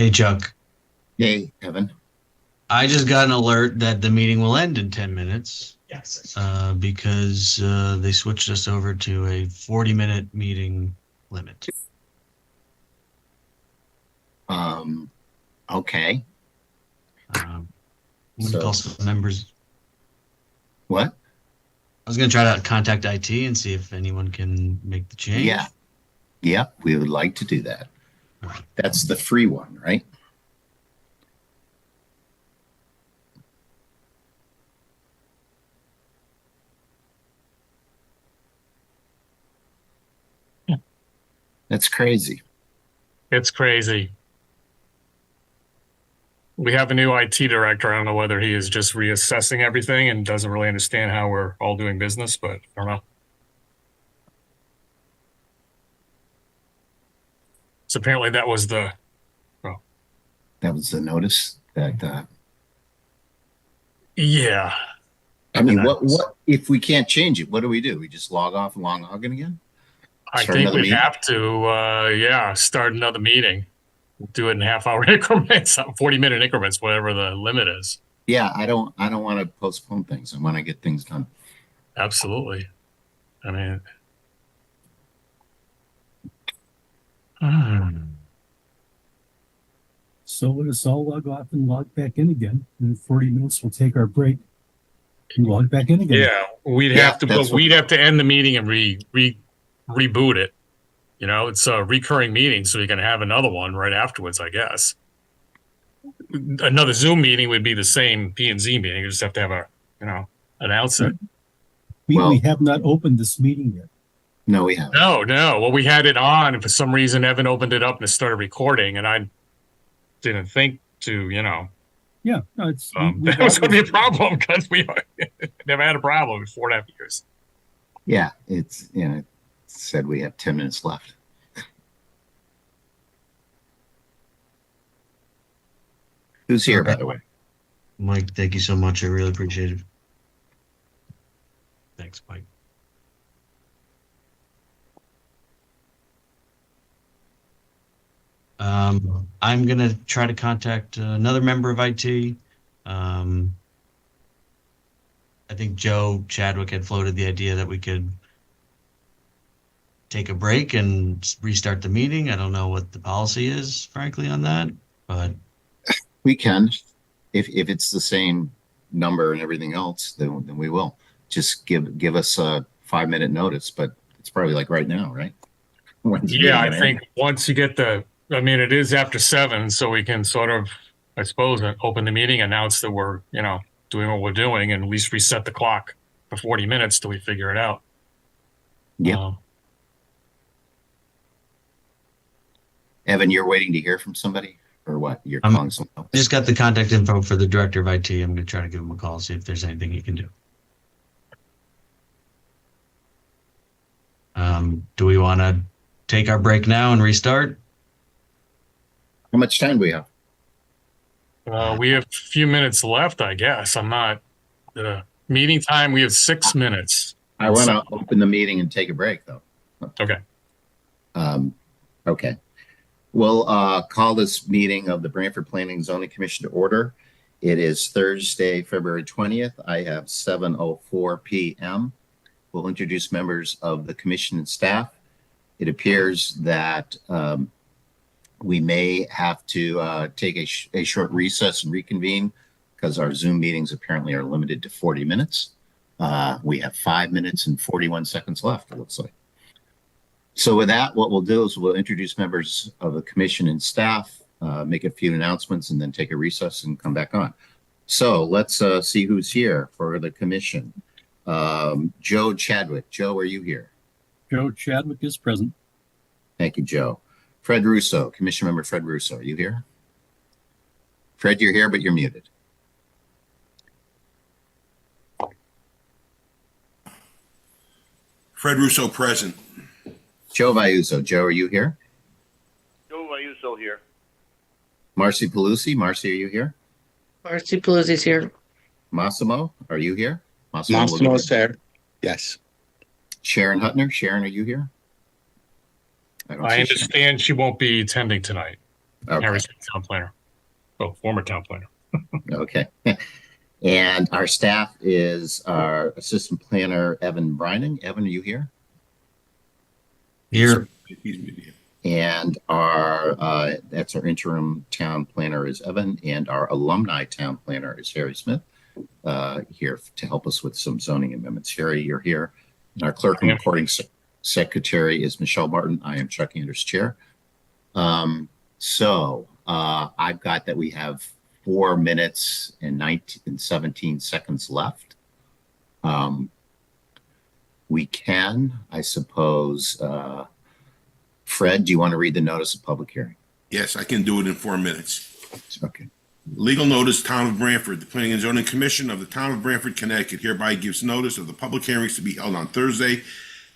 Hey, Chuck. Hey, Evan. I just got an alert that the meeting will end in 10 minutes Yes. because they switched us over to a 40-minute meeting limit. Um, okay. I'm going to call So some members. what? I was going to try to contact IT and see if anyone can make the Yeah. change. Yeah, we would like to do that. All right. That's the free one, right? That's crazy. It's crazy. We have a new IT director. I don't know whether he is just reassessing everything and doesn't really understand how we're all doing business, but I don't know. So apparently that was the, That was the notice that yeah. I mean, And what if we can't change it? What do? We just log off and log on again? I Start think another we'd meeting? have to, start another meeting. Do it in half-hour increments, 40-minute increments, whatever the limit is. Yeah, I don't want to postpone things. I want to get things done. Absolutely. I mean, So let us all log off and log back in again. In 40 minutes, we'll take our break and log back in again. yeah, we'd Yeah, have to, that's but we'd have to end the meeting and reboot it. You know, it's a recurring meeting, so you can have another one right afterwards, I guess. Another Zoom meeting would be the same P and Z meeting. You just have to have announce it. We have not opened this meeting yet. No, we haven't. No. Well, we had it on, and for some reason, Evan opened it up and it started recording, and I didn't think to, Yeah, no, it's that was going to be a problem because we never had a problem in 4.5 years. Yeah, it's it said we have 10 minutes left. Who's here, by the way? Mike, thank you so much. I really appreciate it. Thanks, Mike. I'm going to try to contact another member of IT. I think Joe Chadwick had floated the idea that we could take a break and restart the meeting. I don't know what the policy is, frankly, on that, but We can, if it's the same number and everything else, then we will. Just give us a 5-minute notice, but it's probably like right now, right? Yeah, I think once you get it is after 7, so we can sort of, I suppose, open the meeting, announce that we're, doing what we're doing, and at least reset the clock for 40 minutes till we figure it out. Yeah. Evan, you're waiting to hear from somebody, or what? You're calling someone else? I just got the contact info for the director of IT. I'm going to try to give him a call, see if there's anything he can do. Do we want to take our break now and restart? How much time do we have? We have a few minutes left, I guess. I'm not the meeting time. We have 6 minutes. I want to open the meeting and take a break, though. Okay. Okay. We'll call this meeting of the Branford Planning and Zoning Commission to order. It is Thursday, February 20th. I have 7:04 p.m. We'll introduce members of the commission and staff. It appears that we may have to take a short recess and reconvene because our Zoom meetings apparently are limited to 40 minutes. We have 5 minutes and 41 seconds left, it looks like. So with that, what we'll do is we'll introduce members of the commission and staff, make a few announcements, and then take a recess and come back on. So let's see who's here for the commission. Joe Chadwick. Joe, are you here? Joe Chadwick is present. Thank you, Joe. Fred Russo, Commission Member Fred Russo, are you here? Fred, you're here, but you're muted. Fred Russo present. Joe Vayuso. Joe, are you here? Joe Vayuso here. Marcy Pelusi. Marcy, are you here? Marcy Pelosi's here. Massimo, are you here? Massimo's there. Yes. Sharon Hutner. Sharon, are you here? I understand she won't be attending tonight. Okay, Harry's town planner. Oh, former town planner. okay. And our staff is our assistant planner, Evan Brining. Evan, are you here? Here, And that's our interim town planner is Evan, and our alumni town planner is Harry Smith, here to help us with some zoning amendments. Harry, you're here. And our clerk and Yeah. recording secretary is Michelle Martin. I am Chuck Anders, chair. I've got that we have 4 minutes and 17 seconds left. We can, I suppose, Fred, do you want to read the notice of public hearing? Yes, I can do it in 4 minutes. Okay. Legal notice, Town of Branford. The Planning and Zoning Commission of the Town of Branford, Connecticut hereby gives notice of the public hearings to be held on Thursday,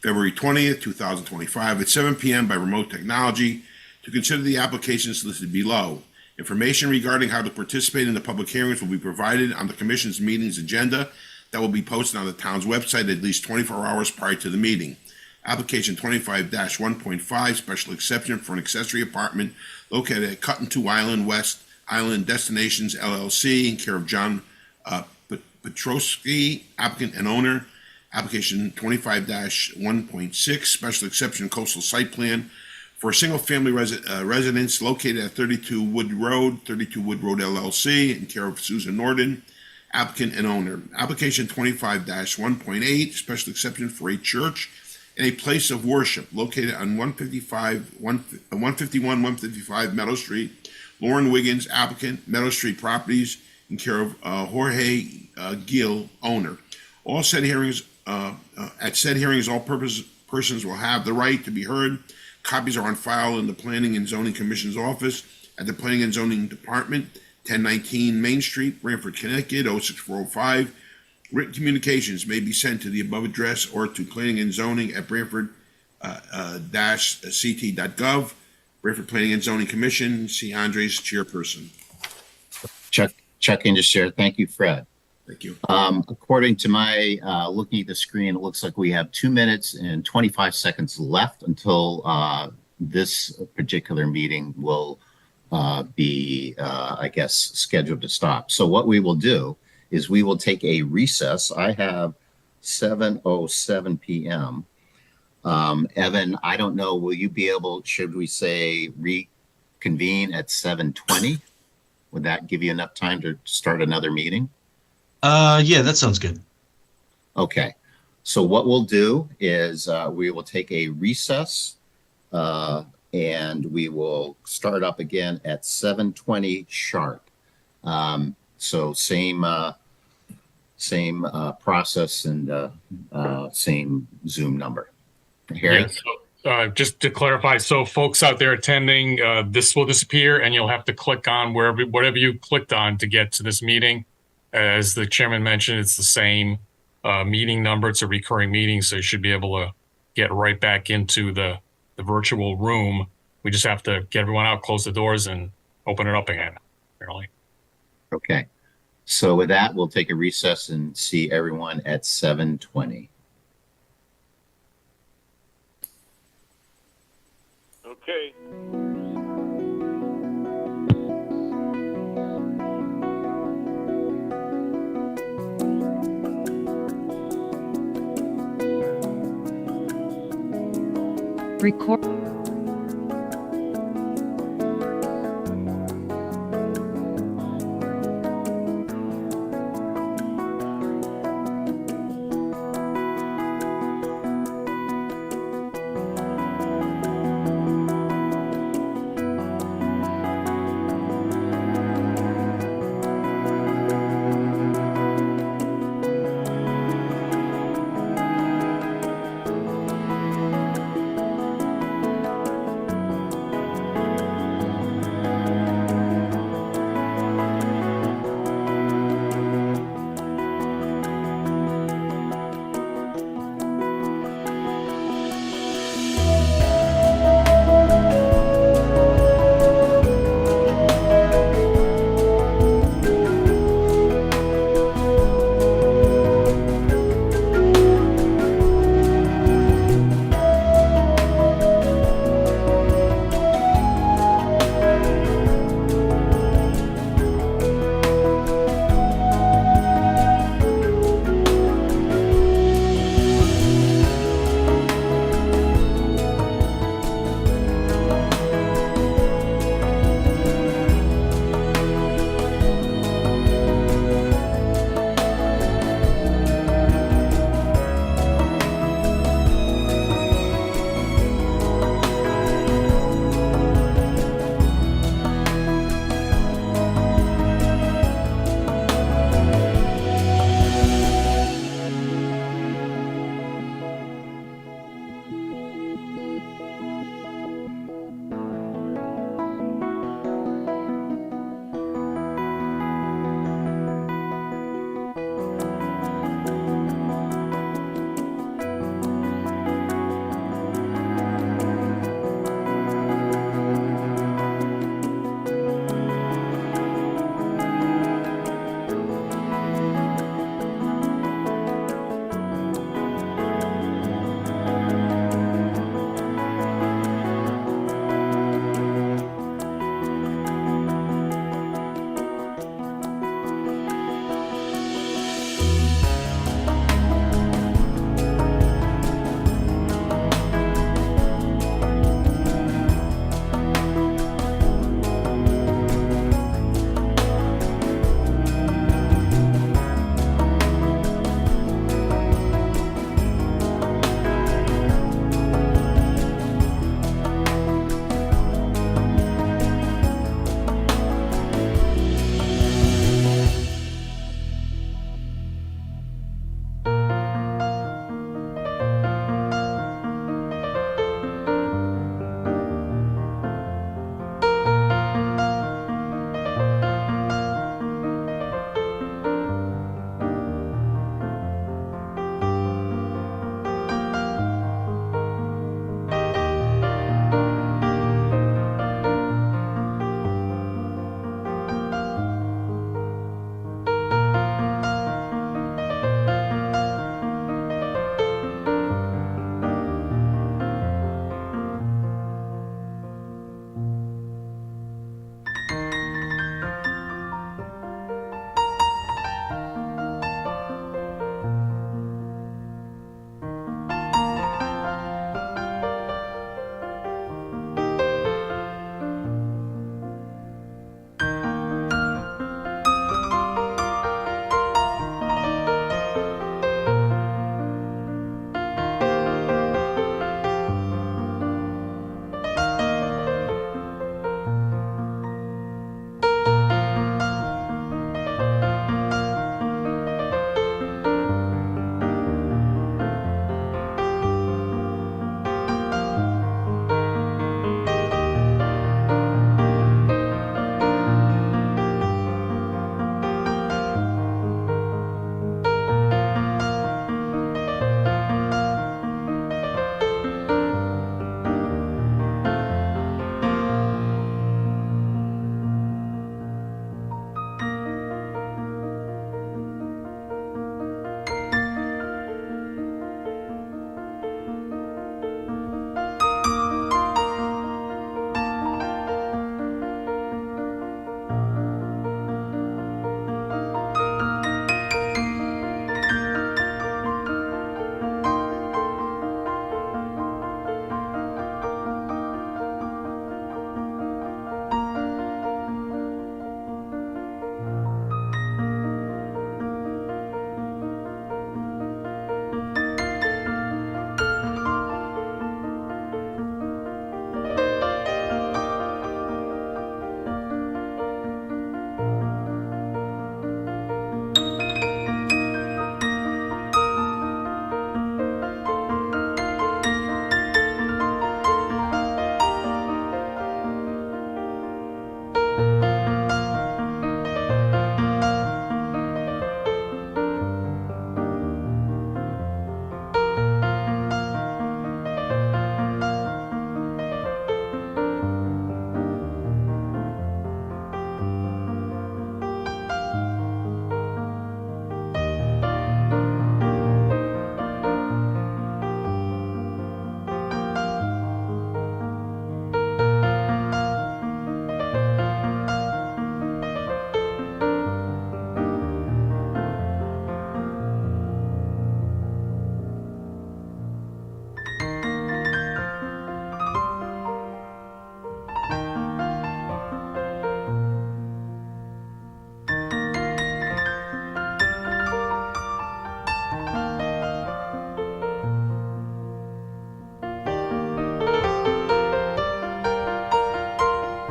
February 20th, 2025 at 7 p.m. by remote technology to consider the applications listed below. Information regarding how to participate in the public hearings will be provided on the Commission's meetings agenda that will be posted on the town's website at least 24 hours prior to the meeting. Application 25-1.5, special exception for an accessory apartment located at Cut and Two Island West Island Destinations LLC in care of John Petrosky, applicant and owner. Application 25-1.6, special exception coastal site plan for a single-family residence located at 32 Wood Road LLC in care of Susan Norden, applicant and owner. Application 25-1.8, special exception for a church and a place of worship located on 151-155 Meadow Street. Lauren Wiggins, applicant, Meadow Street Properties, in care of Jorge Gill, owner. All said hearings, at said hearings, all persons will have the right to be heard. Copies are on file in the Planning and Zoning Commission's office at the Planning and Zoning Department, 1019 Main Street, Branford, Connecticut, 06405. Written communications may be sent to the above address or to planning and zoning at branford-ct.gov. Branford Planning and Zoning Commission, C. Andres, chairperson. Chuck Anders, chair. Thank you, Fred. Thank you. According to my looking at the screen, it looks like we have 2 minutes and 25 seconds left until this particular meeting will be, I guess, scheduled to stop. So what we will do is we will take a recess. I have 7:07 p.m. Evan, I don't know, will you be able, should we say reconvene at 7:20? Would that give you enough time to start another meeting? yeah, that sounds good. Okay. So what we'll do is we will take a recess and we will start up again at 7:20 sharp. So same process and same Zoom number. Harry? Yeah, so, just to clarify, so folks out there attending, this will disappear and you'll have to click on whatever you clicked on to get to this meeting. As the chairman mentioned, it's the same meeting number. It's a recurring meeting, so you should be able to get right back into the virtual room. We just have to get everyone out, close the doors, and open it up again, apparently. Okay. So with that, we'll take a recess and see everyone at 7:20. Okay. Record.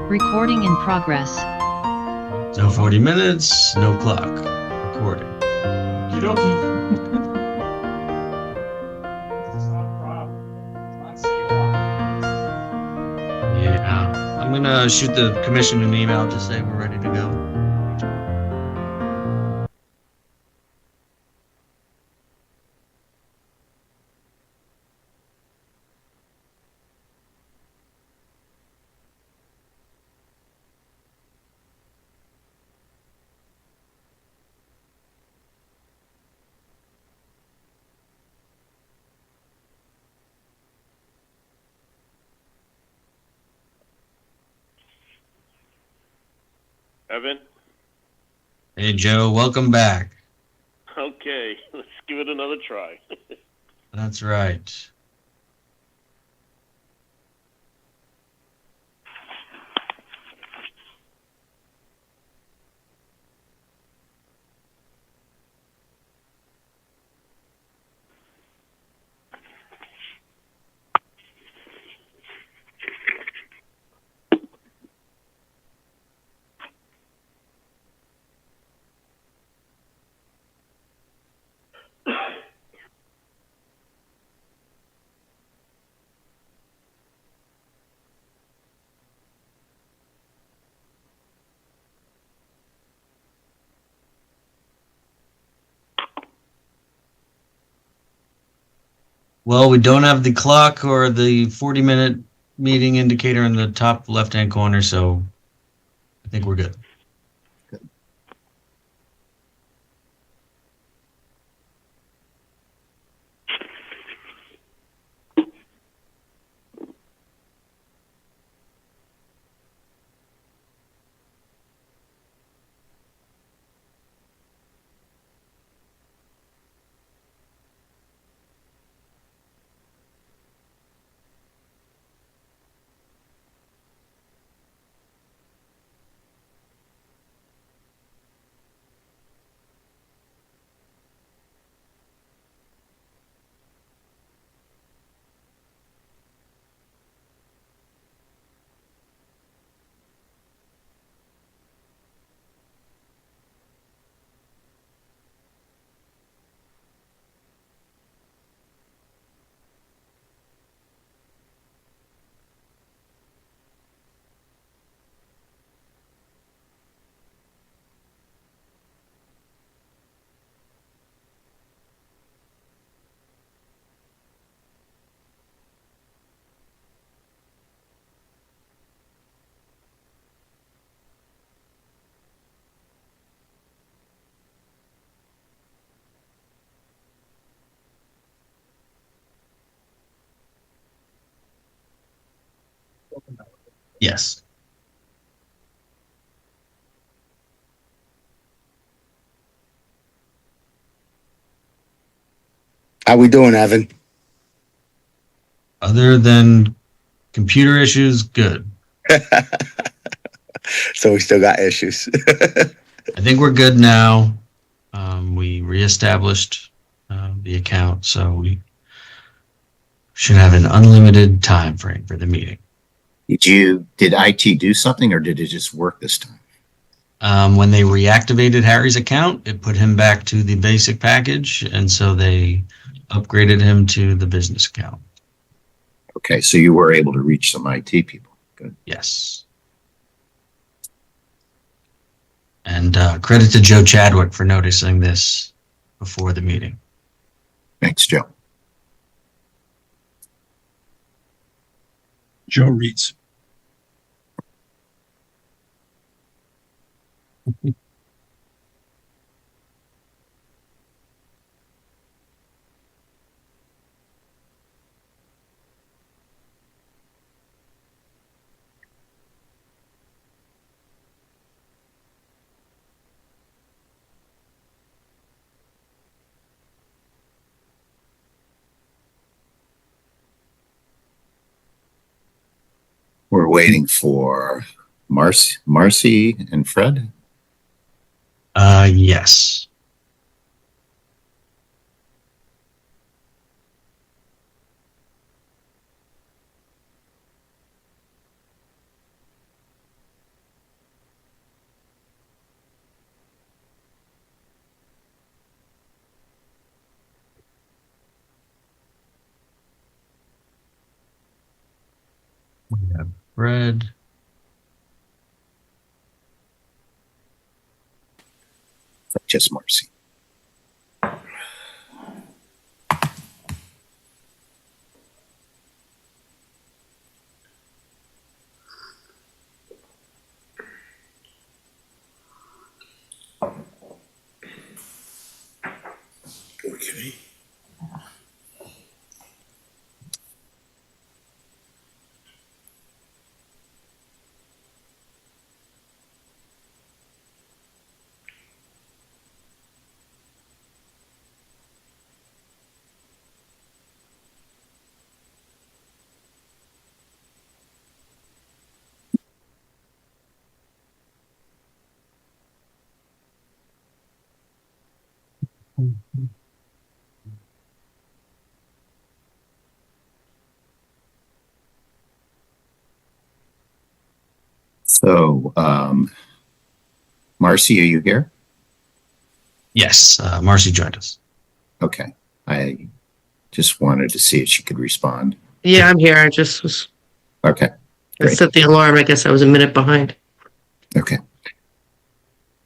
Recording in progress. No 40 minutes, no clock. Recording. Yeah. I'm gonna shoot the commission an email to say we're ready to go. Evan? Hey Joe, welcome back. Okay, let's give it another try. That's right. Well, we don't have the clock or the 40-minute meeting indicator in the top left-hand corner, so I think we're good. Yes. How we doing, Evan? Other than computer issues, good. So we still got issues. I think we're good now. We reestablished the account, so we should have an unlimited time frame for the meeting. Did IT do something or did it just work this time? When they reactivated Harry's account, it put him back to the basic package, and so they upgraded him to the business account. Okay, so you were able to reach some IT people. Good. Yes. And credit to Joe Chadwick for noticing this before the meeting. Thanks, Joe. Joe reads. We're waiting for Marcy and Fred. Yes. Fred. Just Marcy. Okay. So, Marcy, are you here? Yes, Marcy joined us. Okay. I just wanted to see if she could respond. Yeah, I'm here. I just was, Okay. I Great. set the alarm. I guess I was a minute behind. Okay.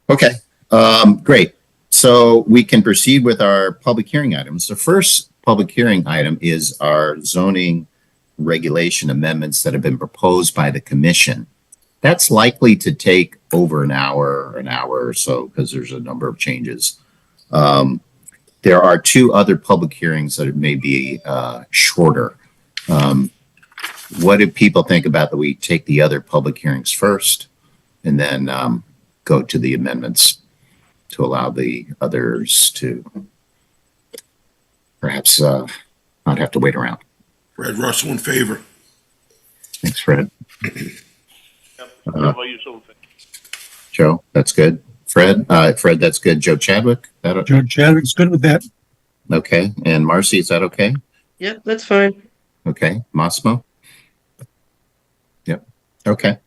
Okay. Great. So we can proceed with our public hearing items. The first public hearing item is our zoning regulation amendments that have been proposed by the commission. That's likely to take over an hour or so because there's a number of changes. There are two other public hearings that may be shorter. What do people think about that we take the other public hearings first and then go to the amendments to allow the others to perhaps not have to wait around? Fred Russell in favor. Thanks, Fred. Yep. How about you, Sylvan? Joe, that's good. Fred, that's good. Joe Chadwick, that Joe Chadwick's good with that. okay? And Marcy, is that okay? Yep, that's fine. Okay, Massimo? Yep, okay.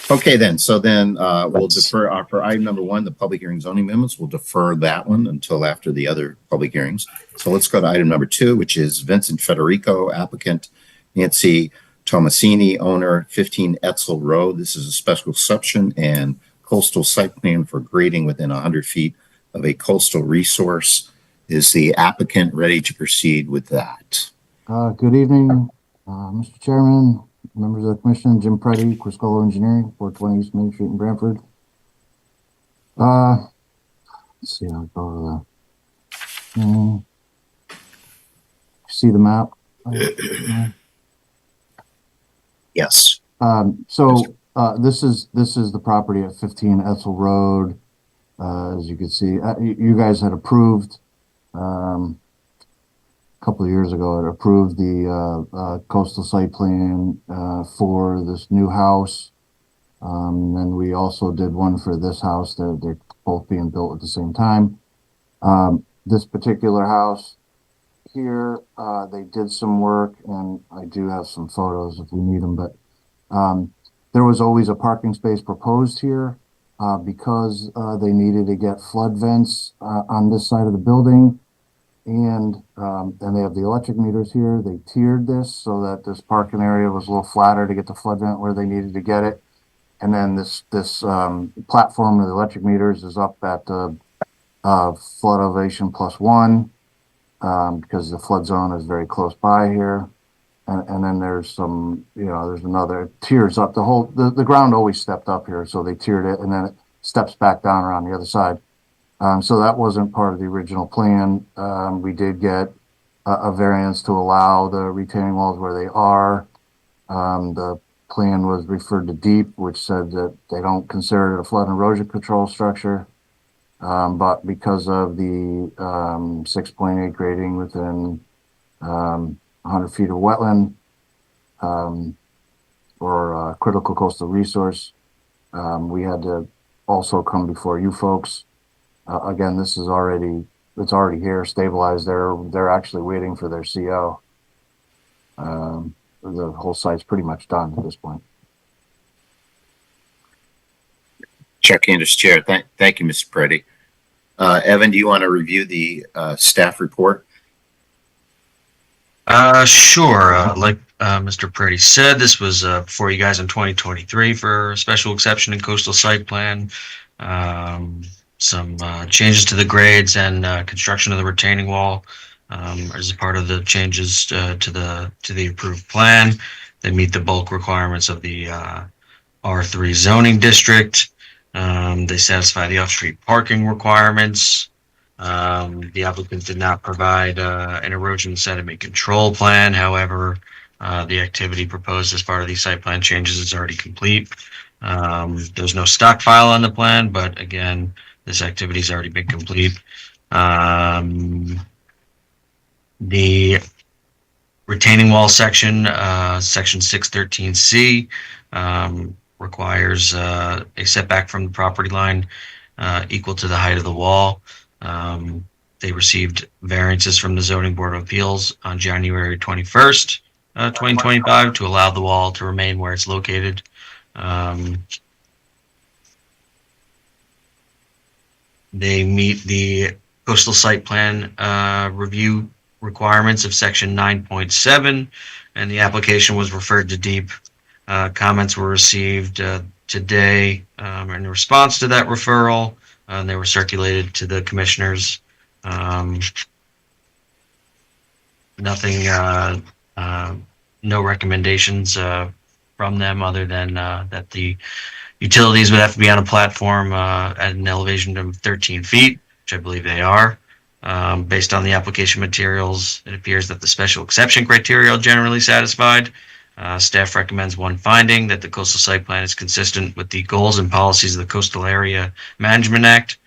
Okay, then, so then we'll defer, for item number one, the public hearing zoning amendments, we'll defer that one until after the other public hearings. So let's go to item number two, which is Vincent Federico, applicant, Nancy Tomasini, owner, 15 Etzel Road. This is a special exception and coastal site plan for grading within 100 feet of a coastal resource. Is the applicant ready to proceed with that? Good evening, Mr. Chairman, members of the commission. Jim Preddy, Criscolo Engineering, 420 East Main Street in Branford. Let's see, I'll go to the, see the map? Yes. This is the property at 15 Etzel Road. As you can see, you guys had approved, a couple of years ago, it approved the coastal site plan for this new house. And we also did one for this house. They're both being built at the same time. This particular house here, they did some work, and I do have some photos if we need them, but there was always a parking space proposed here because they needed to get flood vents on this side of the building. And they have the electric meters here. They tiered this so that this parking area was a little flatter to get the flood vent where they needed to get it. And then this platform of the electric meters is up at flood elevation +1 because the flood zone is very close by here. And then there's some, there's another tiers up. The ground always stepped up here, so they tiered it, and then it steps back down around the other side. So that wasn't part of the original plan. We did get a variance to allow the retaining walls where they are. The plan was referred to DEEP, which said that they don't consider it a flood and erosion control structure. But because of the 6.8 grading within 100 feet of wetland or critical coastal resource, we had to also come before you folks. Again, it's already here, stabilized. They're actually waiting for their CO. The whole site's pretty much done at this point. Chuck Candace, Chair. Thank you, Mr. Preddy. Evan, do you want to review the staff report? Sure. Mr. Purdy said, this was before you guys in 2023 for a special exception in coastal site plan. Some changes to the grades and construction of the retaining wall as a part of the changes to the approved plan. They meet the bulk requirements of the R3 zoning district. They satisfy the off-street parking requirements. The applicant did not provide an erosion sediment control plan. However, the activity proposed as part of these site plan changes is already complete. There's no stockpile on the plan, but again, this activity has already been complete. The retaining wall section, section 613C, requires a setback from the property line equal to the height of the wall. They received variances from the Zoning Board of Appeals on January 21st, 2025 to allow the wall to remain where it's located. They meet the coastal site plan review requirements of section 9.7, and the application was referred to DEEP. Comments were received today in response to that referral, and they were circulated to the commissioners. Nothing, no recommendations from them other than that the utilities would have to be on a platform at an elevation of 13 feet, which I believe they are. Based on the application materials, it appears that the special exception criteria are generally satisfied. Staff recommends one finding, that the coastal site plan is consistent with the goals and policies of the Coastal Area Management Act,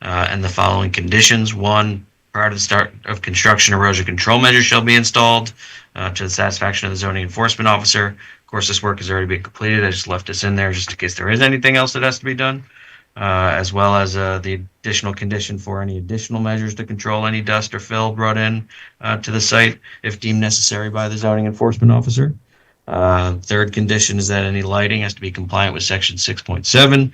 and the following conditions. One, prior to the start of construction, erosion control measures shall be installed to the satisfaction of the zoning enforcement officer. Of course, this work has already been completed. I just left this in there just in case there is anything else that has to be done, as well as the additional condition for any additional measures to control any dust or fill brought in to the site if deemed necessary by the zoning enforcement officer. Third condition is that any lighting has to be compliant with section 6.7.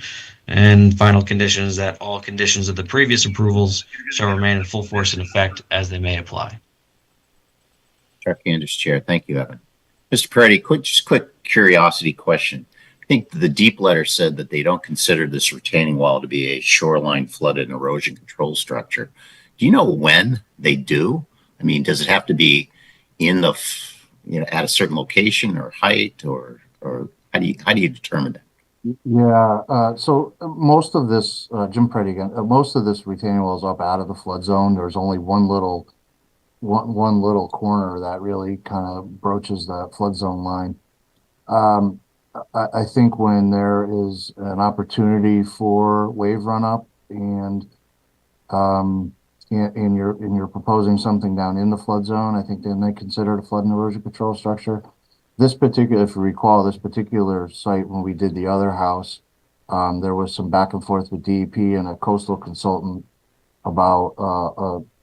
And final condition is that all conditions of the previous approvals shall remain in full force and effect as they may apply. Chuck Anders, Chair. Thank you, Evan. Mr. Peretti, quick curiosity question. I think the deep letter said that they don't consider this retaining wall to be a shoreline flooded and erosion control structure. Do you know when they do? I mean, does it have to be in the, at a certain location or height, or how do you determine that? Yeah, so most of this, Jim Preddy again, most of this retaining wall is up out of the flood zone. There's only one little corner that really kind of broaches the flood zone line. I think when there is an opportunity for wave run up and you're proposing something down in the flood zone, I think then they consider it a flood and erosion control structure. This particular, if you recall, this particular site, when we did the other house, there was some back and forth with DEP and a coastal consultant about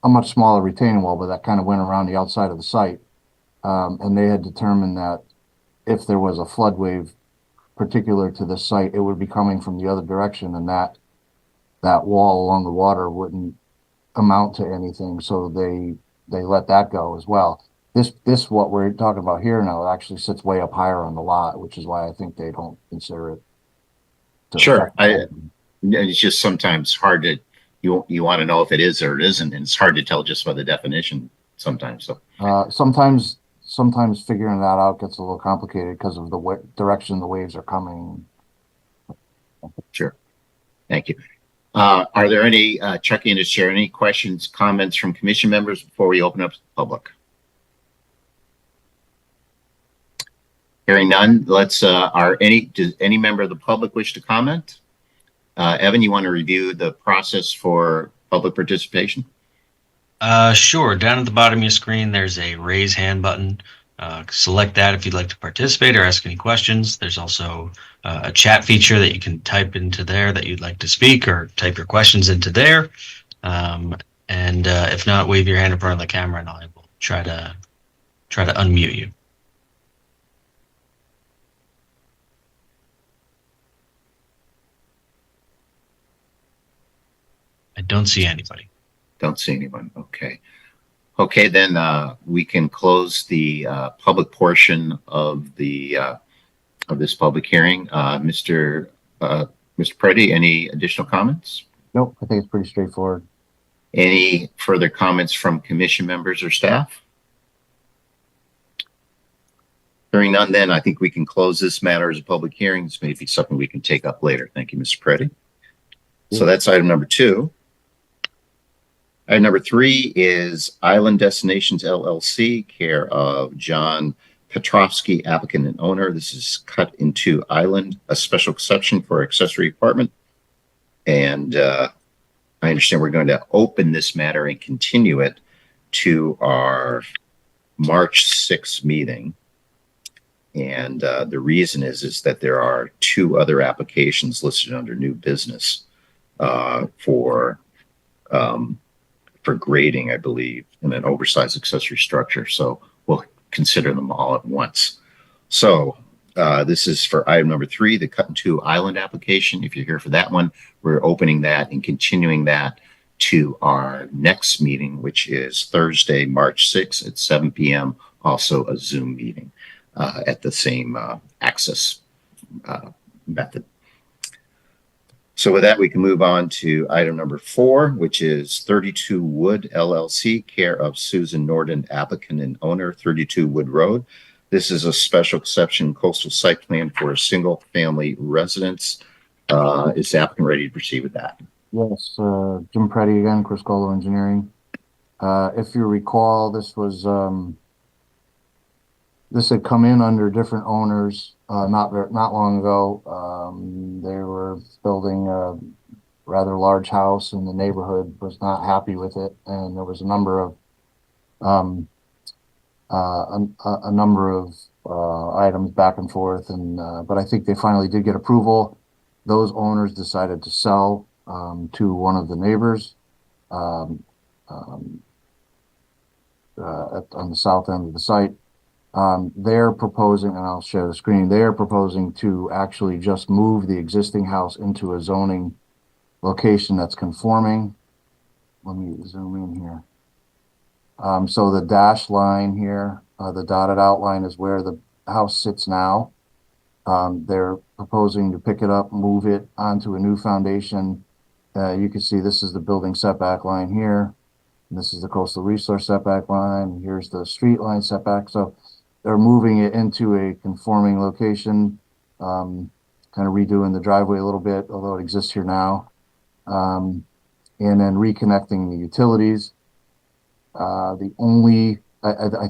a much smaller retaining wall, but that kind of went around the outside of the site. And they had determined that if there was a flood wave particular to the site, it would be coming from the other direction, and that wall along the water wouldn't amount to anything. So they let that go as well. This what we're talking about here now, it actually sits way up higher on the lot, which is why I think they don't consider it. Sure. It's just sometimes hard to, you want to know if it is or it isn't, and it's hard to tell just by the definition sometimes. So sometimes figuring that out gets a little complicated because of the direction the waves are coming. Sure. Thank you. Are there any, Chuck Anders, Chair, any questions, comments from commission members before we open up to the public? Hearing none, does any member of the public wish to comment? Evan, you want to review the process for public participation? Sure. Down at the bottom of your screen, there's a raise hand button. Select that if you'd like to participate or ask any questions. There's also a chat feature that you can type into there that you'd like to speak, or type your questions into there. If not, wave your hand in front of the camera and I will try to unmute you. I don't see anybody. Don't see anyone. Okay. Okay, then we can close the public portion of the of this public hearing. Mr. Preddy, any additional comments? Nope, I think it's pretty straightforward. Any further comments from commission members or staff? Hearing none, then I think we can close this matter as a public hearing. This may be something we can take up later. Thank you, Mr. Preddy. So that's item number 2. Item number 3 is Island Destinations LLC, care of John Petrovsky, applicant and owner. This is cut into Island, a special exception for accessory apartment. And I understand we're going to open this matter and continue it to our March 6th meeting. And the reason is that there are 2 other applications listed under new business for grading, I believe, in an oversized accessory structure. So we'll consider them all at once. So this is for item number 3, the cut into Island application. If you're here for that one, we're opening that and continuing that to our next meeting, which is Thursday, March 6th at 7 p.m. Also a Zoom meeting at the same access method. So with that, we can move on to item number 4, which is 32 Wood LLC, care of Susan Norden, applicant and owner, 32 Wood Road. This is a special exception coastal site plan for a single family residence. Is the applicant ready to proceed with that? Yes, Jim Preddy again, Criscolo Engineering. If you recall, this was this had come in under different owners not long ago. They were building a rather large house, and the neighborhood was not happy with it, and there was a number of items back and forth, and but I think they finally did get approval. Those owners decided to sell to one of the neighbors on the south end of the site. They're proposing, and I'll share the screen, they're proposing to actually just move the existing house into a zoning location that's conforming. Let me zoom in here. So the dashed line here, the dotted outline is where the house sits now. They're proposing to pick it up, move it onto a new foundation. You can see this is the building setback line here. And this is the coastal resource setback line. Here's the street line setback. So they're moving it into a conforming location, kind of redoing the driveway a little bit, although it exists here now, and then reconnecting the utilities. I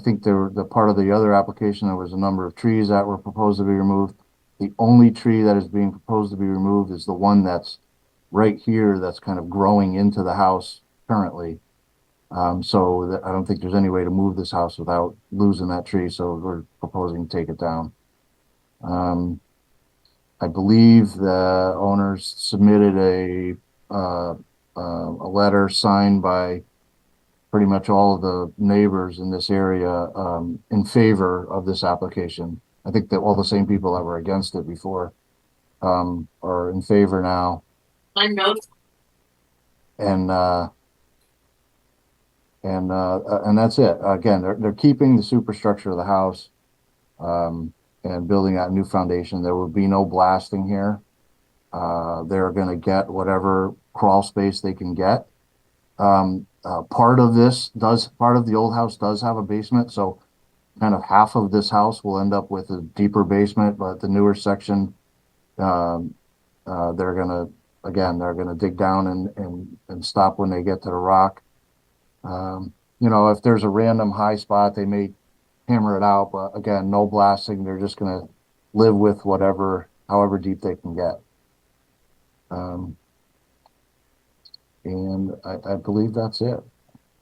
think the part of the other application, there was a number of trees that were proposed to be removed. The only tree that is being proposed to be removed is the one that's right here that's kind of growing into the house currently. So I don't think there's any way to move this house without losing that tree. So we're proposing to take it down. I believe the owners submitted a letter signed by pretty much all of the neighbors in this area in favor of this application. I think that all the same people that were against it before are in favor now. I know. And that's it. Again, they're keeping the superstructure of the house and building out a new foundation. There will be no blasting here. They're going to get whatever crawl space they can get. Part of the old house does have a basement, so kind of half of this house will end up with a deeper basement, but the newer section, they're gonna dig down and stop when they get to the rock. If there's a random high spot, they may hammer it out, but again, no blasting. They're just gonna live with however deep they can get. And I believe that's it.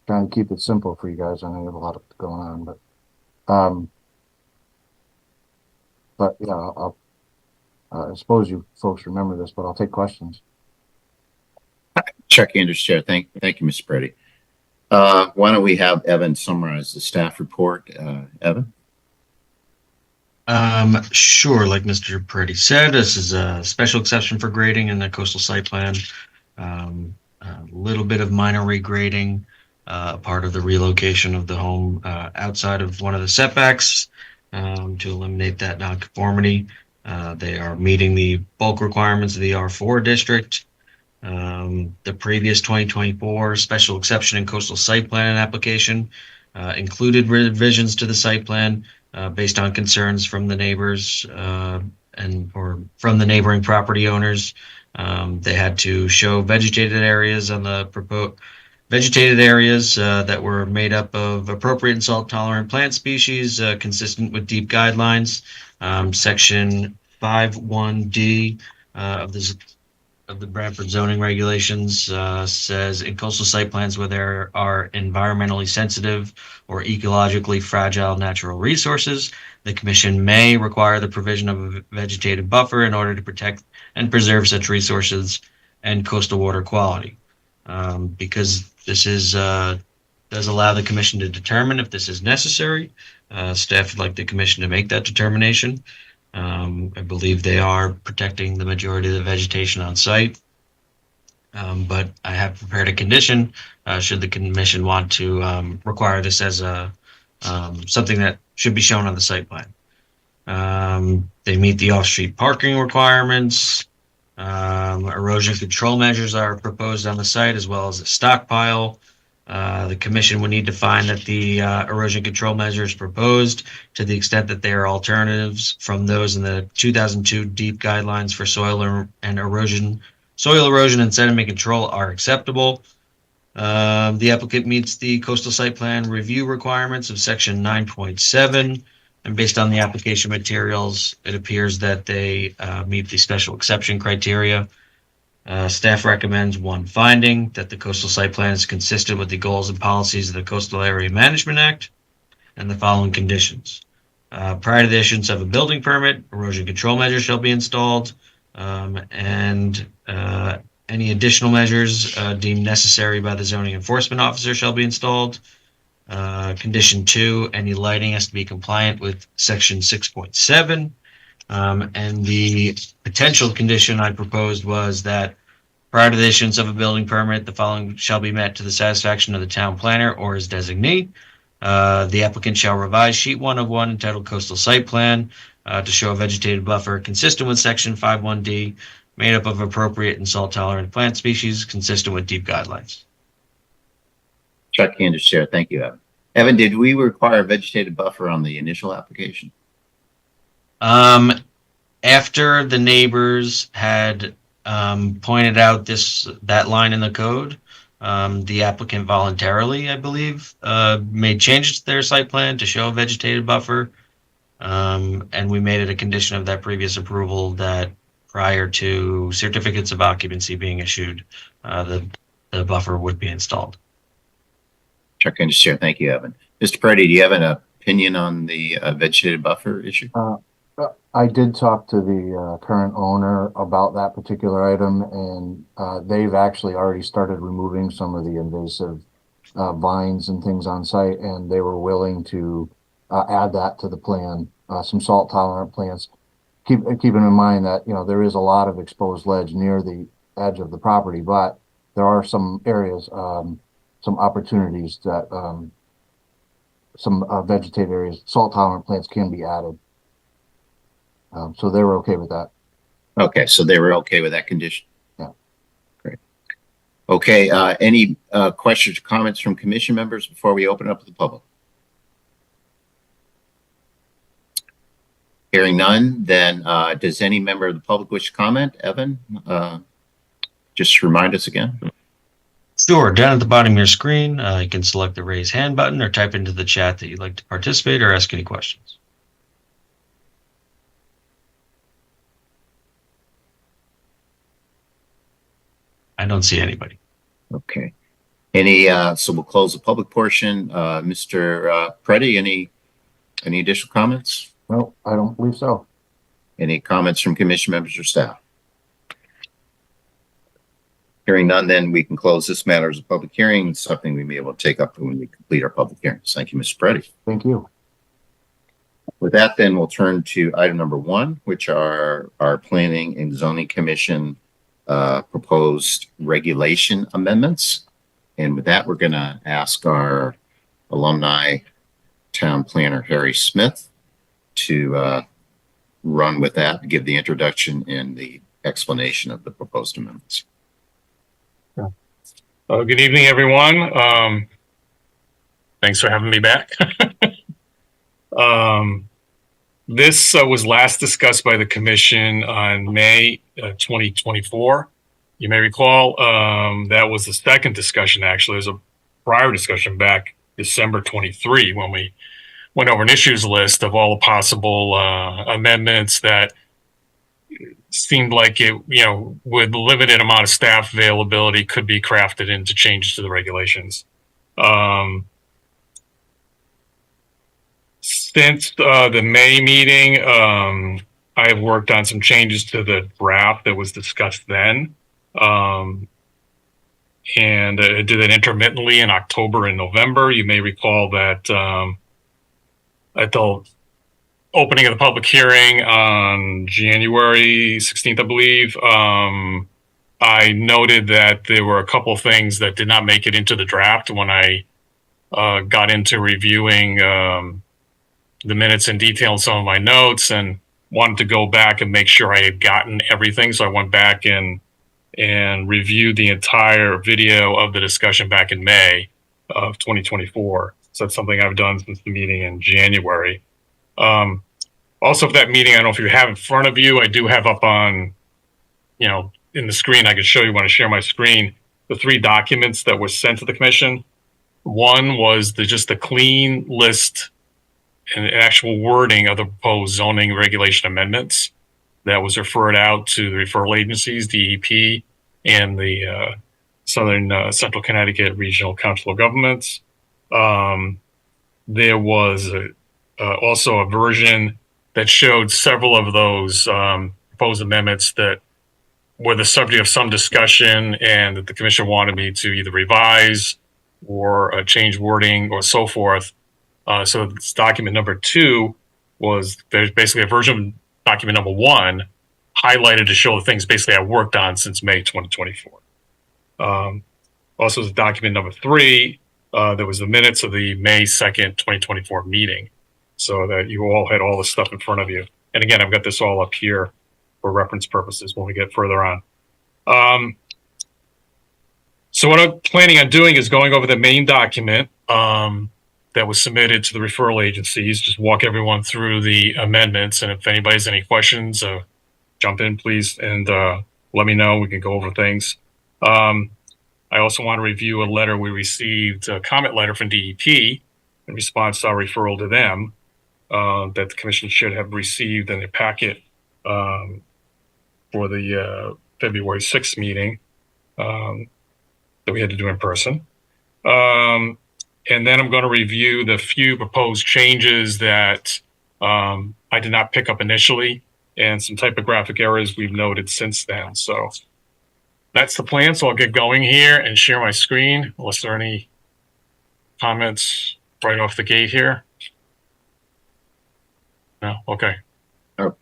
Trying to keep it simple for you guys. I know you have a lot going on, but yeah, I suppose you folks remember this, but I'll take questions. Chuck Anders, Chair. Thank you, Mr. Preddy. Why don't we have Evan summarize the staff report? Evan? Sure. Like Mr. Preddy said, this is a special exception for grading in the coastal site plan. A little bit of minor regrading part of the relocation of the home outside of one of the setbacks to eliminate that nonconformity. They are meeting the bulk requirements of the R4 district. The previous 2024 special exception and coastal site plan application included revisions to the site plan based on concerns from the neighbors or from the neighboring property owners. They had to show vegetated areas on the proposed vegetated areas that were made up of appropriate and salt tolerant plant species consistent with deep guidelines. Section 51D of the Branford zoning regulations says in coastal site plans where there are environmentally sensitive or ecologically fragile natural resources, the commission may require the provision of a vegetative buffer in order to protect and preserve such resources and coastal water quality. Because this does allow the commission to determine if this is necessary. Staff would like the commission to make that determination. I believe they are protecting the majority of the vegetation on site. But I have prepared a condition should the commission want to require this as something that should be shown on the site plan. They meet the off-street parking requirements. Erosion control measures are proposed on the site as well as a stockpile. The commission would need to find that the erosion control measures proposed, to the extent that they are alternatives from those in the 2002 deep guidelines for soil erosion and sediment control, are acceptable. The applicant meets the coastal site plan review requirements of section 9.7. And based on the application materials, it appears that they meet the special exception criteria. Staff recommends one finding, that the coastal site plan is consistent with the goals and policies of the Coastal Area Management Act, and the following conditions. Prior to the issuance of a building permit, erosion control measures shall be installed, and any additional measures deemed necessary by the zoning enforcement officer shall be installed. Condition 2, any lighting has to be compliant with section 6.7. And the potential condition I proposed was that prior to the issuance of a building permit, the following shall be met to the satisfaction of the town planner or his designee. The applicant shall revise sheet 1 of 1 entitled Coastal Site Plan to show a vegetative buffer consistent with section 51D, made up of appropriate and salt tolerant plant species consistent with deep guidelines. Chuck Candace, Chair. Thank you, Evan. Evan, did we require a vegetative buffer on the initial application? After the neighbors had pointed out that line in the code, the applicant voluntarily, I believe, made changes to their site plan to show a vegetative buffer. And we made it a condition of that previous approval that prior to certificates of occupancy being issued, the buffer would be installed. Chuck Candace, Chair. Thank you, Evan. Mr. Preddy, do you have an opinion on the vegetative buffer issue? I did talk to the current owner about that particular item, and they've actually already started removing some of the invasive vines and things on site, and they were willing to add that to the plan, some salt tolerant plants. Keeping in mind that, there is a lot of exposed ledge near the edge of the property, but there are some areas, some opportunities that some vegetated areas, salt tolerant plants can be added. So they were okay with that. Okay, so they were okay with that condition? Yeah. Great. Okay, any questions or comments from commission members before we open up to the public? Hearing none, then does any member of the public wish to comment? Evan, just remind us again. Sure. Down at the bottom of your screen, you can select the raise hand button or type into the chat that you'd like to participate or ask any questions. I don't see anybody. Okay. So we'll close the public portion. Mr. Preddy, any additional comments? No, I don't believe so. Any comments from commission members or staff? Hearing none, then we can close this matter as a public hearing. It's something we may be able to take up when we complete our public hearings. Thank you, Mr. Preddy. Thank you. With that, then we'll turn to item number 1, which are our Planning and Zoning Commission proposed regulation amendments. And with that, we're going to ask our alumni town planner, Harry Smith, to run with that, give the introduction and the explanation of the proposed amendments. Good evening, everyone. Thanks for having me back. This was last discussed by the commission on May 2024. You may recall that was the second discussion, actually. There's a prior discussion back December 23 when we went over an issues list of all the possible amendments that seemed like it, with limited amount of staff availability, could be crafted into changes to the regulations. Since the May meeting, I have worked on some changes to the draft that was discussed then. And I did it intermittently in October and November. You may recall that at the opening of the public hearing on January 16th, I believe, I noted that there were a couple of things that did not make it into the draft when I got into reviewing the minutes in detail in some of my notes, and wanted to go back and make sure I had gotten everything. So I went back and reviewed the entire video of the discussion back in May of 2024. So that's something I've done since the meeting in January. Also for that meeting, I don't know if you have in front of you, I do have up on, in the screen, I can show you when I share my screen, the 3 documents that were sent to the commission. One was just the clean list and actual wording of the proposed zoning regulation amendments that was referred out to the referral agencies, DEP, and the Southern Central Connecticut Regional Council of Governments. There was also a version that showed several of those proposed amendments that were the subject of some discussion and that the commission wanted me to either revise or change wording or so forth. So this document number 2 there's basically a version of document number 1 highlighted to show the things basically I worked on since May 2024. Also, the document number 3, there was the minutes of the May 2nd, 2024 meeting, so that you all had all this stuff in front of you. And again, I've got this all up here for reference purposes when we get further on. So what I'm planning on doing is going over the main document that was submitted to the referral agencies, just walk everyone through the amendments. And if anybody has any questions, jump in, please, and let me know. We can go over things. I also want to review a letter we received, a comment letter from DEP in response to our referral to them that the commission should have received in their packet for the February 6th meeting that we had to do in person. And then I'm going to review the few proposed changes that I did not pick up initially and some typographic errors we've noted since then. So that's the plan. So I'll get going here and share my screen. Unless there are any comments right off the gate here. No? Okay. Oh.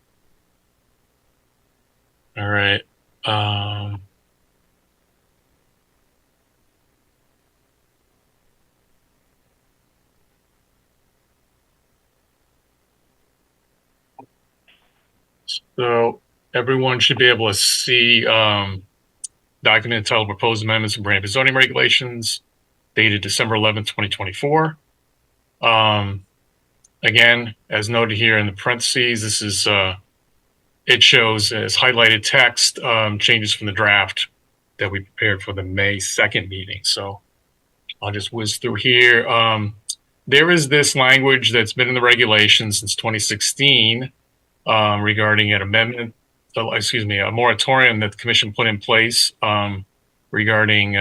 All right. So everyone should be able to see document entitled Proposed Amendments in Branford Zoning Regulations, dated December 11th, 2024. Again, as noted here in the parentheses, this is it shows as highlighted text changes from the draft that we prepared for the May 2nd meeting. So I'll just whiz through here. There is this language that's been in the regulations since 2016 regarding an amendment, a moratorium that the commission put in place regarding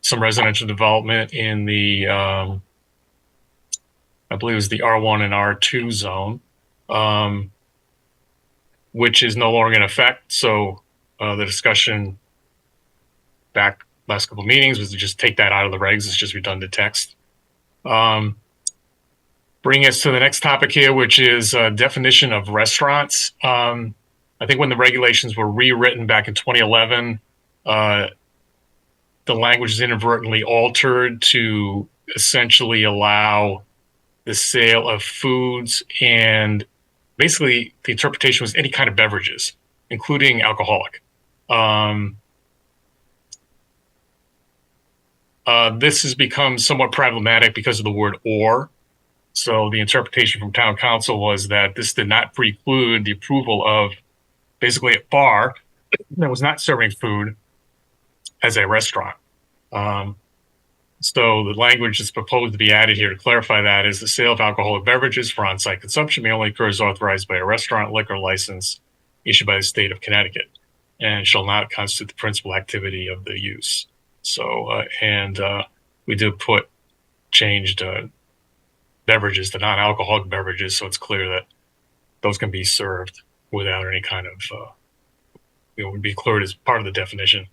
some residential development in the, I believe it was the R1 and R2 zone, which is no longer in effect. So the discussion back last couple of meetings was to just take that out of the regs. It's just redundant text. Bring us to the next topic here, which is definition of restaurants. I think when the regulations were rewritten back in 2011, the language is inadvertently altered to essentially allow the sale of foods, and basically the interpretation was any kind of beverages, including alcoholic. This has become somewhat problematic because of the word "or." So the interpretation from town council was that this did not preclude the approval of basically a bar that was not serving food as a restaurant. So the language that's proposed to be added here to clarify that is the sale of alcoholic beverages for on-site consumption may only occur as authorized by a restaurant liquor license issued by the state of Connecticut and shall not constitute the principal activity of the use. So, we did changed beverages to non-alcoholic beverages, so it's clear that those can be served without any kind of, would be included as part of the definition.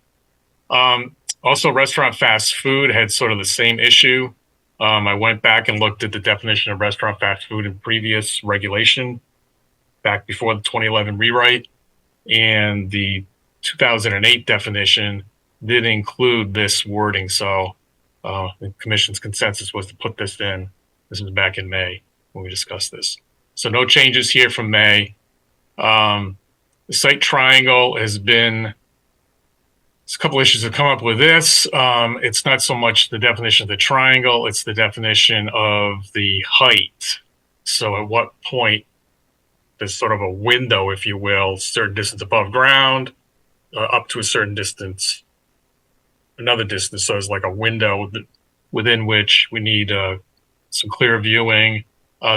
Also, restaurant fast food had sort of the same issue. I went back and looked at the definition of restaurant fast food in previous regulation back before the 2011 rewrite, and the 2008 definition did include this wording. So the commission's consensus was to put this in. This was back in May when we discussed this. So no changes here from May. The site triangle has been, there's a couple issues that come up with this. It's not so much the definition of the triangle, it's the definition of the height. So at what point there's sort of a window, if you will, certain distance above ground, up to a certain distance, another distance. So it's like a window within which we need some clear viewing.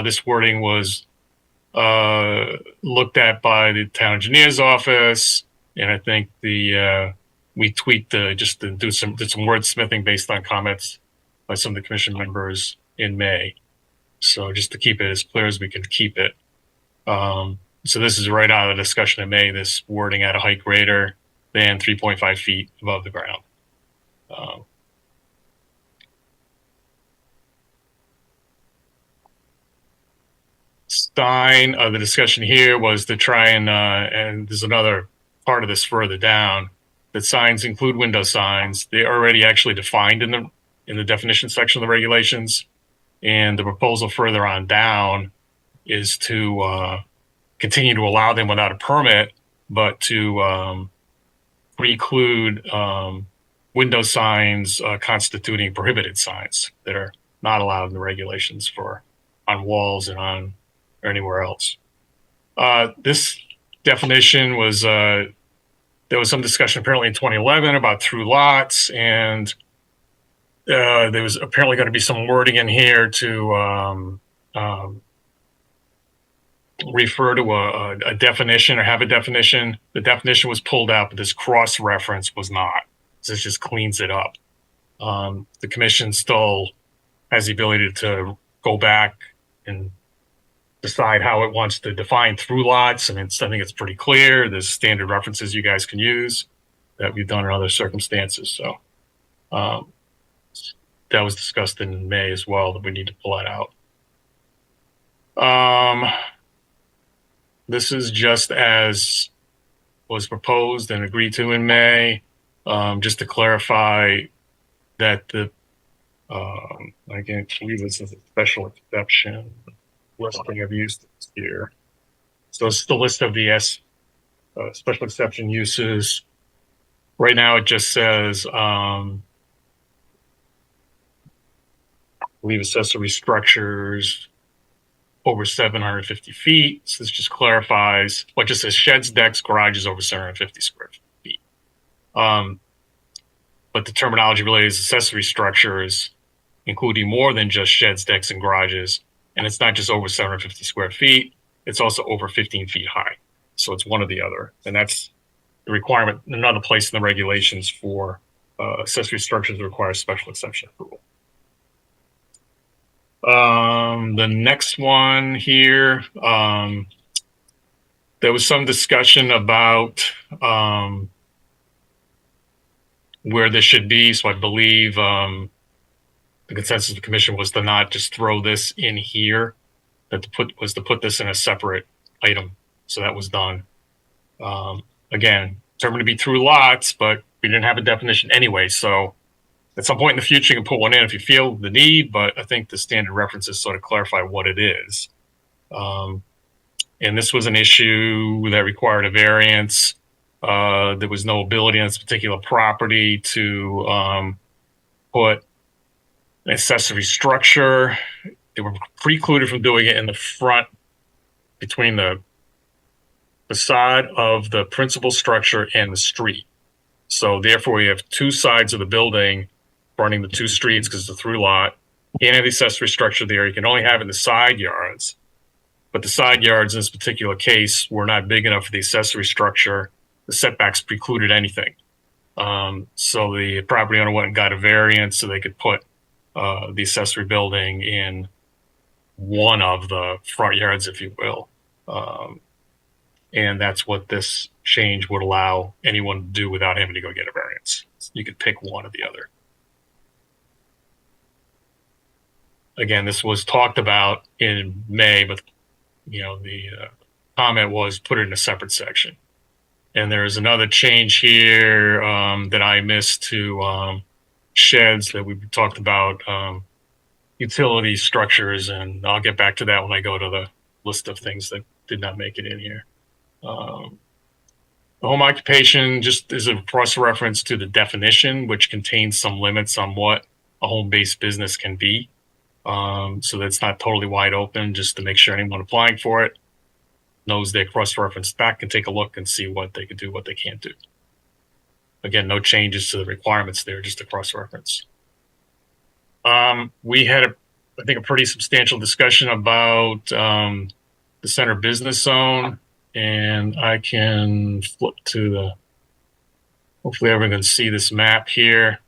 This wording was looked at by the town engineer's office, and I think we tweaked just to did some wordsmithing based on comments by some of the commission members in May. So just to keep it as clear as we can keep it. So this is right out of the discussion in May, this wording at a height greater than 3.5 feet above the ground. Stein, the discussion here was to try and there's another part of this further down, that signs include window signs. They're already actually defined in the definition section of the regulations. And the proposal further on down is to continue to allow them without a permit, but to preclude window signs constituting prohibited signs that are not allowed in the regulations for on walls and on or anywhere else. This definition was, there was some discussion apparently in 2011 about through lots, and there was apparently going to be some wording in here to refer to a definition or have a definition. The definition was pulled out, but this cross-reference was not. So this just cleans it up. The commission still has the ability to go back and decide how it wants to define through lots. I mean, I think it's pretty clear. There's standard references you guys can use that we've done in other circumstances. So that was discussed in May as well, that we need to pull that out. This is just as was proposed and agreed to in May, just to clarify that the, I can't believe this is a special exception listing of uses here. So it's the list of the special exception uses. Right now it just says, I believe accessory structures over 750 feet. So this just clarifies what just says sheds, decks, garages over 750 square feet. But the terminology related is accessory structures, including more than just sheds, decks, and garages. And it's not just over 750 square feet, it's also over 15 feet high. So it's one or the other. And that's the requirement, another place in the regulations for accessory structures that require special exception approval. The next one here, there was some discussion about where this should be. So I believe the consensus of the commission was to not just throw this in here, that to put this in a separate item. So that was done. Again, determined to be through lots, but we didn't have a definition anyway. So At some point in the future, you can put one in if you feel the need, but I think the standard references sort of clarify what it is. And this was an issue that required a variance. There was no ability on this particular property to put an accessory structure. They were precluded from doing it in the front between the facade of the principal structure and the street. So therefore, we have two sides of the building fronting the two streets because it's a through lot. Can't have the accessory structure there. You can only have it in the side yards. But the side yards in this particular case were not big enough for the accessory structure. The setbacks precluded anything. So the property owner went and got a variance so they could put the accessory building in one of the front yards, if you will. And that's what this change would allow anyone to do without having to go get a variance. You could pick one or the other. Again, this was talked about in May, but the comment was put it in a separate section. And there's another change here that I missed to sheds that we talked about, utility structures, and I'll get back to that when I go to the list of things that did not make it in here. The home occupation just is a cross-reference to the definition, which contains some limits on what a home-based business can be. So that's not totally wide open, just to make sure anyone applying for it knows they cross-reference back and take a look and see what they could do, what they can't do. Again, no changes to the requirements there, just a cross-reference. We had, I think, a pretty substantial discussion about the center business zone, and I can flip to the, hopefully everyone can see this map here.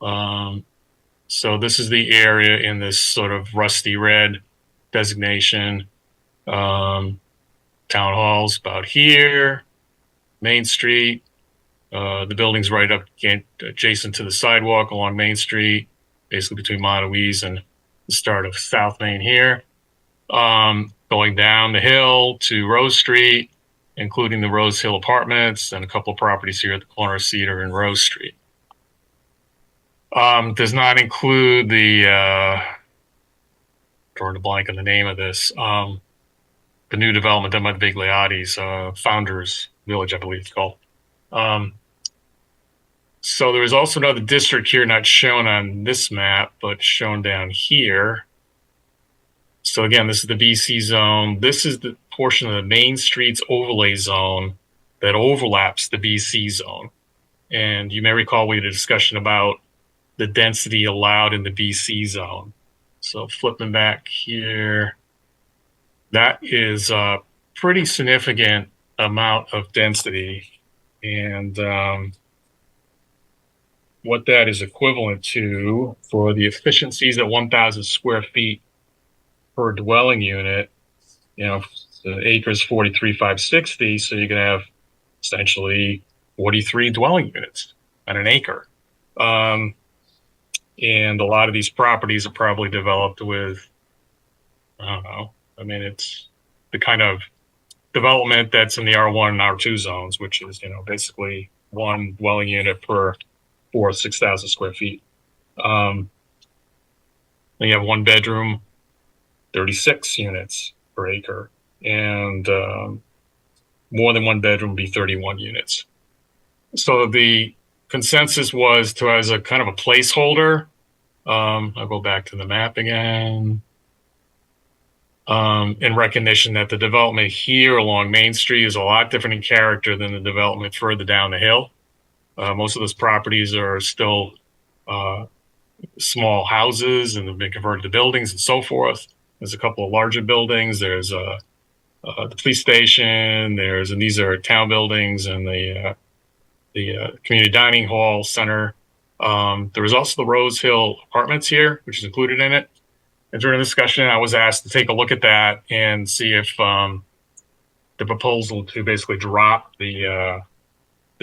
So this is the area in this sort of rusty red designation. Town hall's about here, Main Street. The building's right up adjacent to the sidewalk along Main Street, basically between Montaouise and the start of South Main here. Going down the hill to Rose Street, including the Rose Hill Apartments and a couple of properties here at the corner of Cedar and Rose Street. Does not include the, drawing a blank on the name of this, the new development done by the Bigliotis, Founders Village, I believe it's called. So there is also another district here not shown on this map, but shown down here. So again, this is the BC zone. This is the portion of the Main Streets overlay zone that overlaps the BC zone. And you may recall we had a discussion about the density allowed in the BC zone. So flipping back here, that is a pretty significant amount of density. And what that is equivalent to for the efficiencies at 1,000 square feet per dwelling unit, the acres 43,560, so you can have essentially 43 dwelling units on an acre. And a lot of these properties are probably developed with, I don't know, I mean, it's the kind of development that's in the R1 and R2 zones, which is, basically one dwelling unit per 6,000 square feet. Then you have one bedroom, 36 units per acre, and more than one bedroom would be 31 units. So the consensus was to, as a kind of a placeholder, I'll go back to the map again, in recognition that the development here along Main Street is a lot different in character than the development further down the hill. Most of those properties are still small houses and have been converted to buildings and so forth. There's a couple of larger buildings. There's the police station. And these are town buildings and the community dining hall center. There was also the Rose Hill Apartments here, which is included in it. And during the discussion, I was asked to take a look at that and see if the proposal to basically drop the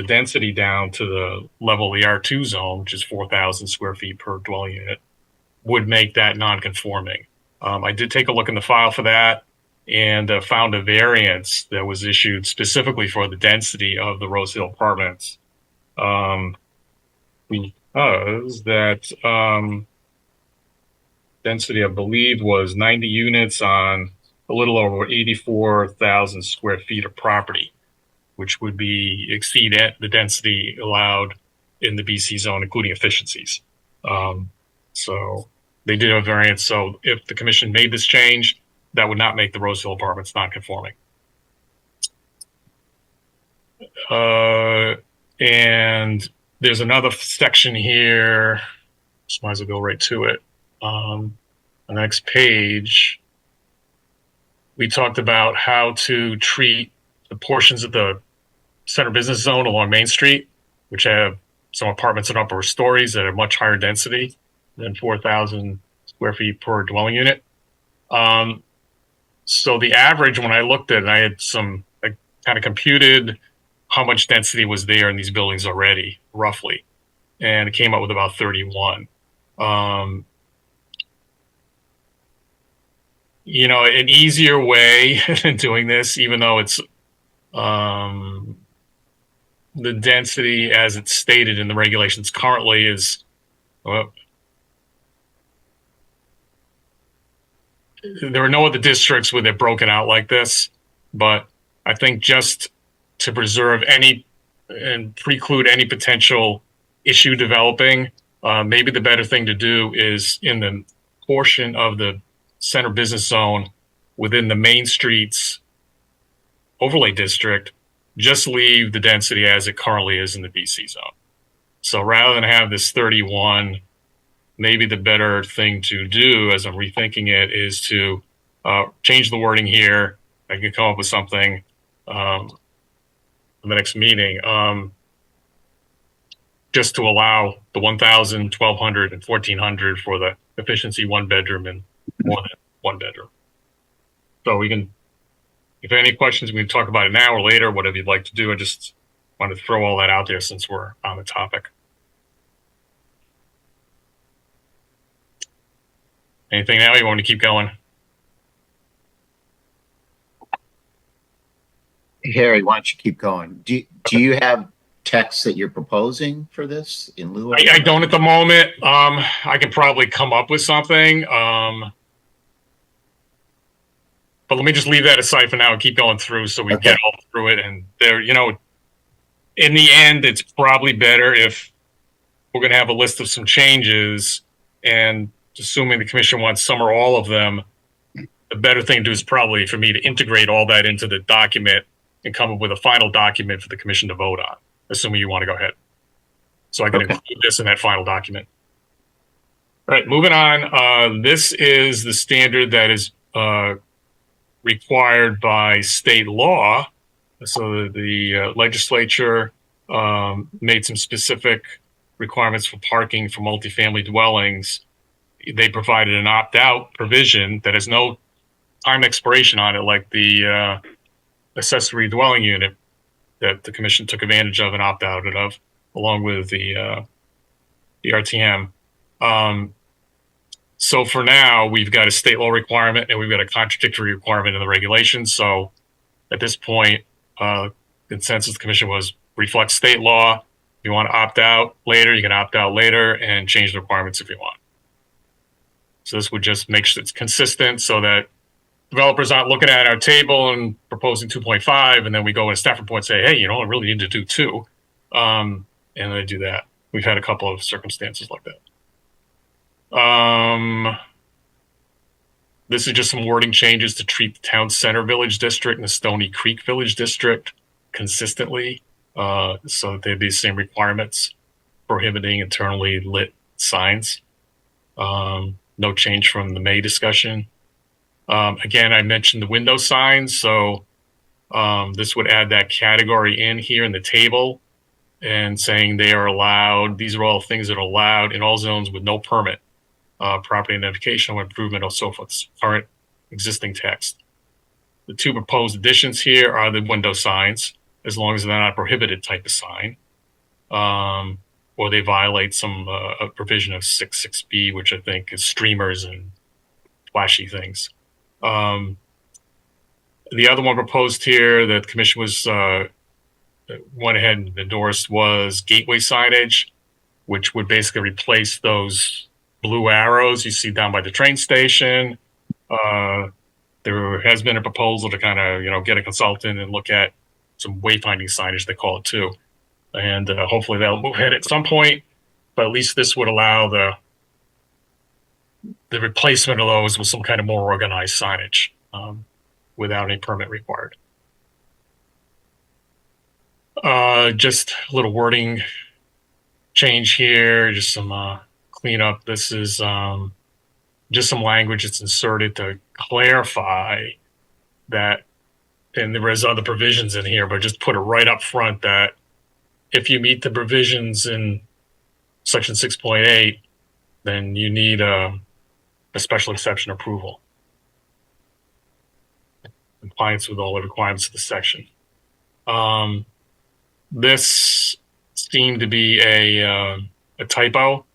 density down to the level of the R2 zone, which is 4,000 square feet per dwelling unit, would make that non-conforming. I did take a look in the file for that and found a variance that was issued specifically for the density of the Rose Hill Apartments. We was that density, I believe, was 90 units on a little over 84,000 square feet of property, which would be exceed the density allowed in the BC zone, including efficiencies. So they did a variance. So if the commission made this change, that would not make the Roseville apartments non-conforming. And there's another section here. Just might as well go right to it. On the next page, we talked about how to treat the portions of the center business zone along Main Street, which have some apartments in upper stories that are much higher density than 4,000 square feet per dwelling unit. So the average, when I looked at it, I kind of computed how much density was there in these buildings already, roughly, and it came up with about 31. You know, an easier way than doing this, even though it's the density as it's stated in the regulations currently is, well, there are no other districts where they're broken out like this, but I think just to preserve any and preclude any potential issue developing, maybe the better thing to do is in the portion of the center business zone within the Main Streets overlay district, just leave the density as it currently is in the BC zone. So rather than have this 31, maybe the better thing to do as I'm rethinking it is to change the wording here. I can come up with something in the next meeting, just to allow the 1,000, 1,200, and 1,400 for the efficiency one bedroom and more than one bedroom. So we can, if any questions, we can talk about it now or later, whatever you'd like to do. I just wanted to throw all that out there since we're on the topic. Anything now? You want me to keep going? Harry, why don't you keep going? Do you have text that you're proposing for this in lieu of? I don't at the moment. I can probably come up with something. But let me just leave that aside for now and keep going through so we get all through it. And there, you know, in the end, it's probably better if we're going to have a list of some changes, and assuming the commission wants some or all of them, the better thing to do is probably for me to integrate all that into the document and come up with a final document for the commission to vote on, assuming you want to go ahead. So I can include this in that final document. All right, moving on. This is the standard that is required by state law. So the legislature made some specific requirements for parking for multifamily dwellings. They provided an opt-out provision that has no time expiration on it, like the accessory dwelling unit that the commission took advantage of and opt-out of, along with the RTM. So for now, we've got a state law requirement and we've got a contradictory requirement in the regulations. So at this point, consensus of the commission was reflect state law. If you want to opt out later, you can opt out later and change the requirements if you want. So this would just make sure it's consistent so that developers aren't looking at our table and proposing 2.5, and then we go in a staff report and say, hey, you know, I really need to do 2. And they do that. We've had a couple of circumstances like that. This is just some wording changes to treat the town center village district and the Stony Creek village district consistently, so that they have these same requirements prohibiting internally lit signs. No change from the May discussion. Again, I mentioned the window signs, so this would add that category in here in the table and saying they are allowed. These are all things that are allowed in all zones with no permit. Property identification or improvement or so forth, current existing text. The 2 proposed additions here are the window signs, as long as they're not a prohibited type of sign, or they violate some a provision of 6.6b, which I think is streamers and flashy things. The other one proposed here that the commission was went ahead and endorsed was gateway signage. which would basically replace those blue arrows you see down by the train station. There has been a proposal to kind of, get a consultant and look at some wayfinding signage, they call it too. And hopefully they'll move ahead at some point, but at least this would allow the replacement of those with some kind of more organized signage without any permit required. Just a little wording change here, just some cleanup. This is just some language that's inserted to clarify that, and there is other provisions in here, but just put it right up front that if you meet the provisions in section 6.8, then you need a special exception approval. Compliance with all the requirements of the section. This seemed to be a typo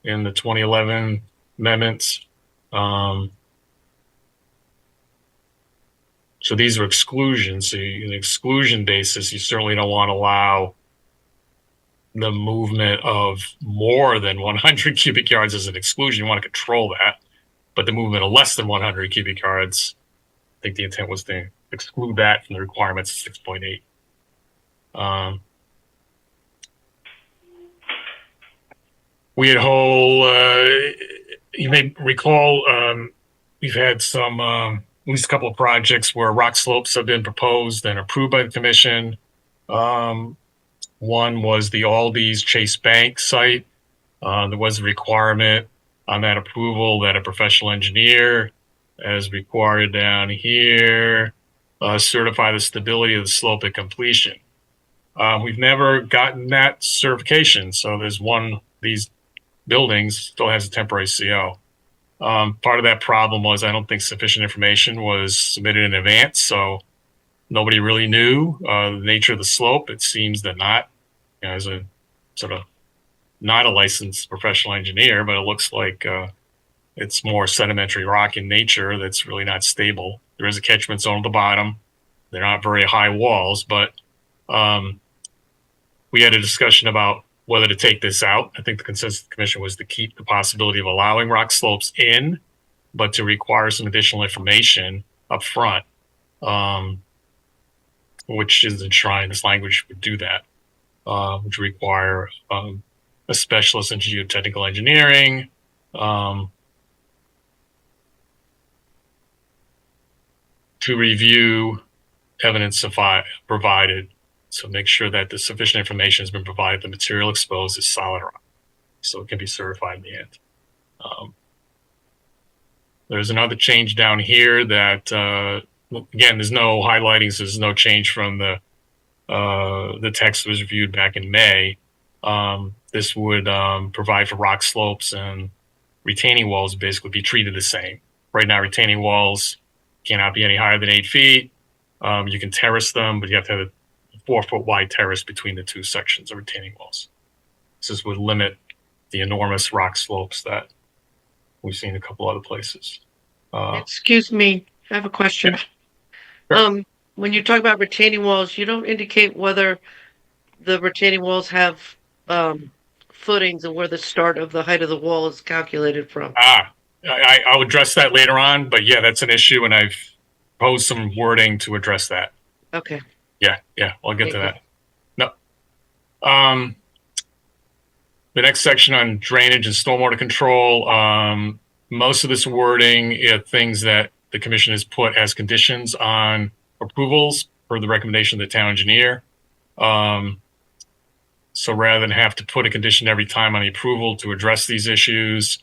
in the 2011 amendments. So these are exclusions. So in the exclusion basis, you certainly don't want to allow the movement of more than 100 cubic yards as an exclusion. You want to control that. But the movement of less than 100 cubic yards, I think the intent was to exclude that from the requirements of 6.8. We had you may recall, we've had some, at least a couple of projects where rock slopes have been proposed and approved by the commission. One was the Aldi's Chase Bank site. There was a requirement on that approval that a professional engineer, as required down here, certify the stability of the slope at completion. We've never gotten that certification. So there's one, these buildings still has a temporary CO. Part of that problem was I don't think sufficient information was submitted in advance. So nobody really knew the nature of the slope. It seems that not, as a sort of not a licensed professional engineer, but it looks like it's more sedimentary rock in nature that's really not stable. There is a catchment zone at the bottom. They're not very high walls, but we had a discussion about whether to take this out. I think the consensus of the commission was to keep the possibility of allowing rock slopes in, but to require some additional information up front, which is enshrined. This language would do that, which require a specialist in geotechnical engineering, to review evidence provided. So make sure that the sufficient information has been provided. The material exposed is solid rock, so it can be certified in the end. There's another change down here that, again, there's no highlighting, so there's no change from the text that was reviewed back in May. This would provide for rock slopes and retaining walls basically be treated the same. Right now, retaining walls cannot be any higher than 8 feet. You can terrace them, but you have to have a 4-foot wide terrace between the two sections of retaining walls. This would limit the enormous rock slopes that we've seen in a couple other places. Excuse me, I have a question. Yeah. Sure. When you talk about retaining walls, you don't indicate whether the retaining walls have footings and where the start of the height of the wall is calculated from. I'll address that later on, but yeah, that's an issue, and I've proposed some wording to address that. Okay. Yeah, I'll get to that. No. The next section on drainage and stormwater control, most of this wording is things that the commission has put as conditions on approvals per the recommendation of the town engineer. So rather than have to put a condition every time on the approval to address these issues,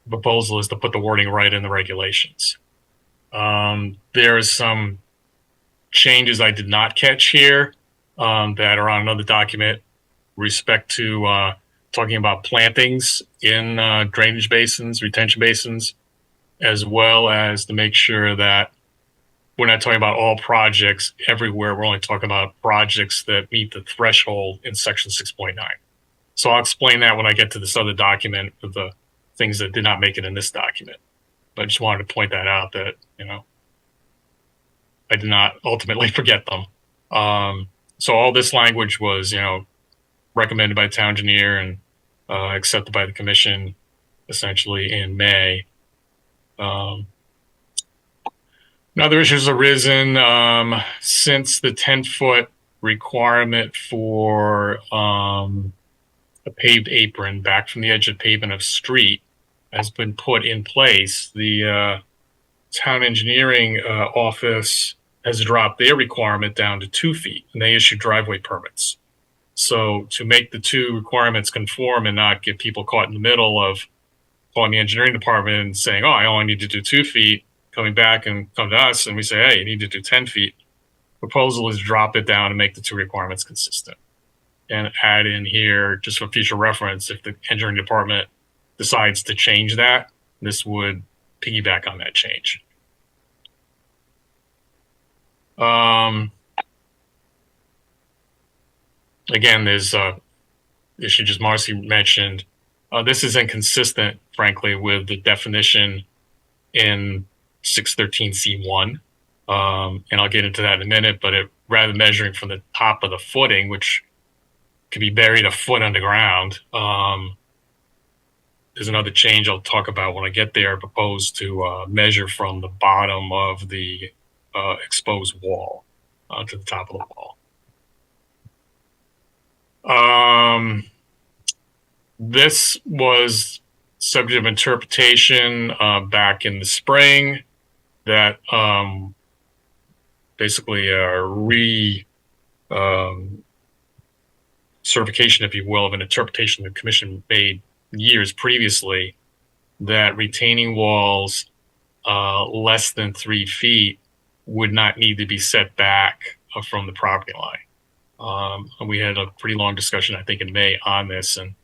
proposal is to put the wording right in the regulations. There is some changes I did not catch here that are on another document respect to talking about plantings in drainage basins, retention basins, as well as to make sure that we're not talking about all projects everywhere. We're only talking about projects that meet the threshold in section 6.9. So I'll explain that when I get to this other document with the things that did not make it in this document. But I just wanted to point that out that, I did not ultimately forget them. So all this language was, recommended by the town engineer and accepted by the commission essentially in May. Other issues arisen since the 10-foot requirement for a paved apron back from the edge of pavement of street has been put in place. The town engineering office has dropped their requirement down to 2 feet, and they issue driveway permits. So to make the two requirements conform and not get people caught in the middle of calling the engineering department and saying, oh, I only need to do 2 feet, coming back and come to us and we say, hey, you need to do 10 feet. Proposal is drop it down and make the two requirements consistent. And add in here, just for future reference, if the engineering department decides to change that, this would piggyback on that change. Again, there's issue just Marcy mentioned. This is inconsistent, frankly, with the definition in 613C1. And I'll get into that in a minute, but rather than measuring from the top of the footing, which could be buried a foot underground, there's another change I'll talk about when I get there, proposed to measure from the bottom of the exposed wall to the top of the wall. This was subject of interpretation back in the spring that basically certification, if you will, of an interpretation the commission made years previously that retaining walls less than 3 feet would not need to be set back from the property line. We had a pretty long discussion, I think, in May on this, and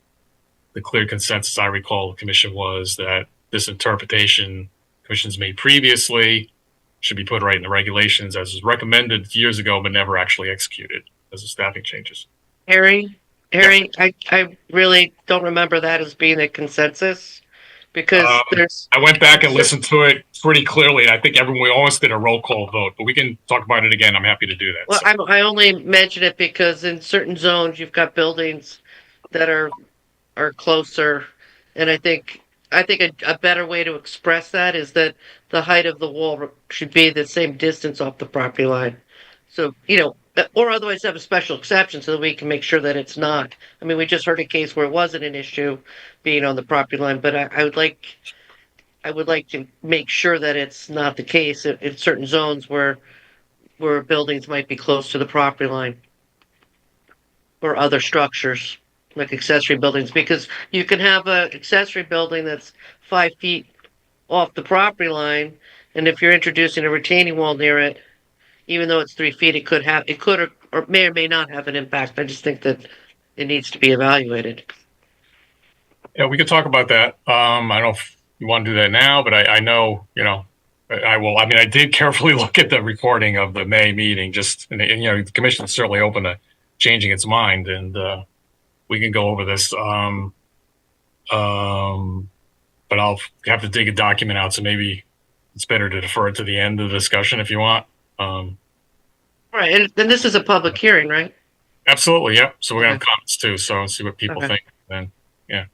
the clear consensus I recall the commission was that this interpretation commissions made previously should be put right in the regulations as was recommended years ago, but never actually executed as the staffing changes. Harry, I really don't remember that as being a consensus because I went back and listened to it pretty clearly. And I think we almost did a roll call vote, but we can talk about it again. I'm happy to do that. Well, so. I only mention it because in certain zones you've got buildings that are closer, and I think a better way to express that is that the height of the wall should be the same distance off the property line. So, or otherwise have a special exception so that we can make sure that it's not. I mean, we just heard a case where it wasn't an issue being on the property line, but I would like to make sure that it's not the case in certain zones where buildings might be close to the property line or other structures like accessory buildings, because you can have an accessory building that's 5 feet off the property line, and if you're introducing a retaining wall near it, even though it's 3 feet, it could or may or may not have an impact. I just think that it needs to be evaluated. Yeah, we could talk about that. I don't know if you want to do that now, but I know, I will. I mean, I did carefully look at the recording of the May meeting, and the commission is certainly open to changing its mind, and we can go over this. But I'll have to dig a document out, so maybe it's better to defer it to the end of the discussion if you want. Right, and then this is a public hearing, right? Absolutely, yeah. So we're gonna have comments too, so see what people think. Then, yeah.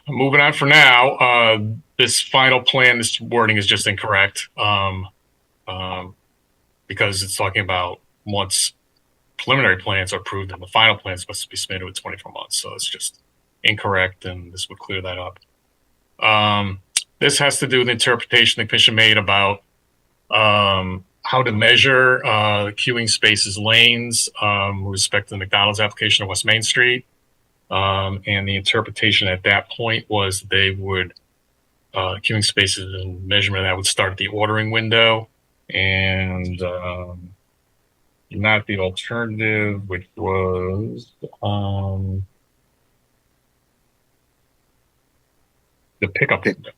Moving on for now. This final plan, this wording is just incorrect because it's talking about once preliminary plans are approved and the final plan is supposed to be submitted with 24 months. So it's just incorrect, and this would clear that up. This has to do with the interpretation the commission made about how to measure queuing spaces lanes with respect to the McDonald's application of West Main Street. And the interpretation at that point was they would queuing spaces and measurement of that would start at the ordering window and not the alternative, which was the pickup window,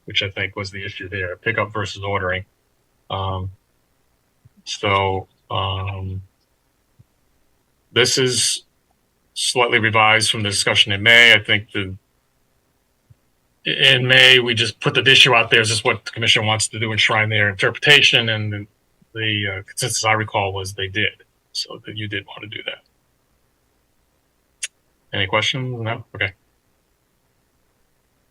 which I think was the issue there, pickup versus ordering. This is slightly revised from the discussion in May. I think in May, we just put the issue out there. Is this what the commission wants to do, enshrine their interpretation? And the consensus I recall was they did. So that you did want to do that. Any questions? No? Okay.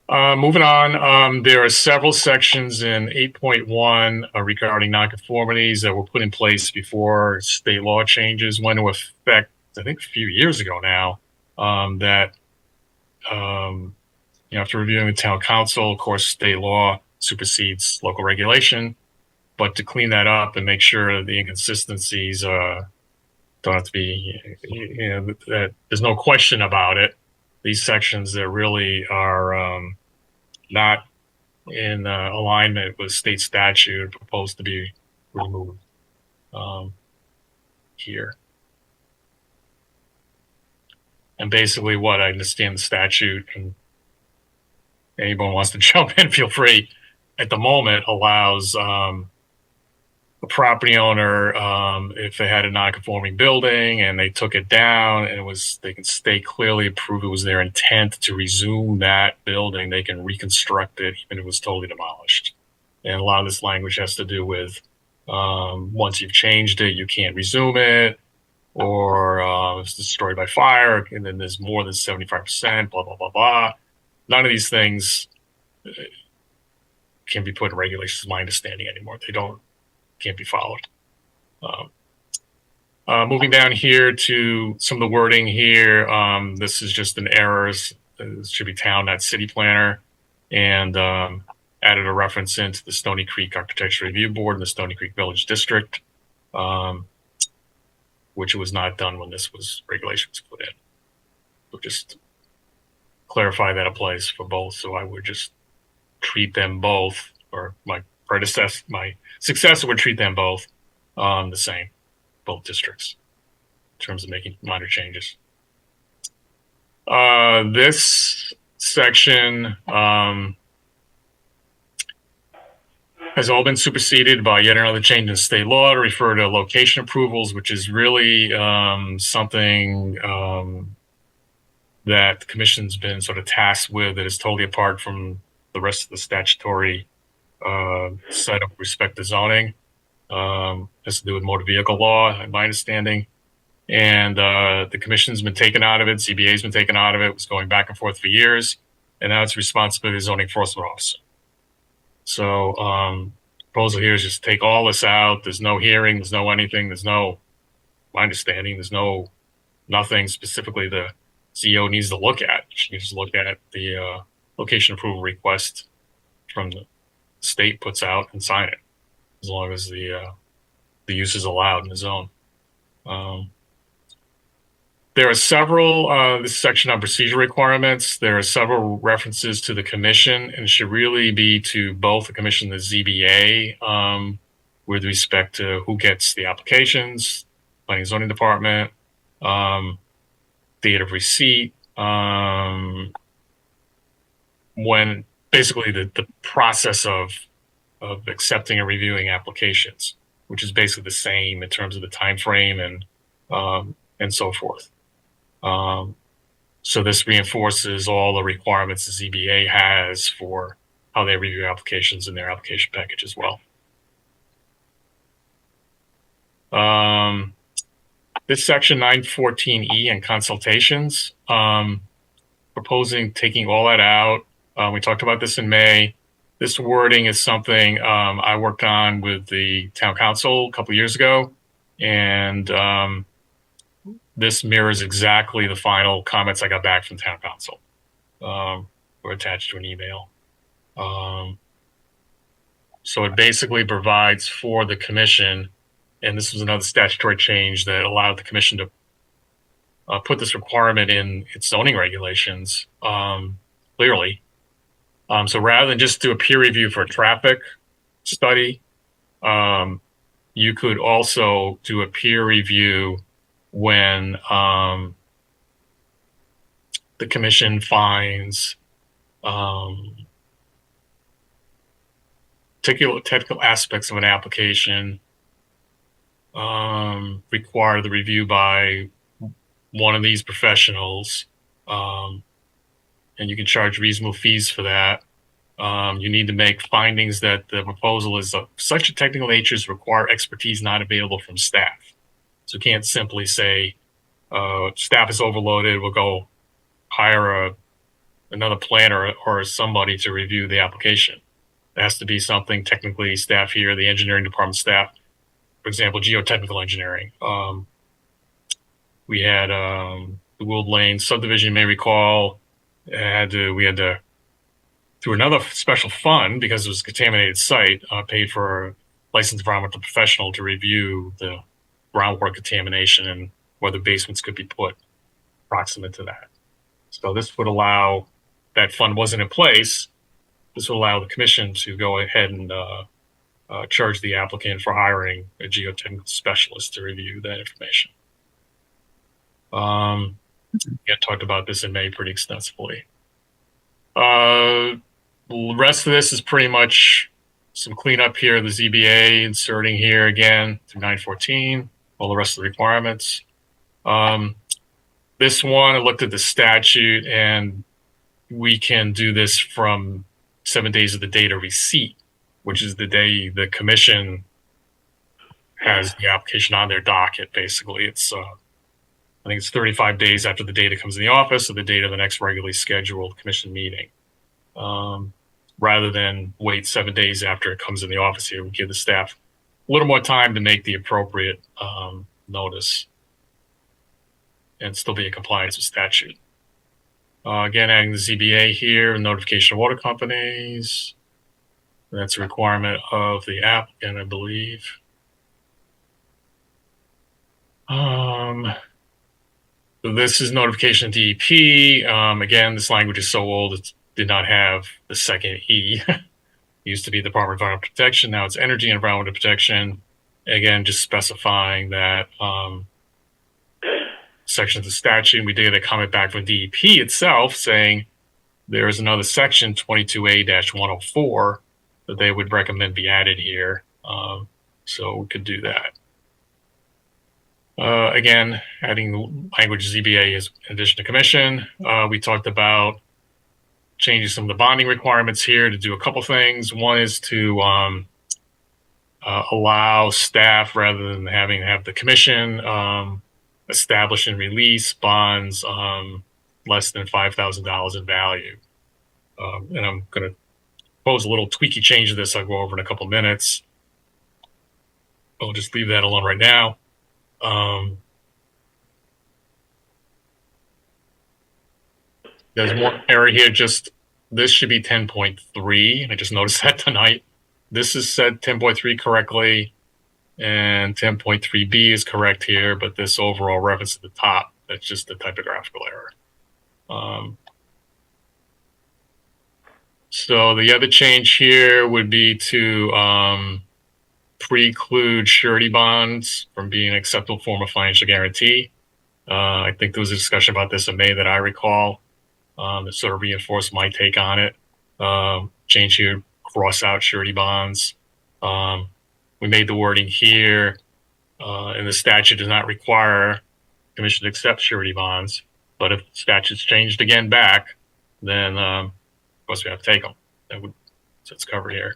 Moving on, there are several sections in 8.1 regarding nonconformities that were put in place before state law changes went into effect, I think a few years ago now, that, after reviewing the town council, of course, state law supersedes local regulation, but to clean that up and make sure the inconsistencies don't have to be, that there's no question about it. These sections that really are not in alignment with state statute proposed to be removed here. And basically what I understand the statute, and anyone wants to jump in, feel free, at the moment allows the property owner, if they had a non-conforming building and they took it down and they can state clearly prove it was their intent to resume that building, they can reconstruct it even if it was totally demolished. And a lot of this language has to do with once you've changed it, you can't resume it, or it's destroyed by fire, and then there's more than 75%, blah, blah, blah, blah. None of these things can be put in regulations, is my understanding anymore. They can't be followed. Moving down here to some of the wording here, this is just an error. It should be town, not city planner, and added a reference into the Stony Creek Architecture Review Board and the Stony Creek Village District, which was not done when this regulations put in. So just clarify that applies for both. So I would just treat them both, or my successor would treat them both the same, both districts, in terms of making minor changes. This section has all been superseded by yet another change in state law to refer to location approvals, which is really something that the commission's been sort of tasked with, that is totally apart from the rest of the statutory set up with respect to zoning. Has to do with motor vehicle law, in my understanding. And the commission's been taken out of it, CBA's been taken out of it, was going back and forth for years, and now it's responsibility of the zoning enforcement officer. So proposal here is just take all this out. There's no hearing, there's no anything, my understanding, there's nothing specifically the CEO needs to look at. She can just look at the location approval request from the state puts out and sign it, as long as the use is allowed in the zone. There are several, this section on procedure requirements, there are several references to the commission, and it should really be to both the commission and the ZBA with respect to who gets the applications, planning and zoning department, date of receipt, when basically the process of accepting and reviewing applications, which is basically the same in terms of the time frame and so forth. So this reinforces all the requirements the ZBA has for how they review applications in their application package as well. This section 914E and consultations, proposing taking all that out. We talked about this in May. This wording is something I worked on with the town council a couple of years ago, and this mirrors exactly the final comments I got back from town council. Were attached to an email. So it basically provides for the commission, and this was another statutory change that allowed the commission to put this requirement in its zoning regulations clearly. So rather than just do a peer review for a traffic study, you could also do a peer review when the commission finds particular technical aspects of an application require the review by one of these professionals, and you can charge reasonable fees for that. You need to make findings that the proposal is of such a technical nature as to require expertise not available from staff. So you can't simply say staff is overloaded, we'll go hire another planner or somebody to review the application. It has to be something technically staff here, the engineering department staff, for example, geotechnical engineering. We had the Wold Lane subdivision, you may recall, we had to through another special fund, because it was a contaminated site, paid for a licensed environmental professional to review the groundwater contamination and whether basements could be put proximate to that. So this would allow, that fund wasn't in place, this would allow the commission to go ahead and charge the applicant for hiring a geotechnical specialist to review that information. I talked about this in May pretty extensively. The rest of this is pretty much some cleanup here. The ZBA inserting here again through 914, all the rest of the requirements. This one, I looked at the statute, and we can do this from 7 days of the date of receipt, which is the day the commission has the application on their docket. Basically, it's I think it's 35 days after the date it comes in the office or the date of the next regularly scheduled commission meeting. Rather than wait 7 days after it comes in the office here, we give the staff a little more time to make the appropriate notice and still be in compliance with statute. Again, adding the ZBA here, notification of water companies. That's a requirement of the applicant, I believe. This is notification of DEP. Again, this language is so old, it did not have the second E. It used to be Department of Environmental Protection. Now it's Energy and Environmental Protection. Again, just specifying that section of the statute. We did get a comment back from DEP itself saying there is another section, 22A-104, that they would recommend be added here. So we could do that. Again, adding language ZBA is in addition to commission. We talked about changing some of the bonding requirements here to do a couple things. One is to allow staff, rather than having to have the commission establish and release bonds less than $5,000 in value. And I'm going to propose a little tweaky change to this I'll go over in a couple minutes. I'll just leave that alone right now. There's one error here, just this should be 10.3. I just noticed that tonight. This is said 10.3 correctly, and 10.3b is correct here, but this overall reference at the top, that's just a typographical error. So the other change here would be to preclude surety bonds from being an acceptable form of financial guarantee. I think there was a discussion about this in May that I recall that sort of reinforced my take on it. Change here, cross out surety bonds. We made the wording here, and the statute does not require commission to accept surety bonds, but if the statute's changed again back, then of course we have to take them. So it's covered here.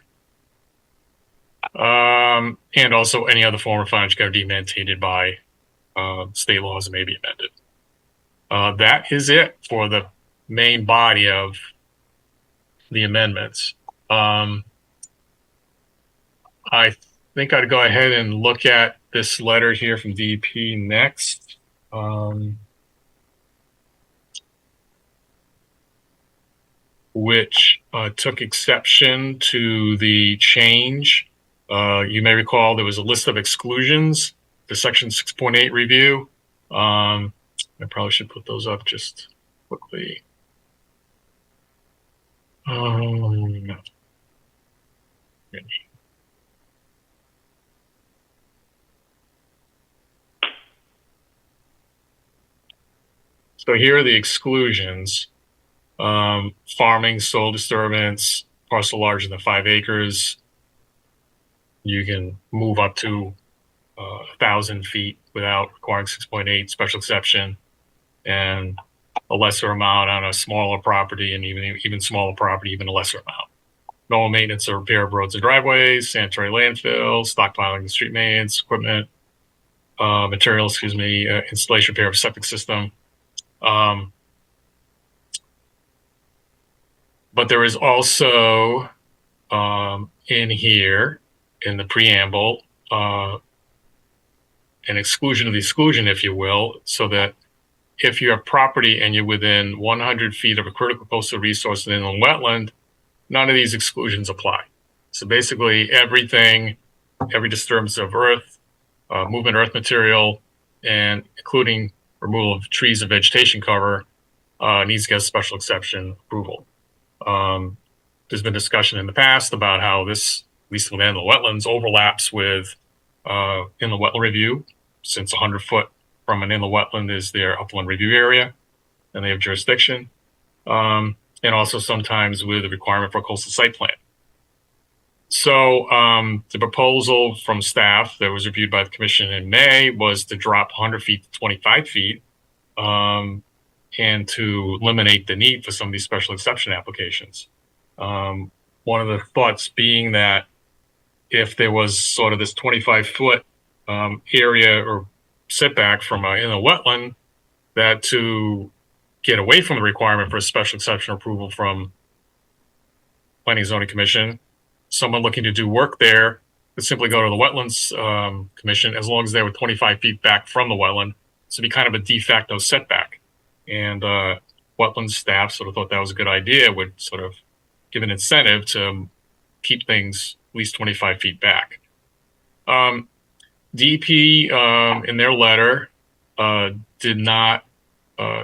And also any other form of financial guarantee mandated by state laws may be amended. That is it for the main body of the amendments. I think I'd go ahead and look at this letter here from DEP next. Which took exception to the change. You may recall there was a list of exclusions, the section 6.8 review. I probably should put those up just quickly. So here are the exclusions. Farming, soil disturbance, parcel larger than 5 acres. You can move up to 1,000 feet without requiring 6.8 special exception, and a lesser amount on a smaller property, and even smaller property, even a lesser amount. Normal maintenance or repair of roads and driveways, sanitary landfills, stockpiling of street maintenance equipment, materials, installation repair of septic system. But there is also in here, in the preamble, an exclusion of the exclusion, if you will, so that if you have property and you're within 100 feet of a critical coastal resource and inland wetland, none of these exclusions apply. So basically everything, every disturbance of earth, movement of earth material, and including removal of trees and vegetation cover, needs to get a special exception approval. There's been discussion in the past about how this, at least within the wetlands, overlaps with inland wetland review, since 100 foot from an inland wetland is their upland review area, and they have jurisdiction, and also sometimes with the requirement for a coastal site plan. So the proposal from staff that was reviewed by the commission in May was to drop 100 feet to 25 feet, and to eliminate the need for some of these special exception applications. One of the thoughts being that if there was sort of this 25-foot area or setback from in a wetland, that to get away from the requirement for a special exception approval from Planning and Zoning Commission, someone looking to do work there could simply go to the Wetlands Commission as long as they were 25 feet back from the wetland. So it'd be kind of a de facto setback. And wetland staff sort of thought that was a good idea, would sort of give an incentive to keep things at least 25 feet back. DEP in their letter did not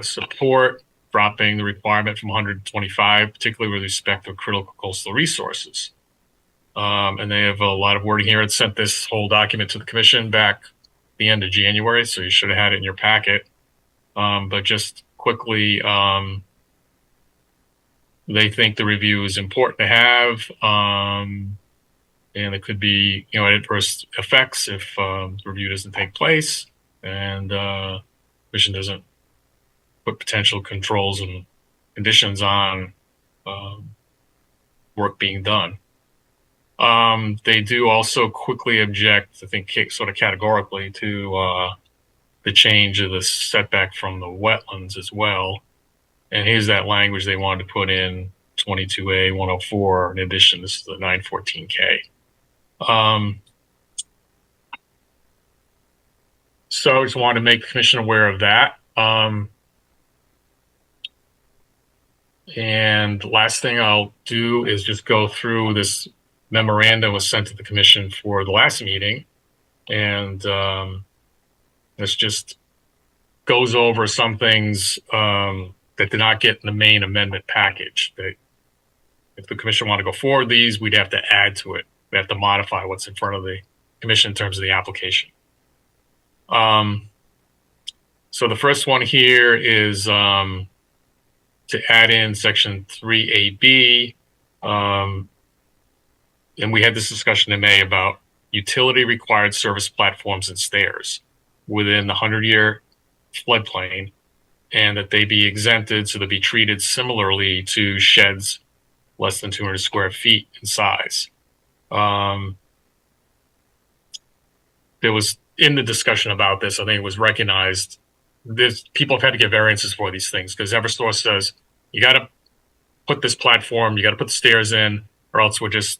support dropping the requirement from 125, particularly with respect to critical coastal resources. And they have a lot of wording here. It sent this whole document to the commission back the end of January, so you should have had it in your packet. But just quickly, they think the review is important to have, and it could be, adverse effects if the review doesn't take place, and commission doesn't put potential controls and conditions on work being done. They do also quickly object, I think, sort of categorically, to the change of the setback from the wetlands as well. And here's that language they wanted to put in 22A 104. In addition, this is the 914K. So I just wanted to make the commission aware of that. And last thing I'll do is just go through this memorandum was sent to the commission for the last meeting. And this just goes over some things that did not get in the main amendment package. That if the commission want to go forward these, we'd have to add to it. We have to modify what's in front of the commission in terms of the application. So the first one here is to add in section 3AB. And we had this discussion in May about utility required service platforms and stairs within the 100-year floodplain, and that they be exempted so they be treated similarly to sheds less than 200 square feet in size. There was, in the discussion about this, I think it was recognized this, people have had to get variances for these things because Eversource says you got to put this platform, you got to put the stairs in, or else we're just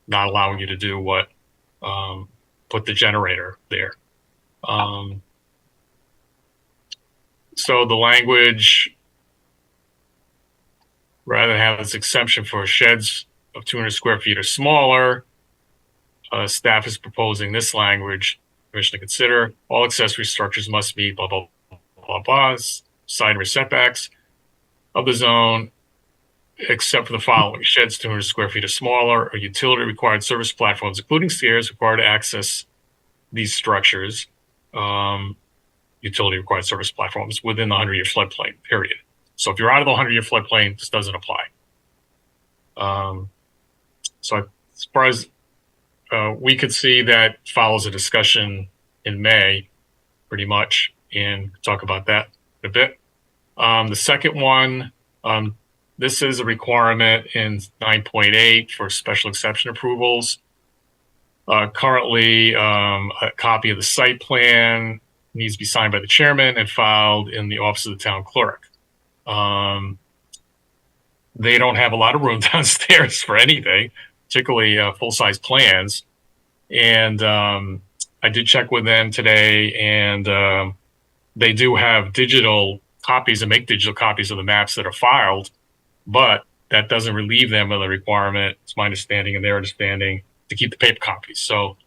not allowing you to do what, put the generator there. So the language, rather than have this exemption for sheds of 200 square feet or smaller, staff is proposing this language. Commission to consider all accessory structures must meet blah blah blah blah side and rear setbacks of the zone, except for the following: sheds 200 square feet or smaller, or utility required service platforms, including stairs, required to access these structures. Utility required service platforms within the 100-year floodplain, period. So if you're out of the 100-year floodplain, this doesn't apply. So as far as we could see, that follows a discussion in May, pretty much, and talk about that in a bit. The second one, this is a requirement in 9.8 for special exception approvals. Currently, a copy of the site plan needs to be signed by the chairman and filed in the office of the town clerk. they don't have a lot of room downstairs for anything, particularly full-size plans. And I did check with them today, and they do have digital copies and make digital copies of the maps that are filed, but that doesn't relieve them of the requirement, it's my understanding and their understanding, to keep the paper copies. So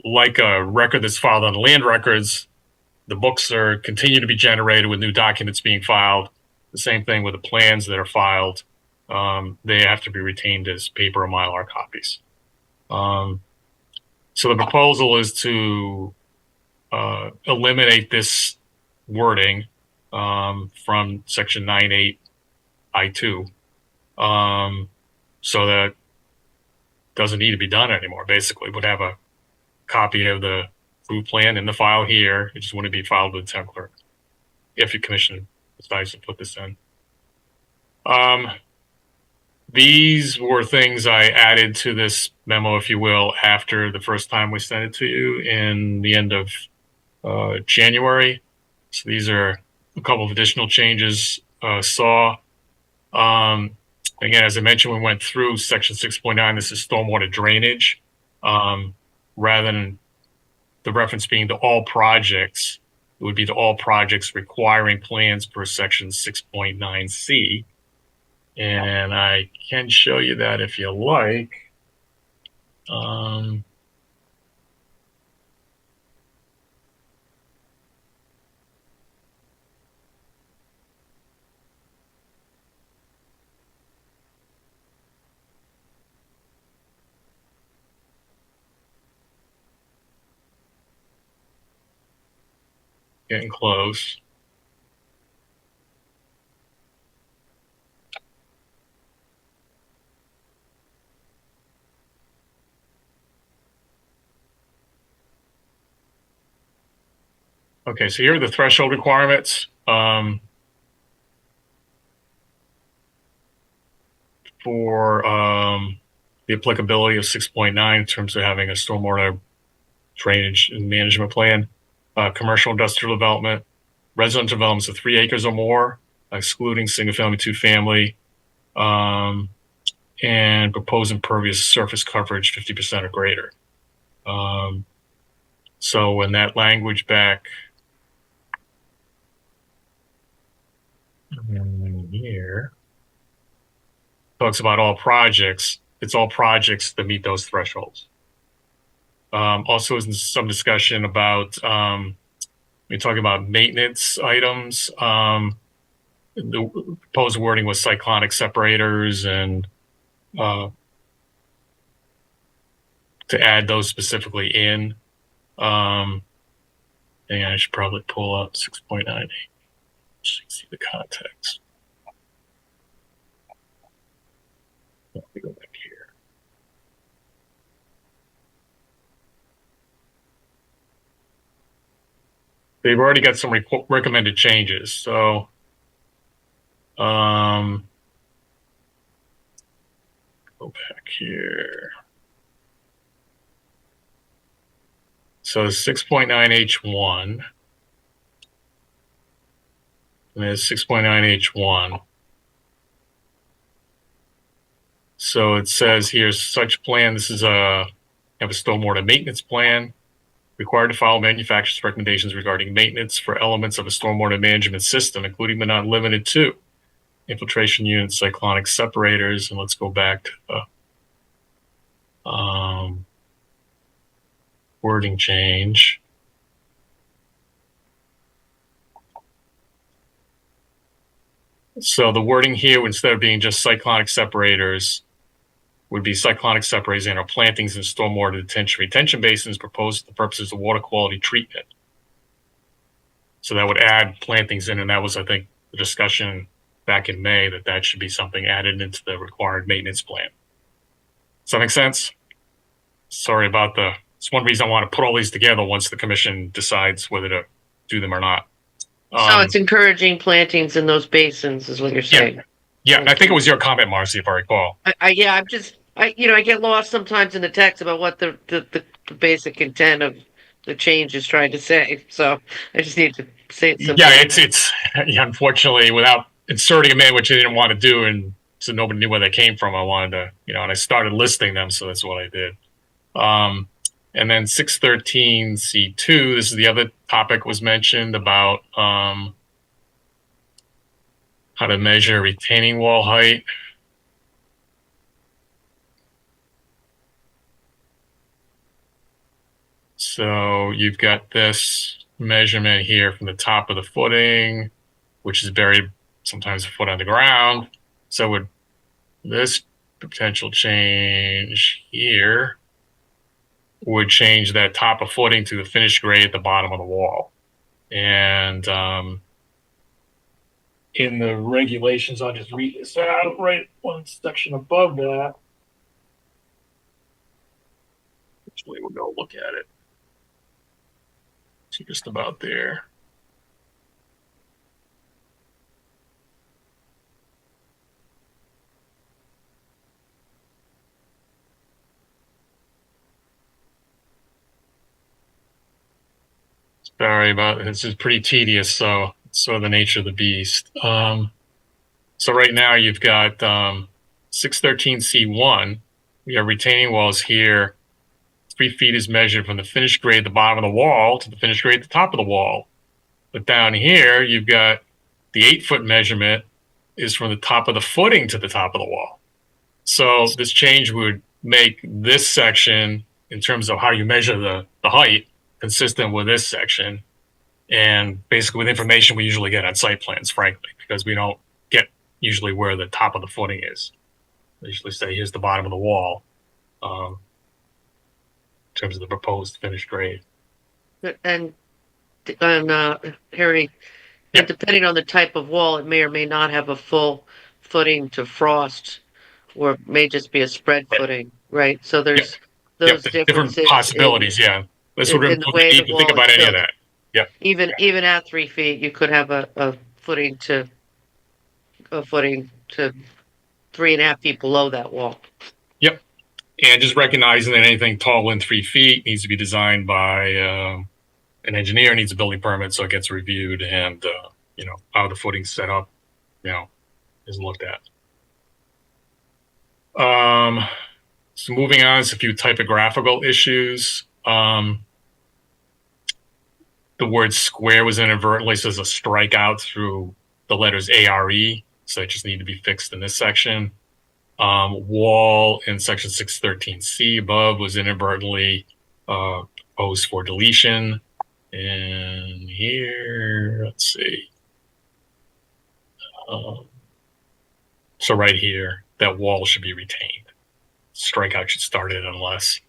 like a record that's filed on land records, the books are continue to be generated with new documents being filed. The same thing with the plans that are filed. They have to be retained as paper or Mylar copies. So the proposal is to eliminate this wording from section 9.8 I2, so that doesn't need to be done anymore. Basically, would have a copy of the approved plan in the file here. It just wouldn't be filed with the town clerk if your commission decides to put this in. These were things I added to this memo, if you will, after the first time we sent it to you in the end of January. So these are a couple of additional changes again, as I mentioned, we went through section 6.9. This is stormwater drainage. Rather than the reference being to all projects, it would be to all projects requiring plans per section 6.9C. And I can show you that if you like. Getting close. Okay, so here are the threshold requirements for the applicability of 6.9 in terms of having a stormwater drainage and management plan. Commercial industrial development, residential developments of 3 acres or more, excluding single family, 2-family, and proposed impervious surface coverage 50% or greater. So when that language back here talks about all projects, it's all projects that meet those thresholds. Also, is some discussion about we're talking about maintenance items. The proposed wording was cyclonic separators, and to add those specifically in. And I should probably pull up 6.98 so you can see the context. Let me go back here. They've already got some recommended changes. So, go back here. So 6.9H1. And there's 6.9H1. So it says here, such plan, this is have a stormwater maintenance plan, required to follow manufacturer's recommendations regarding maintenance for elements of a stormwater management system, including but not limited to infiltration units, cyclonic separators, and let's go back to the wording change. So the wording here, instead of being just cyclonic separators, would be cyclonic separators and or plantings in stormwater retention basins proposed for the purposes of water quality treatment. So that would add plantings in, and that was, I think, the discussion back in May that should be something added into the required maintenance plan. Does that make sense? Sorry about it's one reason I want to put all these together once the commission decides whether to do them or not. So it's encouraging plantings in those basins is what you're saying. Yeah, and I think it was your comment, Marcy, if I recall. I get lost sometimes in the text about what the basic intent of the change is trying to say. So I just need to say it simply. Yeah, it's unfortunately, without inserting a man, which I didn't want to do, and so nobody knew where they came from, I wanted to, and I started listing them, so that's what I did. And then 613C2, this is the other topic was mentioned about how to measure retaining wall height. So you've got this measurement here from the top of the footing, which is buried sometimes a foot underground. So with this potential change here would change that top of footing to the finished grade at the bottom of the wall. And in the regulations, I'll just read this out right one section above that. Actually, we'll go look at it. So just about there. Sorry about this. Is pretty tedious, so it's sort of the nature of the beast. So right now you've got 613C1. We have retaining walls here. 3 feet is measured from the finished grade at the bottom of the wall to the finished grade at the top of the wall. But down here, you've got the 8-foot measurement is from the top of the footing to the top of the wall. So this change would make this section, in terms of how you measure the height, consistent with this section. And basically with information we usually get on site plans, frankly, because we don't get usually where the top of the footing is. They usually say, here's the bottom of the wall. In terms of the proposed finished grade. And Harry, and depending on the type of wall, it may or may not have a full footing to frost, or it may just be a spread footing, right? So there's those different possibilities. This would remove the need to think about any of that. Even at 3 feet, you could have a footing to 3.5 feet below that wall. And just recognizing that anything taller than 3 feet needs to be designed by an engineer, needs a building permit, so it gets reviewed, and how the footing's set up, is looked at. So moving on, it's a few typographical issues. The word square was inadvertently, so there's a strikeout through the letters ARE, so it just need to be fixed in this section. Wall in section 613C above was inadvertently proposed for deletion. And here, let's see. So right here, that wall should be retained. Strikeout should start it unless.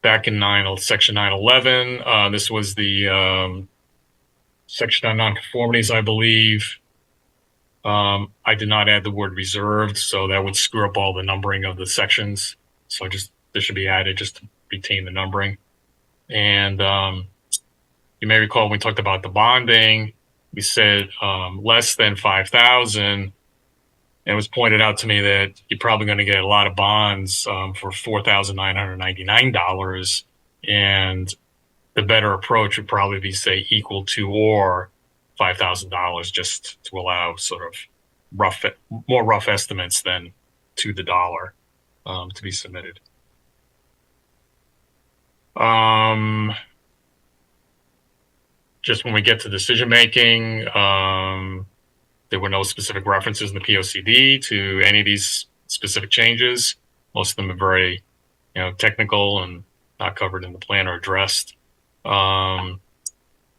Back in section 911, this was the section on nonconformities, I believe. I did not add the word reserved, so that would screw up all the numbering of the sections. So this should be added just to retain the numbering. And you may recall when we talked about the bonding, we said less than 5,000, and it was pointed out to me that you're probably going to get a lot of bonds for $4,999, and the better approach would probably be, say, equal to or $5,000, just to allow sort of more rough estimates than to the dollar to be submitted. Just when we get to decision making, there were no specific references in the POCD to any of these specific changes. Most of them are very, technical and not covered in the plan or addressed.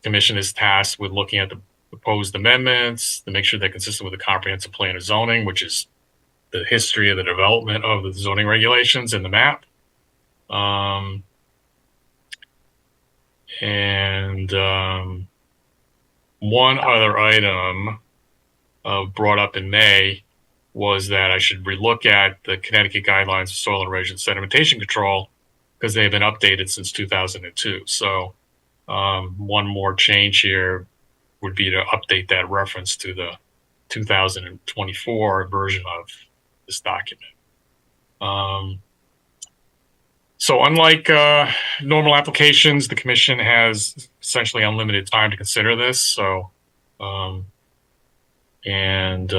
Commission is tasked with looking at the proposed amendments to make sure they're consistent with the comprehensive plan of zoning, which is the history of the development of the zoning regulations in the map. One other item brought up in May was that I should relook at the Connecticut guidelines of soil erosion sedimentation control, because they've been updated since 2002. So one more change here would be to update that reference to the 2024 version of this document. So unlike normal applications, the commission has essentially unlimited time to consider this. So Um, and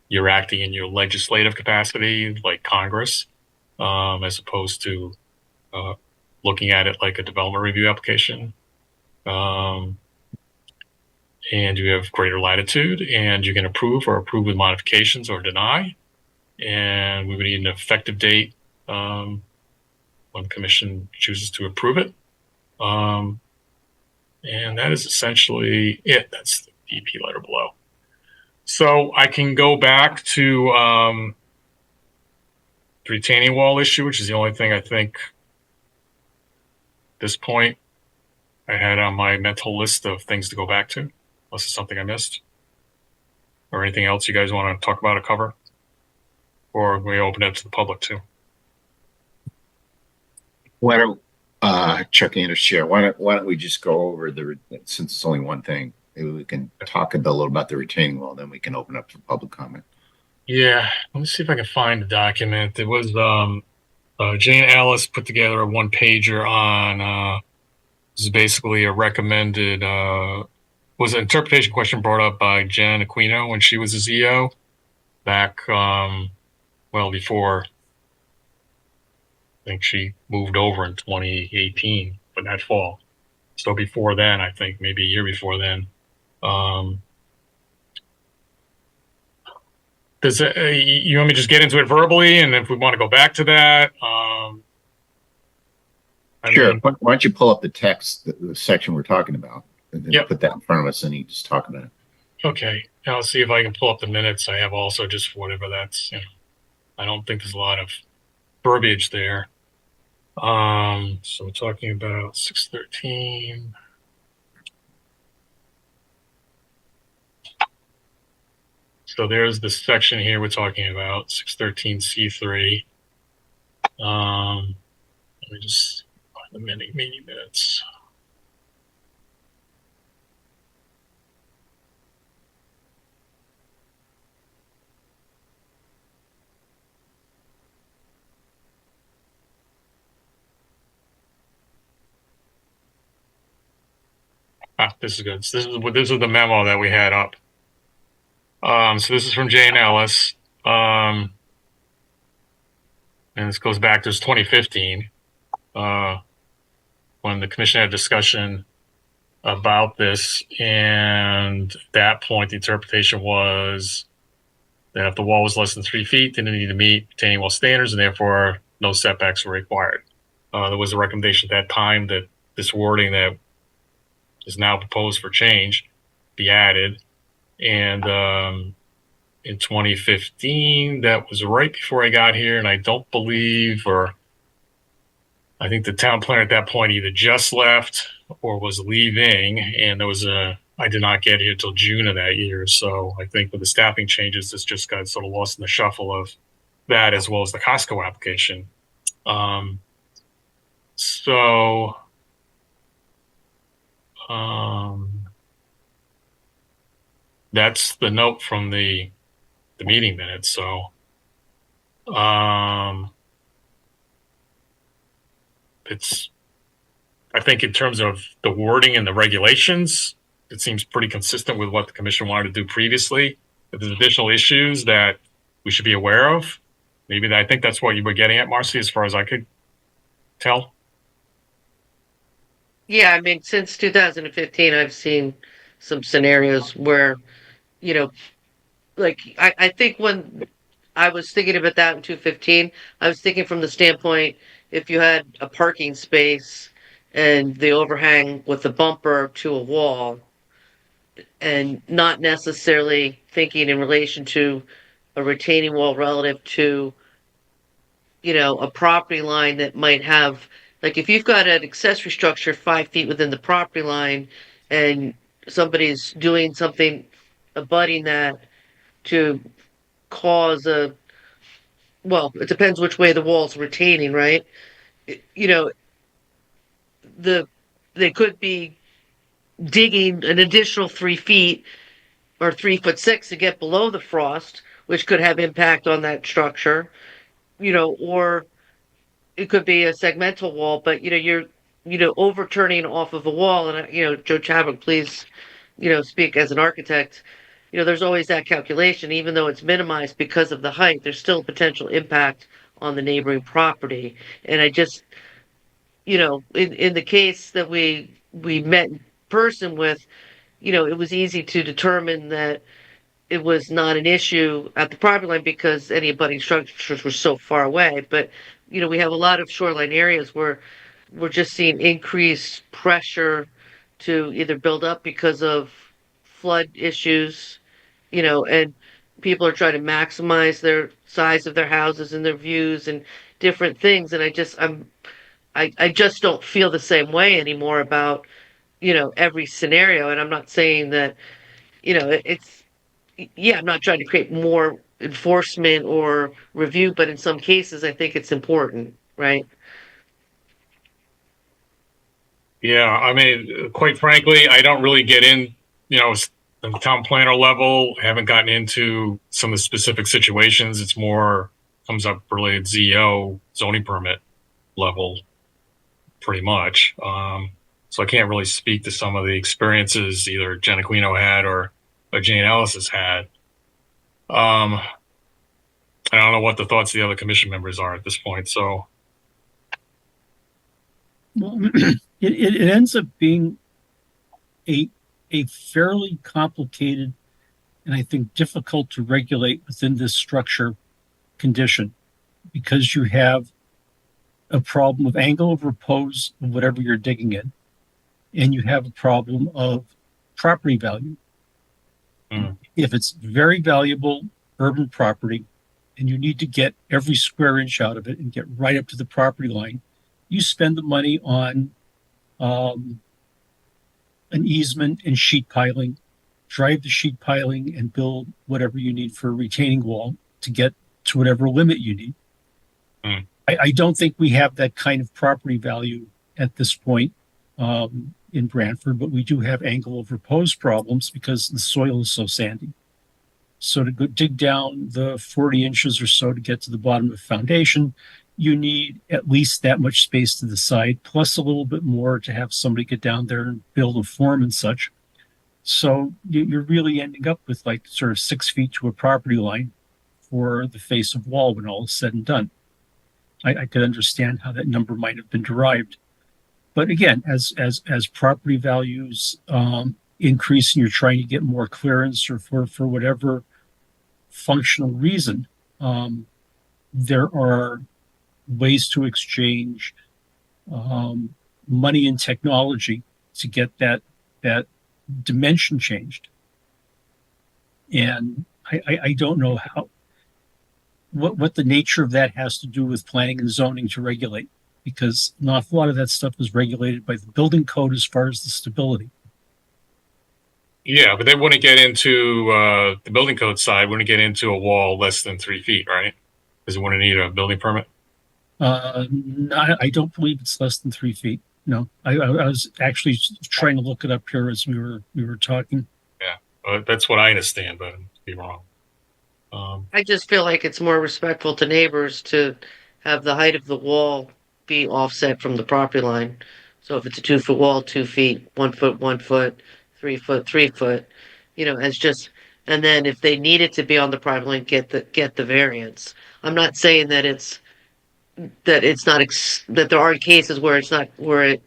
you're acting in your legislative capacity, like Congress, as opposed to looking at it like a development review application. Um, and you have greater latitude, and you can approve or approve with modifications or deny. And we would need an effective date when the commission chooses to approve it. And that is essentially it. That's the DP letter below. So I can go back to the retaining wall issue, which is the only thing I think at this point I had on my mental list of things to go back to, unless it's something I missed. Or anything else you guys want to talk about or cover? Or we open it to the public too? Why don't, Chuck Anderson, Chair, why don't we just go over since it's only one thing, maybe we can talk a little about the retaining wall, then we can open up for public comment. Yeah, let me see if I can find the document. It was Jane Ellis put together a one pager on this is basically a recommended was an interpretation question brought up by Jen Aquino when she was a ZO back well before I think she moved over in 2018, but that fall. So before then, I think maybe a year before then. Does you want me to just get into it verbally, and if we want to go back to that? Sure. Why don't you pull up the text, the section we're talking about, and then put that in front of us, and you just talk about it. Okay. I'll see if I can pull up the minutes I have also, just for whatever that's. I don't think there's a lot of verbiage there. So we're talking about 613. So there's the section here we're talking about, 613C3. Let me just find the meeting minutes. This is good. So this is the memo that we had up. So this is from Jane Ellis. And this goes back to 2015, when the commission had a discussion about this. And at that point, the interpretation was that if the wall was less than 3 feet, then it needed to meet retaining wall standards, and therefore no setbacks were required. There was a recommendation at that time that this wording that is now proposed for change be added. And in 2015, that was right before I got here, and I don't believe, or I think the town planner at that point either just left or was leaving, and I did not get here till June of that year. So I think with the staffing changes, this just got sort of lost in the shuffle of that, as well as the Costco application. That's the note from the meeting minutes. So, I think in terms of the wording and the regulations, it seems pretty consistent with what the commission wanted to do previously. If there's additional issues that we should be aware of, maybe I think that's what you were getting at, Marcy, as far as I could tell. Yeah, I mean, since 2015, I've seen some scenarios where, like I think when I was thinking about that in 2015, I was thinking from the standpoint if you had a parking space and the overhang with the bumper to a wall, and not necessarily thinking in relation to a retaining wall relative to, a property line that might have, like if you've got an accessory structure 5 feet within the property line and somebody's doing something abutting that to cause well, it depends which way the wall's retaining, right? You know, they could be digging an additional 3 feet or 3'6" to get below the frost, which could have impact on that structure, or it could be a segmental wall, but you're overturning off of a wall, and Joe Chadwick, please speak as an architect, there's always that calculation, even though it's minimized because of the height, there's still potential impact on the neighboring property. And I just, in the case that we met in person with, it was easy to determine that it was not an issue at the property line because any abutting structures were so far away. But, we have a lot of shoreline areas where we're just seeing increased pressure to either build up because of flood issues, and people are trying to maximize their size of their houses and their views and different things. And I just don't feel the same way anymore about, every scenario. And I'm not saying that, it's, yeah, I'm not trying to create more enforcement or review, but in some cases, I think it's important, right? Yeah, I mean, quite frankly, I don't really get in, at the town planner level. I haven't gotten into some of the specific situations. It's more comes up really at ZO zoning permit level, pretty much. So I can't really speak to some of the experiences either Jen Aquino had or Jane Ellis has had. I don't know what the thoughts of the other commission members are at this point. So Well, it ends up being a fairly complicated and I think difficult to regulate within this structure condition because you have a problem of angle of repose of whatever you're digging in, and you have a problem of property value. If it's very valuable urban property and you need to get every square inch out of it and get right up to the property line, you spend the money on an easement and sheet piling, drive the sheet piling and build whatever you need for a retaining wall to get to whatever limit you need. I don't think we have that kind of property value at this point in Branford, but we do have angle of repose problems because the soil is so sandy. So to go dig down the 40 inches or so to get to the bottom of the foundation, you need at least that much space to the side, plus a little bit more to have somebody get down there and build a form and such. So you're really ending up with like sort of 6 feet to a property line for the face of wall when all is said and done. I could understand how that number might have been derived. But again, as property values increase and you're trying to get more clearance or for whatever functional reason, there are ways to exchange money and technology to get that dimension changed. And I don't know what the nature of that has to do with planning and zoning to regulate, because an awful lot of that stuff is regulated by the building code as far as the stability. yeah, but they wouldn't get into the building code side. Wouldn't get into a wall less than 3 feet, right? Because it wouldn't need a building permit. I don't believe it's less than 3 feet. No, I was actually trying to look it up here as we were talking. Yeah, that's what I understand, but I could be wrong. I just feel like it's more respectful to neighbors to have the height of the wall be offset from the property line. So if it's a 2 foot wall, 2 feet, 1 foot, 1 foot, 3 foot, 3 foot, as just, and then if they need it to be on the property line, get the variance. I'm not saying that it's not that there aren't cases where it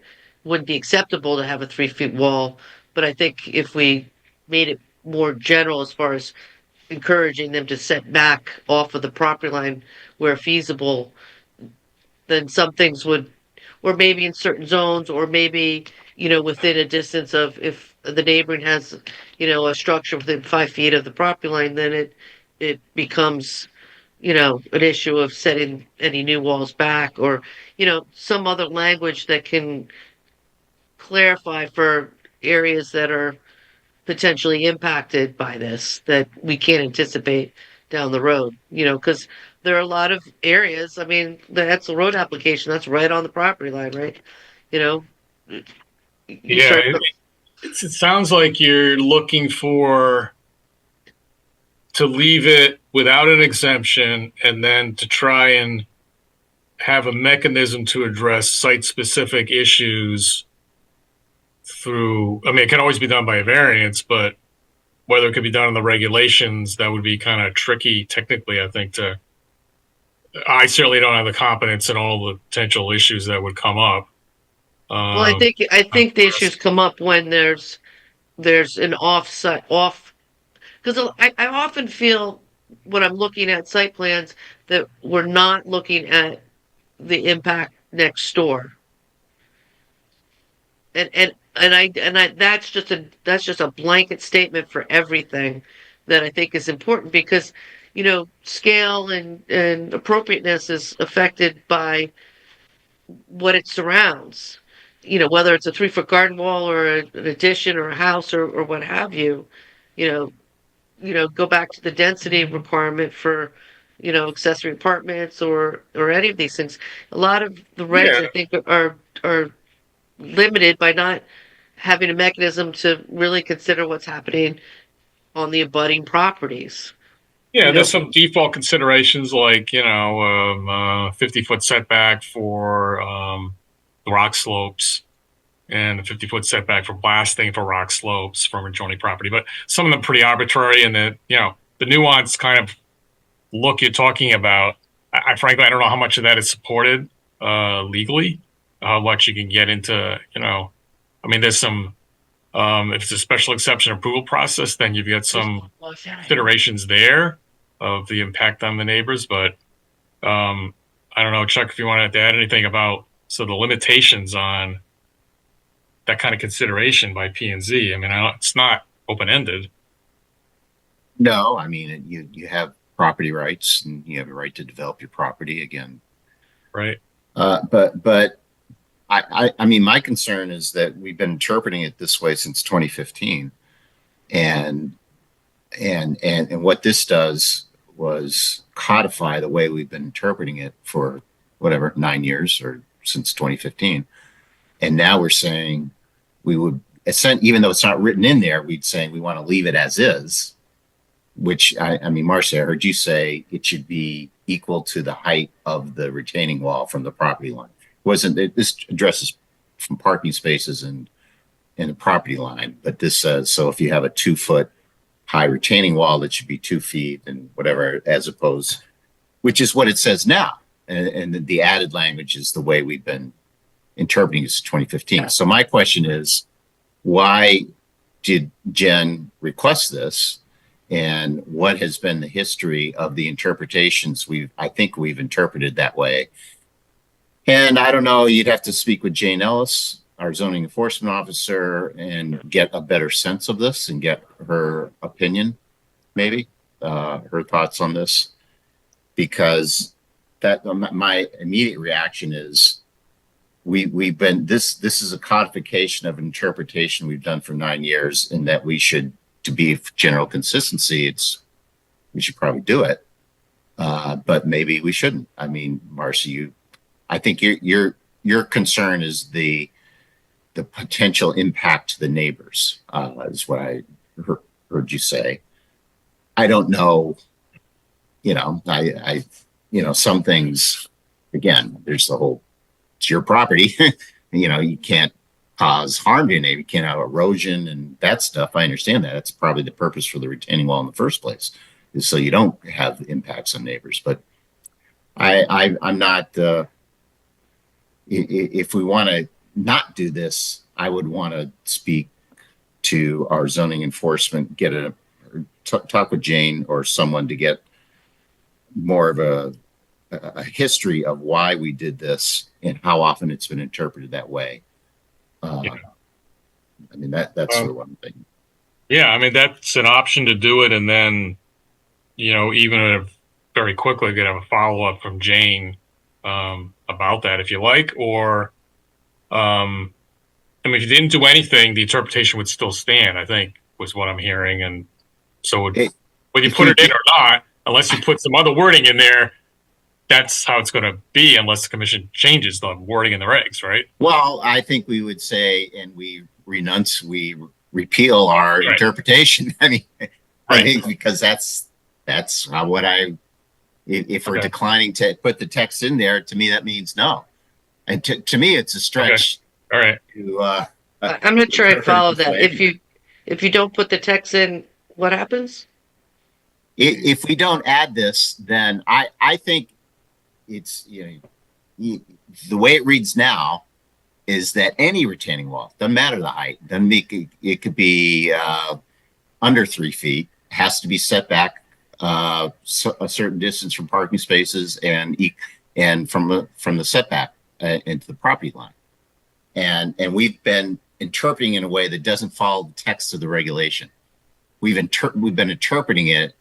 wouldn't be acceptable to have a 3 feet wall, but I think if we made it more general as far as encouraging them to set back off of the property line where feasible, then some things would, or maybe in certain zones, or maybe, within a distance of, if the neighboring has, a structure within 5 feet of the property line, then it becomes, an issue of setting any new walls back, or, some other language that can clarify for areas that are potentially impacted by this that we can't anticipate down the road, because there are a lot of areas. I mean, the Etzel Road application, that's right on the property line, right? You Yeah, start, it sounds like you're looking to leave it without an exemption and then to try and have a mechanism to address site-specific issues through, I mean, it can always be done by a variance, but whether it could be done in the regulations, that would be kind of tricky technically, I think, I certainly don't have the confidence in all the potential issues that would come up. Well, I think the issues come up when there's an off, because I often feel when I'm looking at site plans that we're not looking at the impact next door. And that's just a blanket statement for everything that I think is important because, scale and appropriateness is affected by what it surrounds. Whether it's a 3-foot garden wall or an addition or a house or what have you, you know, go back to the density requirement for, accessory apartments or any of these things. A lot of the regs, Yeah. I think, are limited by not having a mechanism to really consider what's happening on the abutting properties. Yeah, You there's know, some default considerations like, 50-foot setback for rock slopes and a 50-foot setback for blasting for rock slopes from adjoining property. But some of them pretty arbitrary, and the nuanced kind of look you're talking about, I frankly, I don't know how much of that is supported legally, how much you can get into, I mean, there's some, if it's a special exception approval process, then you've got some considerations there of the impact on the neighbors. But I don't know, Chuck, if you wanted to add anything about the limitations on that kind of consideration by P and Z. I mean, it's not open ended. No, I mean, you have property rights and you have a right to develop your property again. Right. But I mean, my concern is that we've been interpreting it this way since 2015, and what this does was codify the way we've been interpreting it for whatever 9 years or since 2015, and now we're saying we would, even though it's not written in there, we'd saying we want to leave it as is. Which I mean, Marcia, I heard you say it should be equal to the height of the retaining wall from the property line. Wasn't it? This addresses from parking spaces and a property line, but this says so if you have a 2-foot high retaining wall, it should be 2 feet and whatever, as opposed, which is what it says now, and the added language is the way we've been interpreting this 2015. So my question is, why did Jen request this? And what has been the history of the interpretations I think we've interpreted that way? And I don't know, you'd have to speak with Jane Ellis, our zoning enforcement officer, and get a better sense of this and get her opinion, maybe, her thoughts on this. Because that my immediate reaction is we've been, this is a codification of an interpretation we've done for 9 years, and that we should, to be general consistency, we should probably do it, but maybe we shouldn't. I mean, Marcy, I think your concern is the potential impact to the neighbors, is what I heard you say. I don't know, I some things, again, there's the whole, it's your property, you can't cause harm to your neighbor. You can't have erosion and that stuff. I understand that. That's probably the purpose for the retaining wall in the first place, is so you don't have impacts on neighbors. But I'm not. If we want to not do this, I would want to speak to our zoning enforcement, talk with Jane or someone to get more of a history of why we did this and how often it's been interpreted that way. I mean, that's sort of one thing. Yeah, I mean, that's an option to do it, and then, even if very quickly get a follow up from Jane about that, if you like, or, I mean, if you didn't do anything, the interpretation would still stand, I think, was what I'm hearing, and so whether you put it in or not, unless you put some other wording in there, that's how it's going to be unless the commission changes the wording in the regs, right? Well, I think we would say, and we repeal our interpretation. I mean, I think because that's how if we're declining to put the text in there, to me, that means no. And to me, it's a stretch All right. to I'm not sure I follow that. This way. If you don't put the text in, what happens? If we don't add this, then I think it's, the way it reads now is that any retaining wall, doesn't matter the height, doesn't make it could be under 3 feet, has to be set back a certain distance from parking spaces and from the setback into the property line. And we've been interpreting in a way that doesn't follow the text of the regulation. We've been interpreting it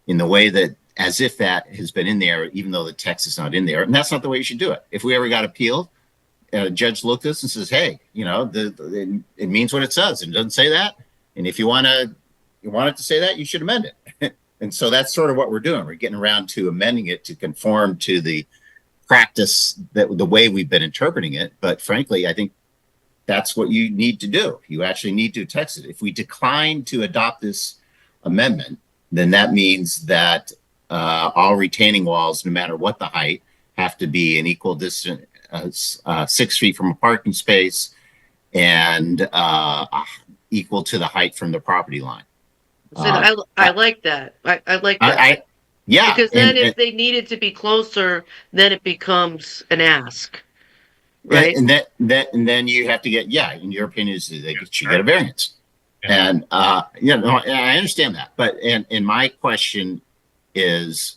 in the way that as if that has been in there, even though the text is not in there. And that's not the way you should do it. If we ever got appealed, a judge looked at us and says, hey, it means what it says. It doesn't say that. And if you want it to say that, you should amend it. And so that's sort of what we're doing. We're getting around to amending it to conform to the practice, that the way we've been interpreting it. But frankly, I think that's what you need to do. You actually need to text it. If we decline to adopt this amendment, then that means that all retaining walls, no matter what the height, have to be an equal distance, 6 feet from a parking space, and equal to the height from the property line. So I like that. I like that. Yeah. Because then if they needed to be closer, then it becomes an ask. Right. And then you have to get, in your opinion, they should get a variance. Yeah. And I understand that. But and my question is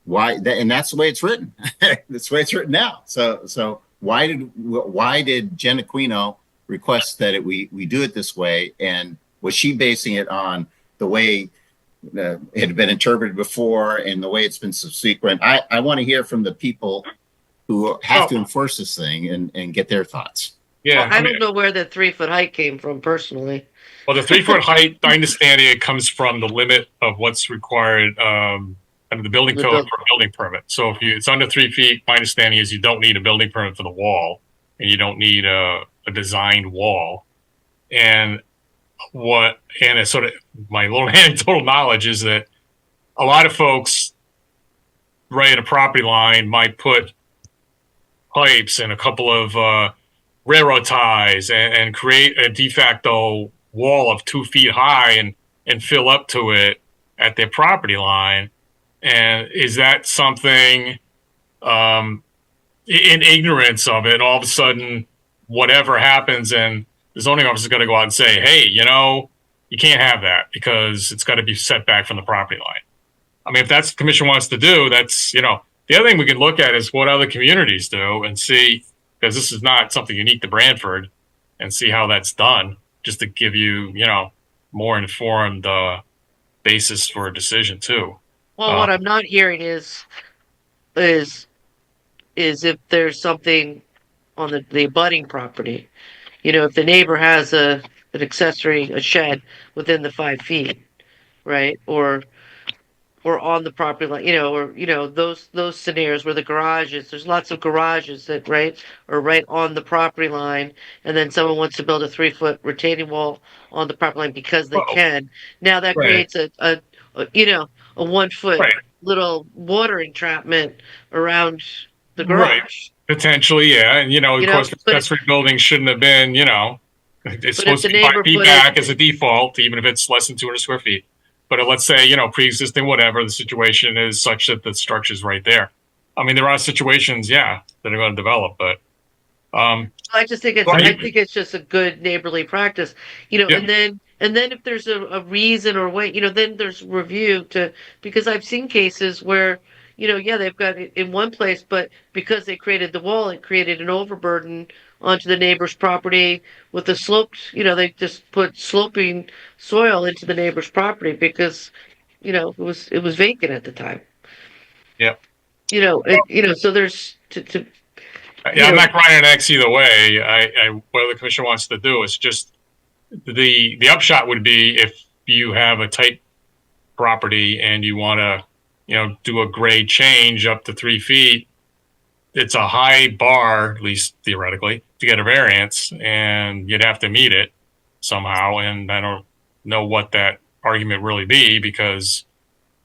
why and that's the way it's written. That's the way it's written now. So why did Jen Aquino request that we do it this way? And was she basing it on the way it had been interpreted before and the way it's been subsequent? I want to hear from the people who have to enforce this thing and get their thoughts. Yeah, well, I don't know where the 3 foot height came from personally. Well, the 3 foot height, I understand it comes from the limit of what's required under the building code for a building permit. So if it's under 3 feet, my understanding is you don't need a building permit for the wall, and you don't need a designed wall. And it's sort of my little anecdotal knowledge is that a lot of folks right at a property line might put pipes and a couple of railroad ties and create a de facto wall of 2 feet high and fill up to it at their property line. And is that something in ignorance of it, all of a sudden, whatever happens and the zoning officer is going to go out and say, hey, you can't have that because it's got to be set back from the property line. I mean, if that's what the commission wants to do, that's, the other thing we can look at is what other communities do and see, because this is not something unique to Branford, and see how that's done, just to give you, more informed basis for a decision too. Well, what I'm not hearing is if there's something on the abutting property, if the neighbor has an accessory, a shed within the 5 feet, right? Or on the property line, those scenarios where the garages, there's lots of garages that, right, are right on the property line, and then someone wants to build a 3 foot retaining wall on the property line because they can. Now that creates a 1 foot little water entrapment around the garage. Right. Potentially, yeah. And, of course, accessory buildings shouldn't have been, it's supposed to be 5 feet back as a default, even if it's less than 200 square feet. But let's say, pre-existing whatever, the situation is such that the structure's right there. I mean, there are situations, that are going to develop, but I just think it's just a good neighborly practice, and then if there's a reason or way, then there's review because I've seen cases where, they've got it in one place, but because they created the wall, it created an overburden onto the neighbor's property with the sloped, they just put sloping soil into the neighbor's property because, it was vacant at the time. Yeah. So there's I'm not crying an X either way. What the commission wants to do is just the upshot would be if you have a tight property and you want to, do a grade change up to 3 feet. It's a high bar, at least theoretically, to get a variance, and you'd have to meet it somehow. And I don't know what that argument really be because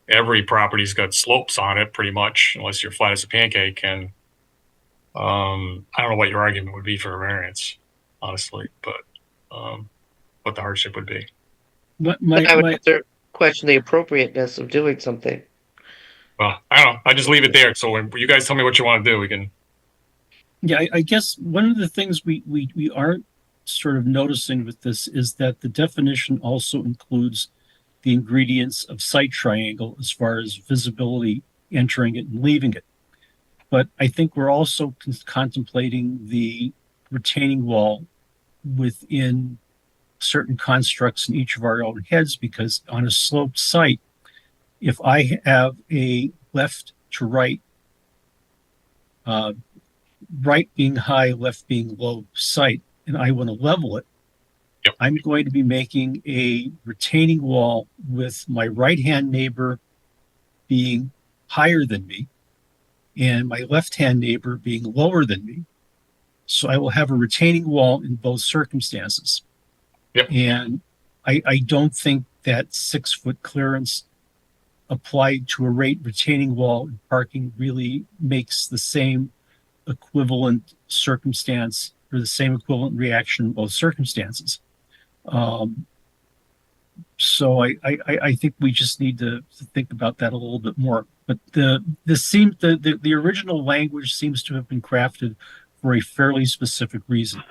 every property's got slopes on it pretty much, unless you're flat as a pancake. And I don't know what your argument would be for a variance, honestly, but what the hardship would be. But But I would have to question the appropriateness of doing something. Well, I don't know. I just leave it there. So when you guys tell me what you want to do, we can. yeah, I guess one of the things we aren't sort of noticing with this is that the definition also includes the ingredients of site triangle as far as visibility, entering it and leaving it. But I think we're also contemplating the retaining wall within certain constructs in each of our own heads, because on a sloped site, if I have a left to right, right being high, left being low site, and I want to level it, Yep. I'm going to be making a retaining wall with my right-hand neighbor being higher than me and my left-hand neighbor being lower than me. So I will have a retaining wall in both circumstances. Yep. And I don't think that 6-foot clearance applied to a retaining wall in parking really makes the same equivalent circumstance or the same equivalent reaction in both circumstances. So I think we just need to think about that a little bit more. But the original language seems to have been crafted for a fairly specific reason.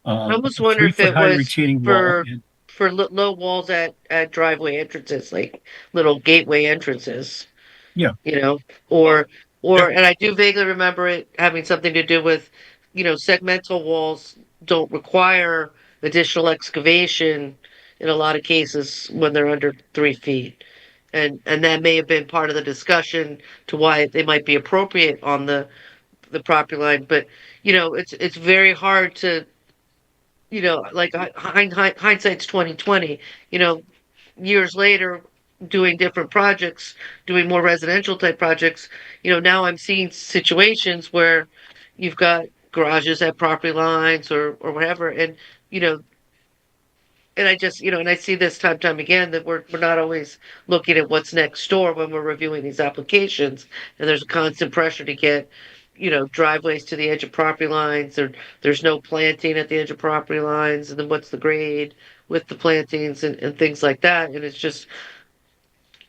I almost A wonder if 3-foot it high was retaining wall. for low walls at driveway entrances, like little gateway entrances. Yeah. You know, or and I do vaguely remember it having something to do with, segmental walls don't require additional excavation in a lot of cases when they're under 3 feet. And that may have been part of the discussion to why they might be appropriate on the property line. But, it's very hard to, like hindsight's 2020, years later, doing different projects, doing more residential type projects, now I'm seeing situations where you've got garages at property lines or whatever, and you know, and I just, and I see this time again that we're not always looking at what's next door when we're reviewing these applications, and there's a constant pressure to get, driveways to the edge of property lines, or there's no planting at the edge of property lines, and then what's the grade with the plantings and things like that, and it's just,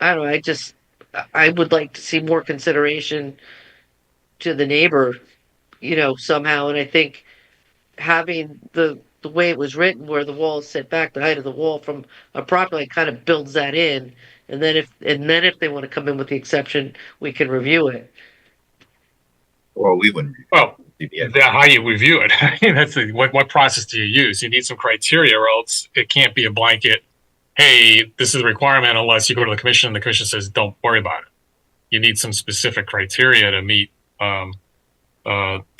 I don't know, I would like to see more consideration to the neighbor, somehow, and I think having the way it was written, where the wall is set back, the height of the wall from a property line kind of builds that in. And then if they want to come in with the exception, we can review it. Or we wouldn't. Well, Yeah. how you review it. That's what process do you use? You need some criteria, or else it can't be a blanket. Hey, this is a requirement unless you go to the commission and the commission says don't worry about it. You need some specific criteria to meet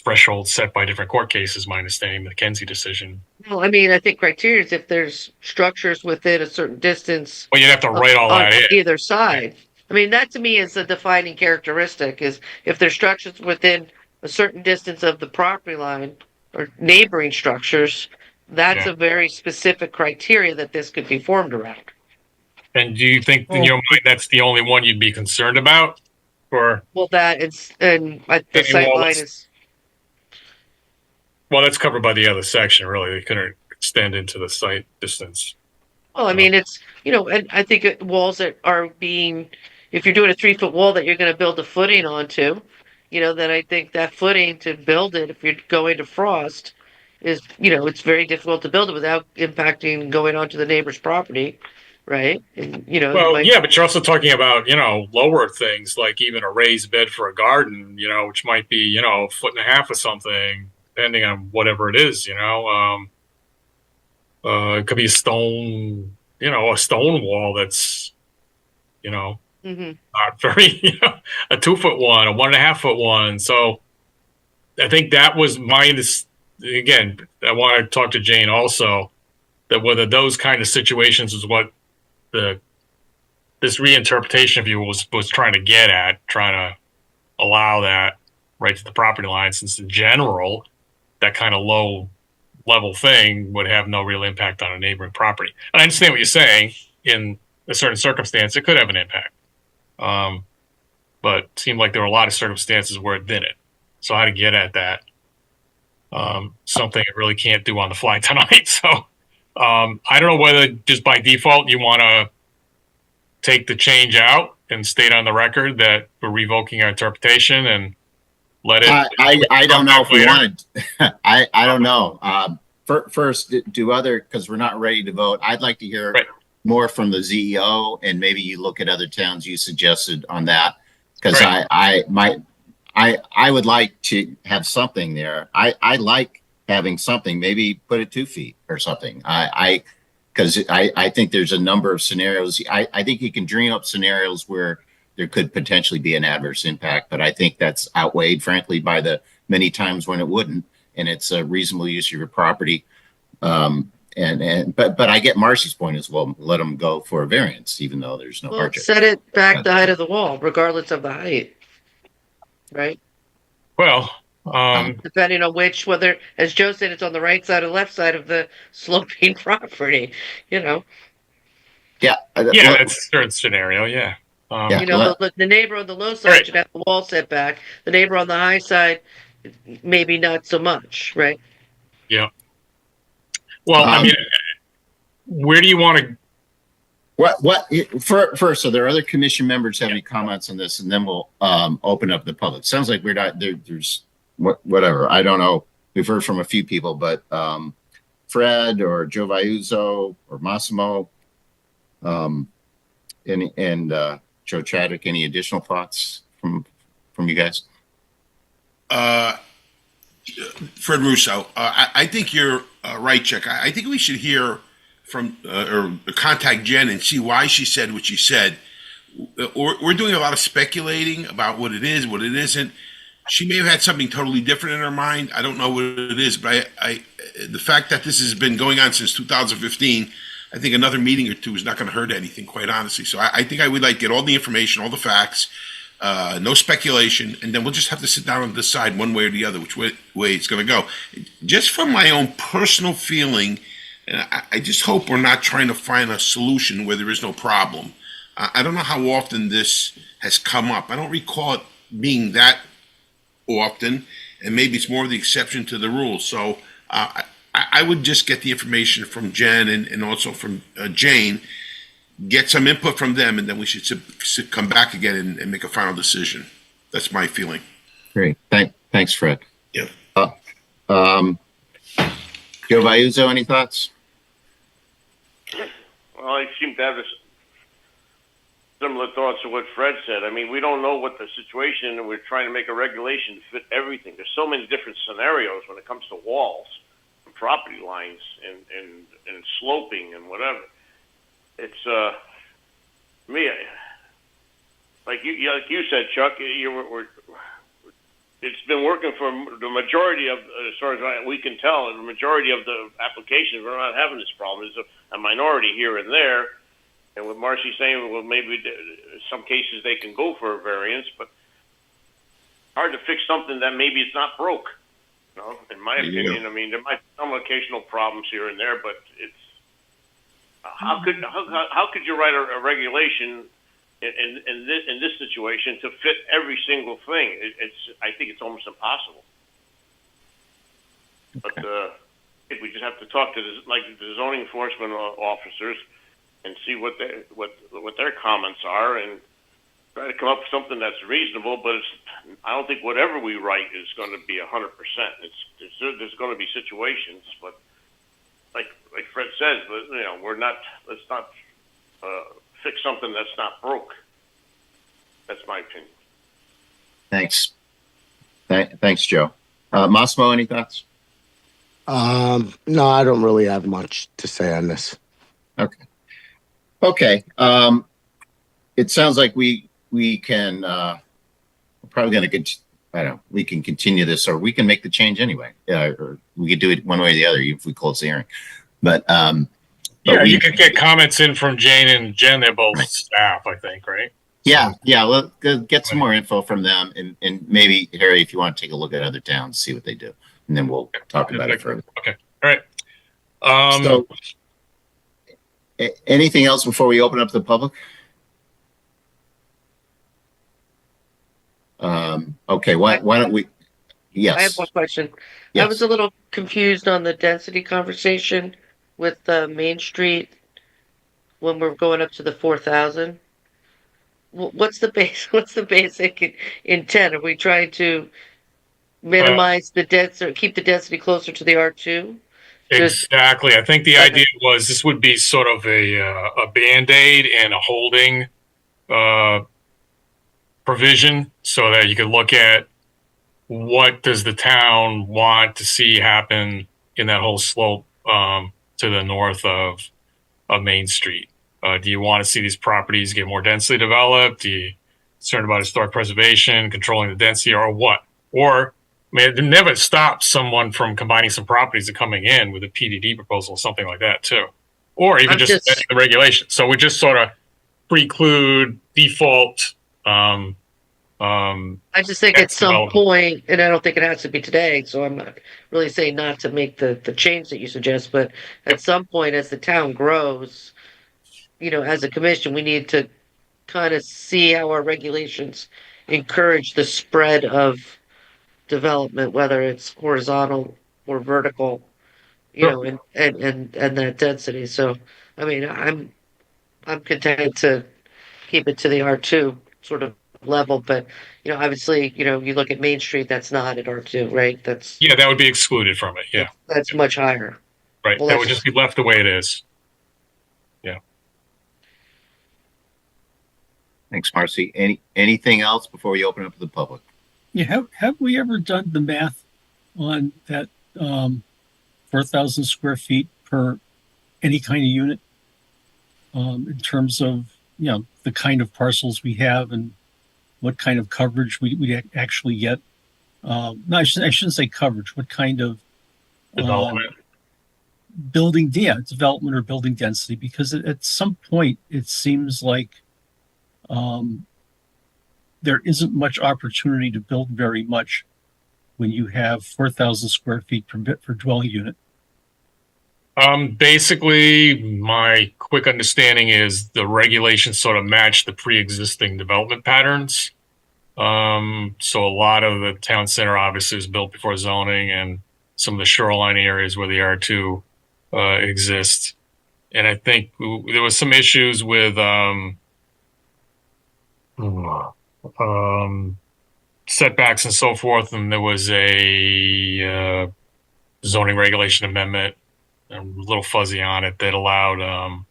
thresholds set by different court cases. My understanding, the McKenzie decision. Well, I mean, I think criteria is if there's structures within a certain distance. Well, you'd have to write all on that in. either side. I mean, that to me is a defining characteristic, is if there's structures within a certain distance of the property line or neighboring structures, that's Yeah. a very specific criteria that this could be formed around. And do you think in your mind that's the only one you'd be concerned about? Or Well, that is, and the Any sight wall line that's- is, well, that's covered by the other section. Really, they couldn't extend into the site distance. well, I mean, it's, and I think walls that are being, if you're doing a 3-foot wall that you're going to build a footing onto, then I think that footing to build it, if you're going to frost, is, it's very difficult to build it without impacting going onto the neighbor's property, right? And, you Well, might, yeah, but you're also talking about, lower things like even a raised bed for a garden, which might be, a foot and a half or something, depending on whatever it is, it could be a stone wall that's, Mhm. not very, a 2-foot one, a 1.5-foot one. So I think that was again, I want to talk to Jane also, that whether those kind of situations is what this reinterpretation of you was trying to get at, trying to allow that right to the property line, since in general, that kind of low level thing would have no real impact on a neighboring property. And I understand what you're saying. In a certain circumstance, it could have an impact. But it seemed like there were a lot of circumstances where it didn't. So how to get at that, something I really can't do on the fly tonight. So I don't know whether just by default you want to take the change out and state on the record that we're revoking our interpretation and let it. I don't know if we later. wanted, I don't know. First, do other, because we're not ready to vote. I'd like to hear Right. more from the ZEO, and maybe you look at other towns you suggested on that. Because Right. I would like to have something there. I like having something, maybe put it 2 feet or something. Because I think there's a number of scenarios. I think you can dream up scenarios where there could potentially be an adverse impact, but I think that's outweighed, frankly, by the many times when it wouldn't, and it's a reasonable use of your property. But I get Marcy's point as well. Let them go for a variance, even though there's no Well, hardship. set it back the height of the wall, regardless of the height, right? Well, Depending on whether, as Joe said, it's on the right side or left side of the sloping property, you know. Yeah. yeah, that's a certain scenario. Yeah. Yeah. You know, the neighbor on the low side Right. should have the wall set back. The neighbor on the high side, maybe not so much, right? Yeah. Well, I mean, where do you want to? First, so there are other commission members have any comments on this, and then we'll open up the public. Sounds like we're not there. There's whatever. I don't know. We've heard from a few people, but Fred or Joe Vaiuzzo or Massimo, and Joe Chadwick. Any additional thoughts from you guys? Fred Russo, I think you're right, Chuck. I think we should hear from or contact Jen and see why she said what she said. We're doing a lot of speculating about what it is, what it isn't. She may have had something totally different in her mind. I don't know what it is, but the fact that this has been going on since 2015, I think another meeting or two is not going to hurt anything, quite honestly. So I think I would like to get all the information, all the facts, no speculation, and then we'll just have to sit down and decide one way or the other which way it's going to go. Just from my own personal feeling, and I just hope we're not trying to find a solution where there is no problem. I don't know how often this has come up. I don't recall it being that often, and maybe it's more of the exception to the rule. So I would just get the information from Jen and also from Jane, get some input from them, and then we should come back again and make a final decision. That's my feeling. Great. Thanks, Fred. Yeah. Joe Vaiuzzo, any thoughts? Well, I seem to have similar thoughts to what Fred said. I mean, we don't know what the situation, and we're trying to make a regulation to fit everything. There's so many different scenarios when it comes to walls, and property lines, and sloping and whatever. It's me. Like you said, Chuck. It's been working for the majority of, as far as we can tell, the majority of the applications. We're not having this problem. There's a minority here and there. And with Marcy saying, well, maybe in some cases they can go for a variance, but hard to fix something that maybe it's not broke. You know, in my opinion, I mean, there might be some occasional problems here and there, but it's how could you write a regulation in this situation to fit every single thing? I think it's almost impossible. But I think we just have to talk to the zoning enforcement officers and see what their comments are, and try to come up with something that's reasonable. But I don't think whatever we write is going to be 100%. There's going to be situations, but like Fred says, but you know, let's not fix something that's not broke. That's my opinion. Thanks. Thanks, Joe. Massimo, any thoughts? No, I don't really have much to say on this. Okay. It sounds like we can, we're probably going to I don't know, we can continue this, or we can make the change anyway. Or we could do it one way or the other if we close the hearing. But You could get comments in from Jane and Jen. They're both staff, I think, right? Yeah. Well, get some more info from them, and maybe Harry, if you want to take a look at other towns, see what they do, and then we'll talk about it further. Okay. All right. So, anything else before we open up to the public? Okay. Why don't we? Yes. I have one question. Yes. I was a little confused on the density conversation. with Main Street when we're going up to the 4,000? What's the base? What's the basic intent? Are we trying to Uh, minimize the density, or keep the density closer to the R2? Just exactly. I think the okay. idea was this would be sort of a band-aid and a holding uh, provision so that you could look at what does the town want to see happen in that whole slope to the north of Main Street. Do you want to see these properties get more densely developed? Do you concerned about historic preservation, controlling the density, or what? Or I mean, it never stops someone from combining some properties and coming in with a PDD proposal, something like that too, or even I'm just just the regulation. So we just sort of preclude default. I just think at Next some development. point, and I don't think it has to be today, so I'm not really saying not to make the change that you suggest, but at some point as the town grows, as a commission, we need to kind of see how our regulations encourage the spread of development, whether it's horizontal or vertical, Sure. and that density. So, I mean, I'm content to keep it to the R2 sort of level, but obviously, you look at Main Street, that's not at R2, right? That's Yeah, that would be excluded from it. Yeah, that's much higher. right. Well, That would that's just be left the way it is. Yeah. Thanks, Marcy. Anything else before we open up to the public? Yeah, have we ever done the math on that 4,000 square feet per any kind of unit in terms of the kind of parcels we have and what kind of coverage we actually get? No, I shouldn't say coverage. What kind of Development. development or building density? Because at some point it seems like there isn't much opportunity to build very much when you have 4,000 square feet per dwelling unit. Basically, my quick understanding is the regulations sort of match the pre-existing development patterns. So a lot of the town center obviously was built before zoning, and some of the shoreline areas where the R2 exists. And I think there was some issues with setbacks and so forth, and there was a zoning regulation amendment, a little fuzzy on it, that allowed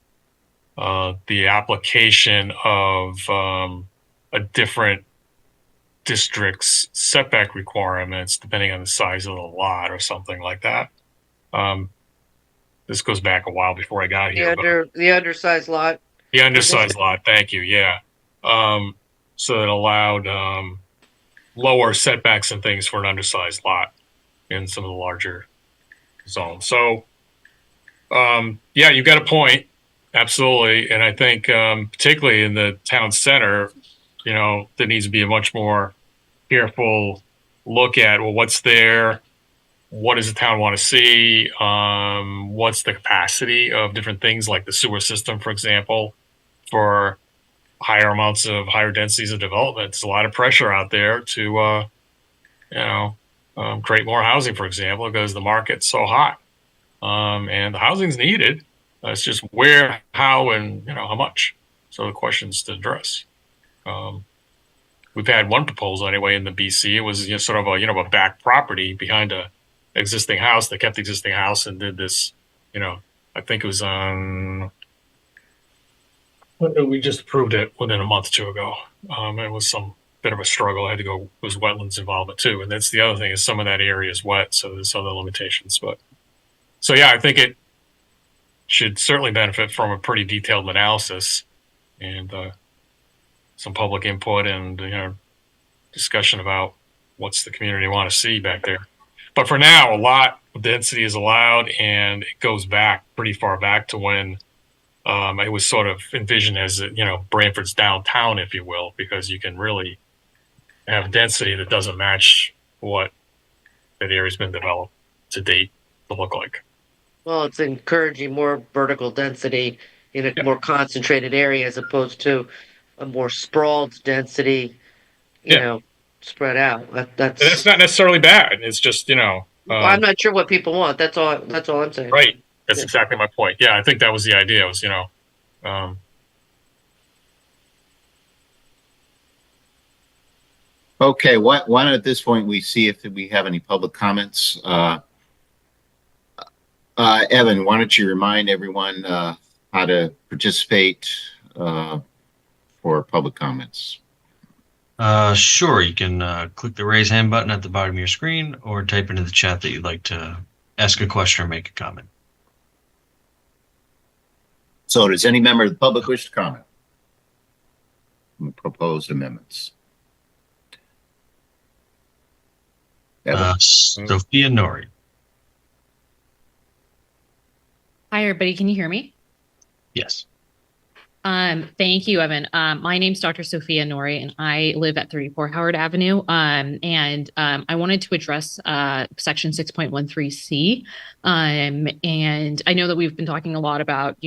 the application of a different district's setback requirements depending on the size of the lot or something like that. This goes back a while before I got here. the undersized lot. The undersized lot, thank you, yeah. So it allowed lower setbacks and things for an undersized lot in some of the larger zones. So, yeah, you've got a point, absolutely. And I think particularly in the town center, there needs to be a much more careful look at, well, what's there? What does the town want to see? What's the capacity of different things like the sewer system, for example, for higher densities of development? There's a lot of pressure out there to, create more housing, for example, because the market's so hot. And the housing's needed. It's just where, how, and how much. So the questions to address. We've had one proposal anyway in the BC. It was sort of a back property behind a existing house. They kept the existing house and did this. I think it was on. We just approved it within a month or two ago. It was some bit of a struggle. I had to go. It was wetlands involvement too, and that's the other thing is some of that area is wet, so there's other limitations. But so yeah, I think it should certainly benefit from a pretty detailed analysis and some public input and discussion about what's the community want to see back there. But for now, a lot of density is allowed, and it goes back pretty far back to when it was sort of envisioned as Branford's downtown, if you will, because you can really have density that doesn't match what that area's been developed to date to look like. Well, it's encouraging more vertical density in a more concentrated area as opposed to a more sprawled density, spread out. That's not necessarily bad. It's just I'm not sure what people want. That's all I'm saying. right. That's exactly my point. Yeah, I think that was the idea. Was um, Okay, why not at this point we see if we have any public comments? Evan, why don't you remind everyone how to participate for public comments? Sure, you can click the raise hand button at the bottom of your screen or type into the chat that you'd like to ask a question or make a comment. So does any member of the public wish to comment on the proposed amendments? Evan? Sophia Nori. Hi, everybody. Can you hear me? Yes. Thank you, Evan. My name's Dr. Sophia Nori, and I live at 34 Howard Avenue. I wanted to address Section 6.13C. And I know that we've been talking a lot about,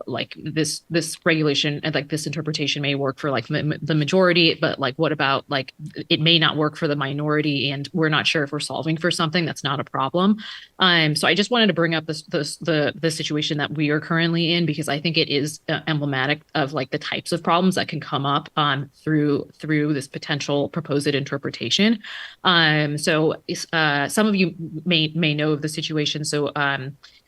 like this regulation and like this interpretation may work for like the majority, but like what about like it may not work for the minority, and we're not sure if we're solving for something that's not a problem. So I just wanted to bring up the situation that we are currently in, because I think it is emblematic of like the types of problems that can come up through this potential proposed interpretation. So some of you may know of the situation. So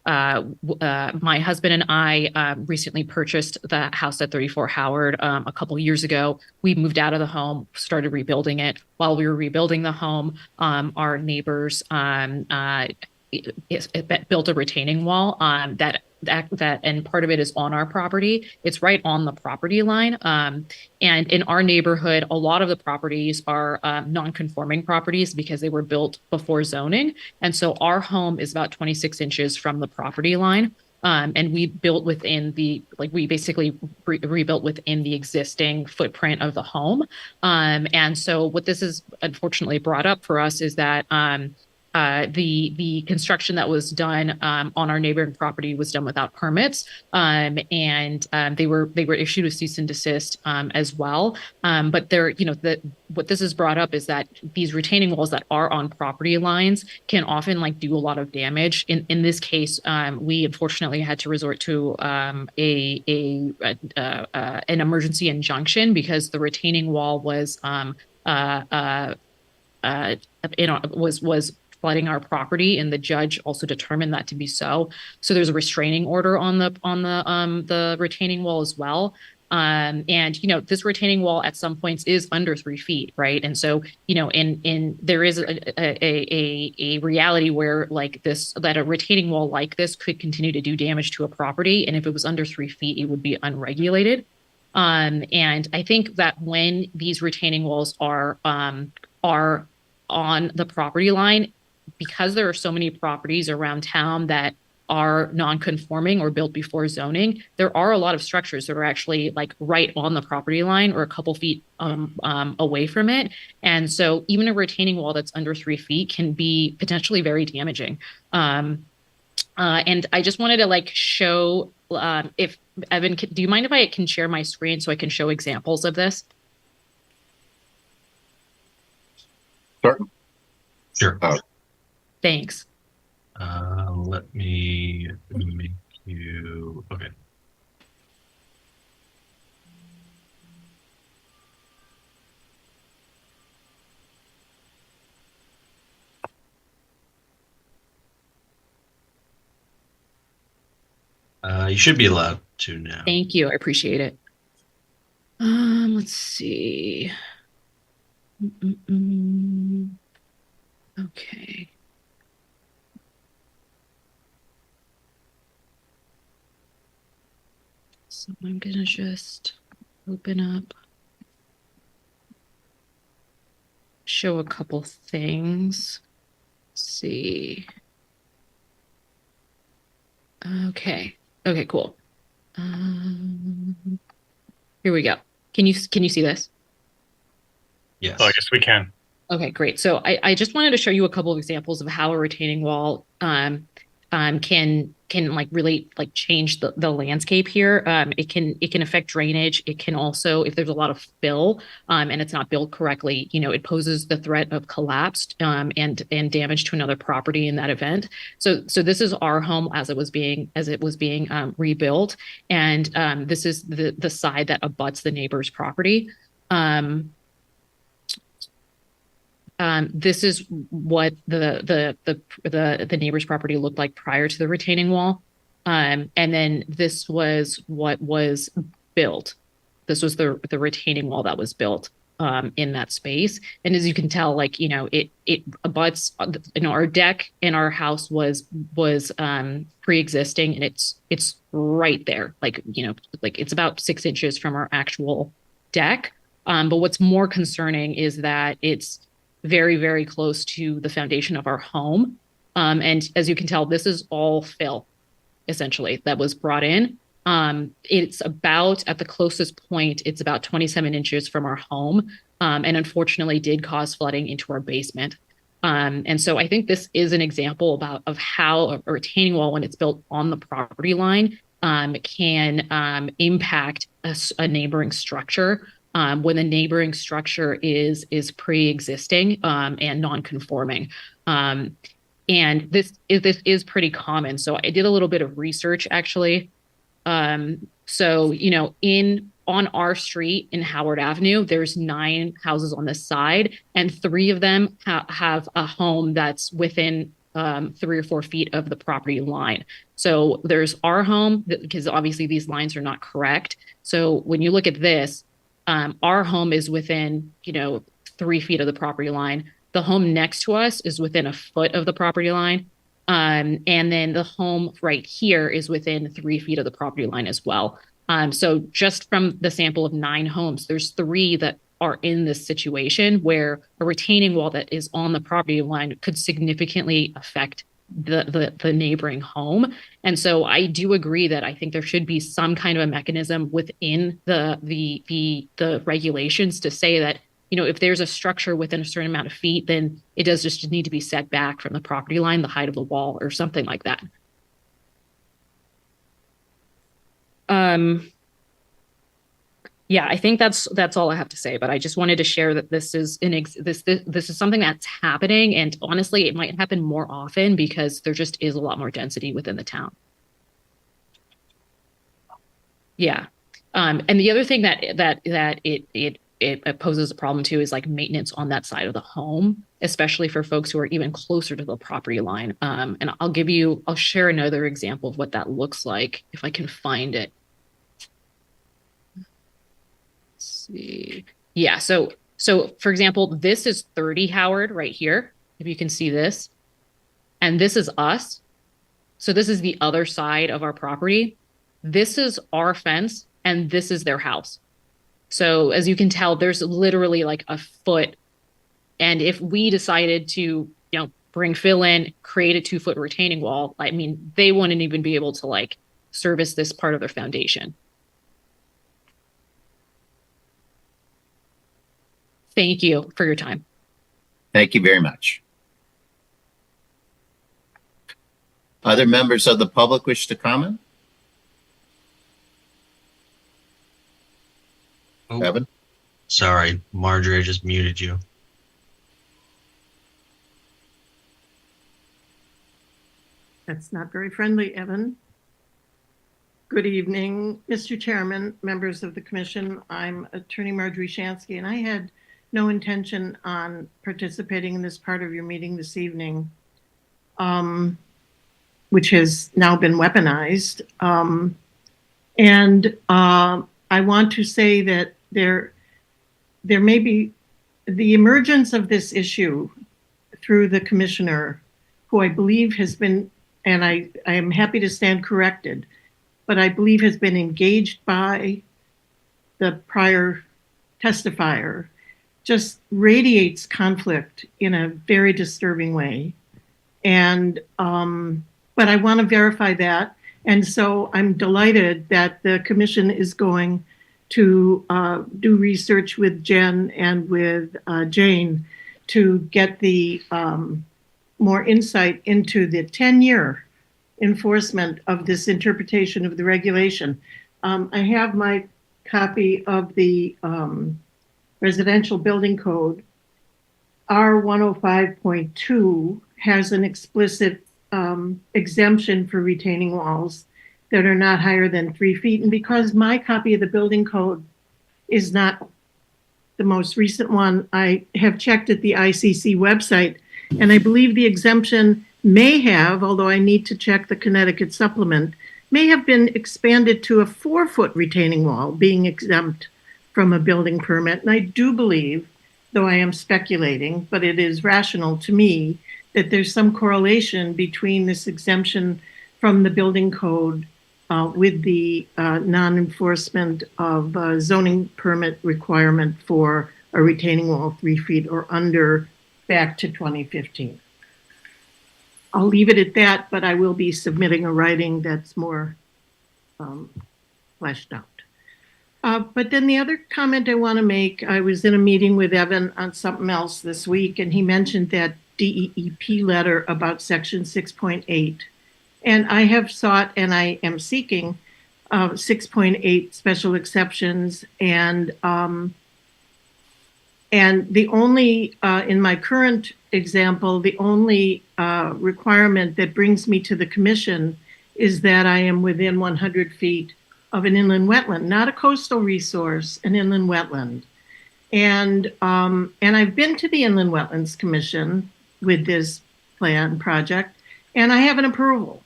my husband and I recently purchased the house at 34 Howard a couple years ago. We moved out of the home, started rebuilding it. While we were rebuilding the home, our neighbors it built a retaining wall that and part of it is on our property. It's right on the property line. And in our neighborhood, a lot of the properties are non-conforming properties because they were built before zoning. And so our home is about 26 inches from the property line. And we built within we basically rebuilt within the existing footprint of the home. And so what this is unfortunately brought up for us is that the construction that was done on our neighboring property was done without permits, and they were issued a cease and desist as well. But what this has brought up is that these retaining walls that are on property lines can often like do a lot of damage. In this case, we unfortunately had to resort to an emergency injunction because the retaining wall was flooding our property, and the judge also determined that to be so. So there's a restraining order on the retaining wall as well. And this retaining wall at some points is under 3 feet, right? And so in there is a reality where that a retaining wall like this could continue to do damage to a property, and if it was under 3 feet, it would be unregulated. And I think that when these retaining walls are on the property line, because there are so many properties around town that are non-conforming or built before zoning, there are a lot of structures that are actually like right on the property line or a couple feet away from it. And so even a retaining wall that's under 3 feet can be potentially very damaging. And I just wanted to like show if Evan, do you mind if I can share my screen so I can show examples of this? Sure. Thanks. Let me make you okay. You should be allowed to now. Thank you. I appreciate it. Let's see. Okay. So I'm gonna just open up, show a couple things. Let's see. Okay. Okay, cool. Here we go. Can you see this? Yes. Oh, I guess we can. Okay, great. So I just wanted to show you a couple of examples of how a retaining wall can like really like change the landscape here. It can affect drainage. It can also, if there's a lot of fill, and it's not built correctly, it poses the threat of collapse, and damage to another property in that event. So this is our home as it was being rebuilt, and this is the side that abuts the neighbor's property. This is what the neighbor's property looked like prior to the retaining wall. And then this was what was built. This was the retaining wall that was built in that space. And as you can tell, like, it abuts, our deck in our house was pre-existing, and it's right there. Like, like it's about 6 inches from our actual deck. But what's more concerning is that it's very, very close to the foundation of our home. And as you can tell, this is all fill, essentially, that was brought in. It's about, at the closest point, it's about 27 inches from our home, and unfortunately did cause flooding into our basement. And so I think this is an example of how a retaining wall, when it's built on the property line, can impact a neighboring structure. When the neighboring structure is pre-existing and non-conforming. And this is pretty common. So I did a little bit of research, actually. So, on our street in Howard Avenue, there's 9 houses on this side, and 3 of them have a home that's within 3 or 4 feet of the property line. So there's our home, because obviously these lines are not correct. So when you look at this, our home is within, 3 feet of the property line. The home next to us is within a foot of the property line. And then the home right here is within 3 feet of the property line as well. So just from the sample of 9 homes, there's 3 that are in this situation where a retaining wall that is on the property line could significantly affect the neighboring home. And so I do agree that I think there should be some kind of a mechanism within the regulations to say that, if there's a structure within a certain amount of feet, then it does just need to be set back from the property line, the height of the wall, or something like that. Yeah, I think that's all I have to say, but I just wanted to share that this is this is something that's happening, and honestly, it might happen more often because there just is a lot more density within the town. Yeah. And the other thing that it poses a problem too is like maintenance on that side of the home, especially for folks who are even closer to the property line. And I'll share another example of what that looks like if I can find it. See. Yeah, so for example, this is 30 Howard right here, if you can see this. And this is us. So this is the other side of our property. This is our fence, and this is their house. So as you can tell, there's literally like a foot. And if we decided to, bring fill in, create a 2-foot retaining wall, I mean, they wouldn't even be able to like service this part of their foundation. Thank you for your time. Thank you very much. Other members of the public wish to comment? Oh, Evan? sorry, Marjorie, I just muted you. That's not very friendly, Evan. Good evening, Mr. Chairman, members of the commission. I'm Attorney Marjorie Shansky, and I had no intention on participating in this part of your meeting this evening, which has now been weaponized. And I want to say that there may be the emergence of this issue through the commissioner, who I believe has been, and I am happy to stand corrected, but I believe has been engaged by the prior testifier, just radiates conflict in a very disturbing way. And, but I want to verify that. And so I'm delighted that the commission is going to do research with Jen and with Jane to get the more insight into the 10-year enforcement of this interpretation of the regulation. I have my copy of the residential building code. R 105.2 has an explicit exemption for retaining walls that are not higher than 3 feet. And because my copy of the building code is not the most recent one, I have checked at the ICC website, and I believe the exemption may have, although I need to check the Connecticut supplement, may have been expanded to a 4-foot retaining wall being exempt from a building permit. And I do believe, though I am speculating, but it is rational to me, that there's some correlation between this exemption from the building code with the non-enforcement of zoning permit requirement for a retaining wall 3 feet or under back to 2015. I'll leave it at that, but I will be submitting a writing that's more fleshed out. But then the other comment I want to make, I was in a meeting with Evan on something else this week, and he mentioned that DEEP letter about section 6.8. And I have sought and I am seeking 6.8 special exceptions. And the only, in my current example, the only requirement that brings me to the commission is that I am within 100 feet of an inland wetland, not a coastal resource, an inland wetland. And I've been to the Inland Wetlands Commission with this plan project, and I have an approval.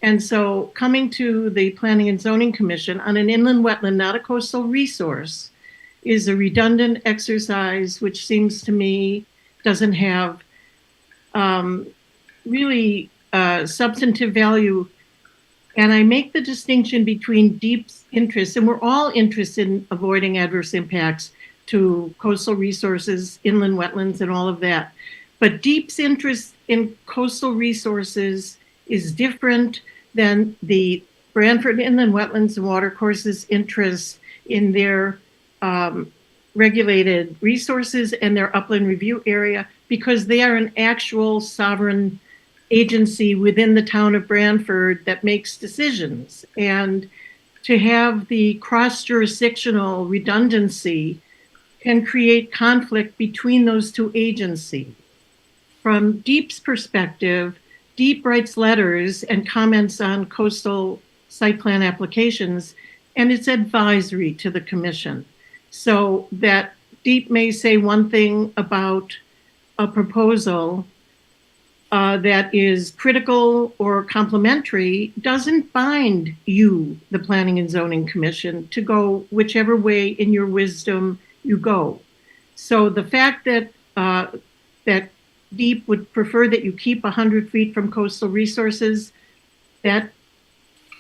And so coming to the Planning and Zoning Commission on an inland wetland, not a coastal resource, is a redundant exercise, which seems to me doesn't have really substantive value. And I make the distinction between deep interest, and we're all interested in avoiding adverse impacts to coastal resources, inland wetlands, and all of that. But DEEP's interest in coastal resources is different than the Branford Inland Wetlands and Watercourses interest in their regulated resources and their upland review area, because they are an actual sovereign agency within the town of Branford that makes decisions. And to have the cross-jurisdictional redundancy can create conflict between those two agencies. From DEEP's perspective, DEEP writes letters and comments on coastal site plan applications, and it's advisory to the commission. So that DEEP may say one thing about a proposal that is critical or complementary doesn't bind you, the Planning and Zoning Commission, to go whichever way in your wisdom you go. So the fact that that DEEP would prefer that you keep 100 feet from coastal resources, that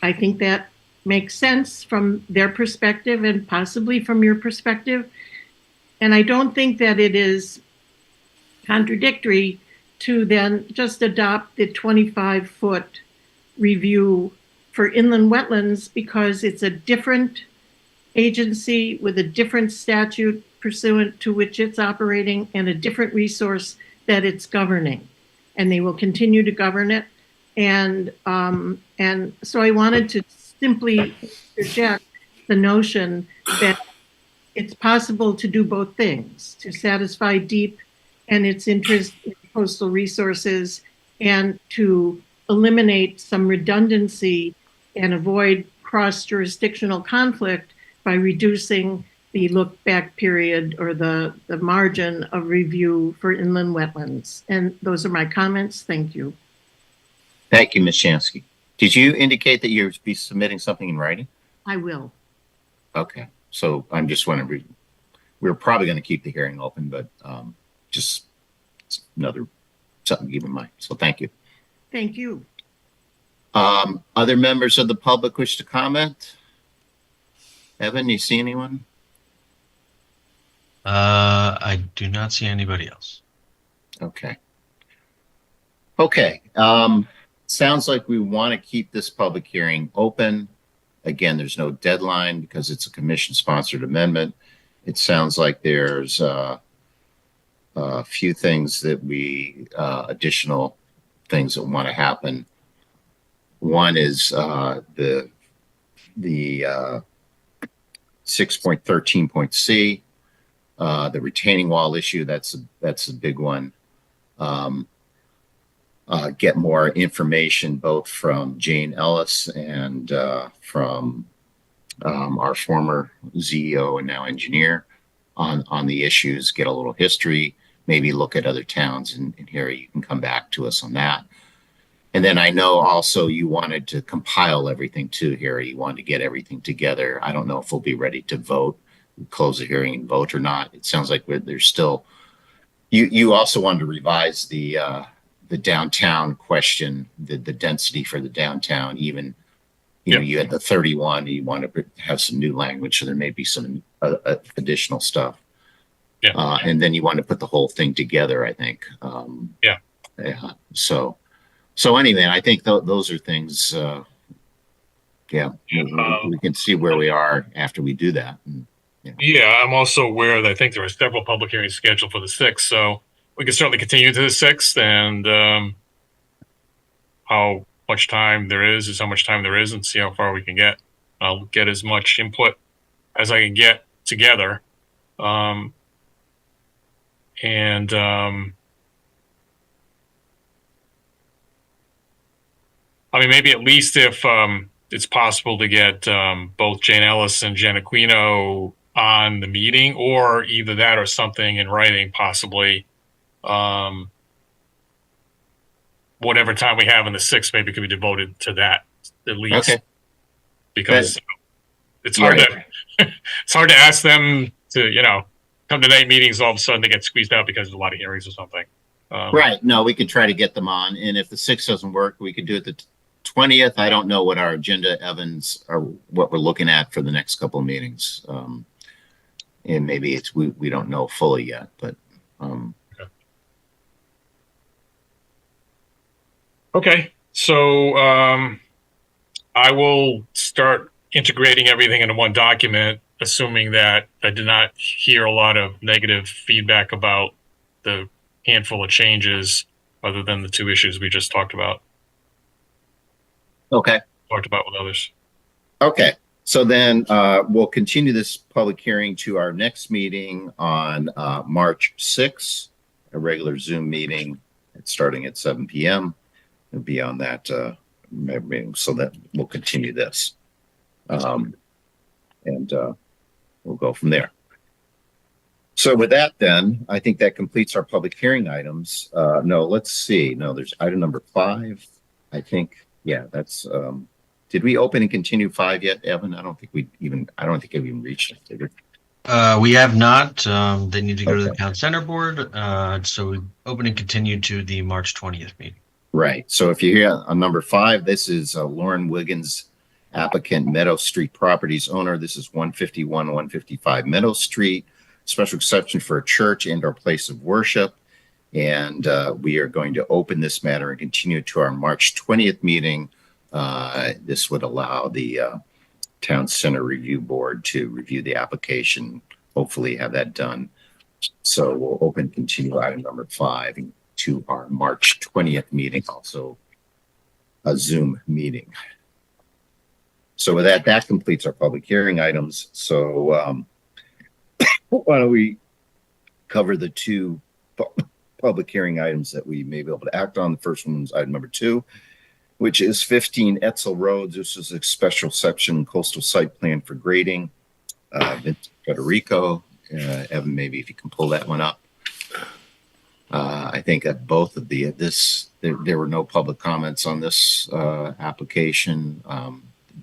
I think that makes sense from their perspective and possibly from your perspective. And I don't think that it is contradictory to then just adopt the 25-foot review for inland wetlands, because it's a different agency with a different statute pursuant to which it's operating and a different resource that it's governing, and they will continue to govern it. And so I wanted to simply reject the notion that it's possible to do both things, to satisfy DEEP and its interest in coastal resources, and to eliminate some redundancy and avoid cross-jurisdictional conflict by reducing the look-back period or the margin of review for inland wetlands. And those are my comments. Thank you. Thank you, Ms. Shansky. Did you indicate that you'll be submitting something in writing? I will. Okay, so I'm just wondering, we're probably going to keep the hearing open, but just another something to keep in mind. So thank you. Thank you. Other members of the public wish to comment? Evan, you see anyone? I do not see anybody else. Okay. Okay. Sounds like we want to keep this public hearing open. Again, there's no deadline because it's a commission-sponsored amendment. It sounds like there's a few things that additional things that want to happen One is the 6.13.c, the retaining wall issue. That's a big one. Get more information both from Jane Ellis and from our former CEO and now engineer on the issues. Get a little history. Maybe look at other towns, and Harry, you can come back to us on that. And then I know also you wanted to compile everything too, Harry. You wanted to get everything together. I don't know if we'll be ready to vote, close the hearing and vote or not. It sounds like there's still. You also wanted to revise the downtown question, the density for the downtown. Even you know you had the 31. You want to have some new language, so there may be some additional stuff. Yeah. And then you want to put the whole thing together, I think. Yeah. So anyway, I think those are things. We can see where we are after we do that. And, yeah, I'm also aware that I think there are several public hearings scheduled for the 6th, so we can certainly continue to the 6th, and how much time there is how much time there is, and see how far we can get. I'll get as much input as I can get together. I mean, maybe at least if it's possible to get both Jane Ellis and Jen Aquino on the meeting, or either that or something in writing, possibly. Whatever time we have in the 6th, maybe could be devoted to that at least. Okay. Because it's hard to it's hard to ask them to come to night meetings, all of a sudden they get squeezed out because there's a lot of hearings or something. Right. No, we could try to get them on, and if the 6th doesn't work, we could do it the 20th. I don't know what our agenda, Evans, or what we're looking at for the next couple of meetings. And maybe we don't know fully yet, but Okay. So I will start integrating everything into one document, assuming that I did not hear a lot of negative feedback about the handful of changes other than the 2 issues we just talked about. Okay. Talked about with others. Okay. So then we'll continue this public hearing to our next meeting on March 6th, a regular Zoom meeting starting at 7 p.m. It'll be on that meeting, so that we'll continue this. And we'll go from there. So with that, then, I think that completes our public hearing items. No, let's see. No, there's item number 5. I think, yeah, that's, did we open and continue 5 yet, Evan? I don't think we even reached it, did we? We have not. They need to go to the town center board. So we open and continue to the March 20th meeting. Right. So if you're here on number 5, this is Lauren Wiggins, applicant, Meadow Street Properties owner. This is 151, 155 Meadow Street. Special exception for a church and or place of worship. And we are going to open this matter and continue to our March 20th meeting. This would allow the Town Center Review Board to review the application, hopefully have that done. So we'll open continue item number 5 to our March 20th meeting, also a Zoom meeting. So with that, that completes our public hearing items. So why don't we cover the 2 public hearing items that we may be able to act on. The first one is item number 2, which is 15 Etzel Road. This is a special section coastal site plan for grading. Federico, Evan, maybe if you can pull that one up. I think at both of there were no public comments on this application.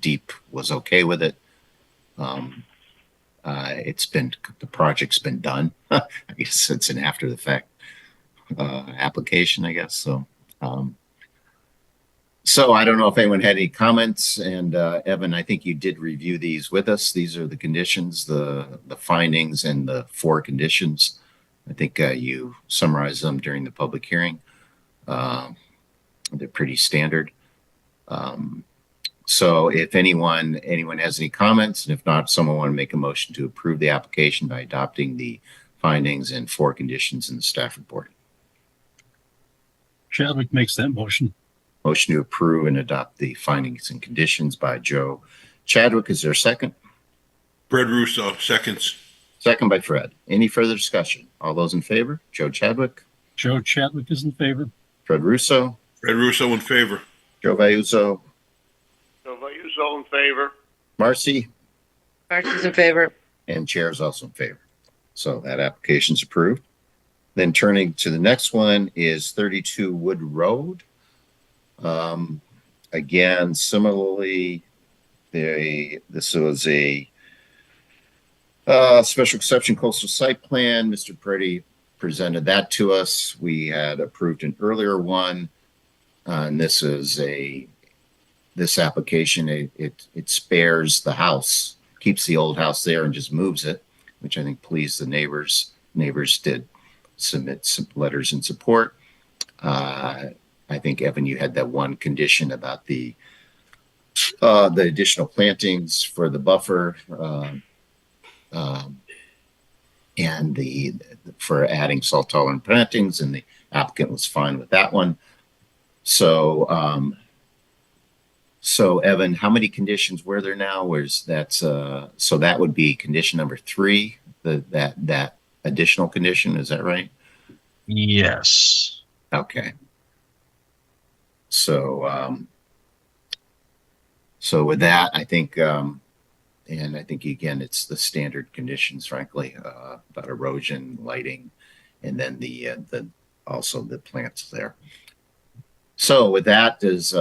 Deep was okay with it. The project's been done. I guess it's an after the fact application, I guess. So I don't know if anyone had any comments, and Evan, I think you did review these with us. These are the conditions, the findings, and the 4 conditions. I think you summarized them during the public hearing. They're pretty standard. So if anyone has any comments, and if not, someone want to make a motion to approve the application by adopting the findings and 4 conditions in the staff report. Chadwick makes that motion. Motion to approve and adopt the findings and conditions by Joe Chadwick. Is there a second? Fred Russo, seconds. Second by Fred. Any further discussion? All those in favor? Joe Chadwick, Joe Chadwick is in favor. Fred Russo, Fred Russo in favor. Joe Vayuso, So Vayuso in favor. Marcy, Marcy's in favor. and Chair is also in favor. So that application's approved. Then turning to the next one is 32 Wood Road. Again, similarly, this was a special exception coastal site plan. Mr. Preddy presented that to us. We had approved an earlier one. And this application, it spares the house, keeps the old house there and just moves it, which I think pleased the neighbors. Neighbors did submit some letters in support. I think, Evan, you had that one condition about the additional plantings for the buffer, and for adding salt tolerant plantings, and the applicant was fine with that one. So Evan, how many conditions were there now? So that would be condition number 3, that additional condition. Is that right? Yes. Okay. So with that, I think, and I think again, it's the standard conditions, frankly, about erosion, lighting, and then also the plants there. So with that, does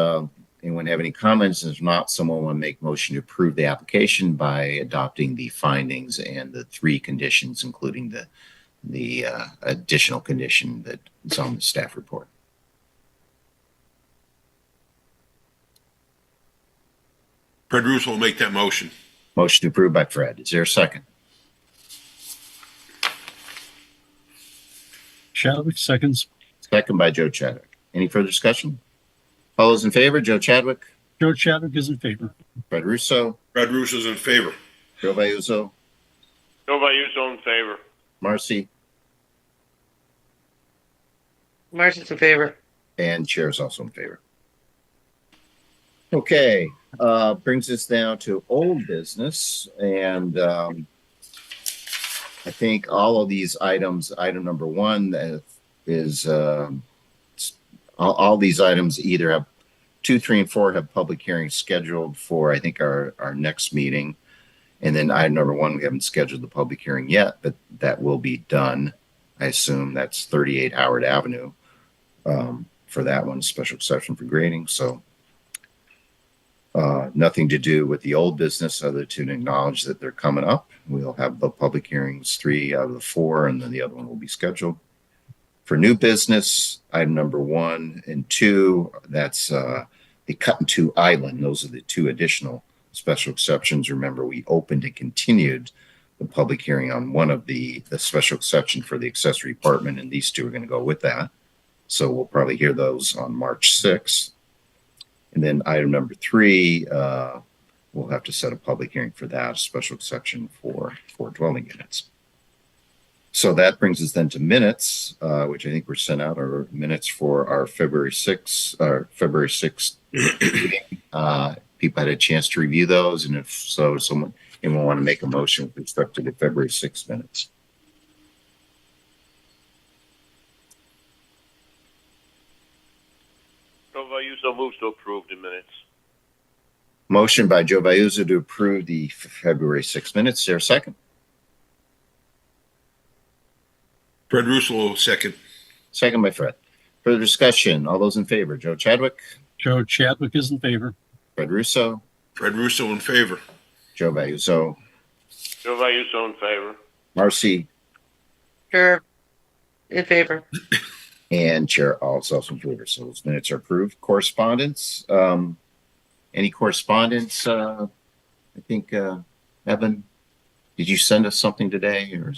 anyone have any comments? If not, someone want to make motion to approve the application by adopting the findings and the 3 conditions, including the additional condition that's on the staff report. Fred Russo will make that motion. Motion approved by Fred. Is there a second? Chadwick seconds. Second by Joe Chadwick. Any further discussion? All those in favor? Joe Chadwick, Joe Chadwick is in favor. Fred Russo, Fred Russo's in favor. Joe Vayuso, So Vayuso in favor. Marcy, Marcy's in favor. and Chair is also in favor. Okay, brings us down to old business, and I think all of these items, item number 1 is all these items either have 2, 3, and 4 have public hearings scheduled for, I think, our next meeting. And then item number 1, we haven't scheduled the public hearing yet, but that will be done. I assume that's 38 Howard Avenue for that one, special exception for grading. So nothing to do with the old business other to acknowledge that they're coming up. We'll have the public hearings 3 out of the 4, and then the other one will be scheduled. For new business, item number 1 and 2, that's the Cut and Two Island. Those are the 2 additional special exceptions. Remember, we opened and continued the public hearing on one of the special exception for the accessory apartment, and these 2 are going to go with that. So we'll probably hear those on March 6th. And then item number 3, we'll have to set a public hearing for that, a special exception for dwelling units. So that brings us then to minutes, which I think were sent out, or minutes for our February 6th meeting. People had a chance to review those, and if so, anyone want to make a motion with respect to the February 6th minutes? So Vayuso moves to approve the minutes. Motion by Joe Vayuso to approve the February 6th minutes. Is there a second? Fred Russo, second. Second by Fred. Further discussion. All those in favor? Joe Chadwick, Joe Chadwick is in favor. Fred Russo, Fred Russo in favor. Joe Vayuso, So Vayuso in favor. Marcy, Sure. In favor. and Chair also in favor. So those minutes are approved. Correspondence. Any correspondence? I think, Evan, did you send us something today? Or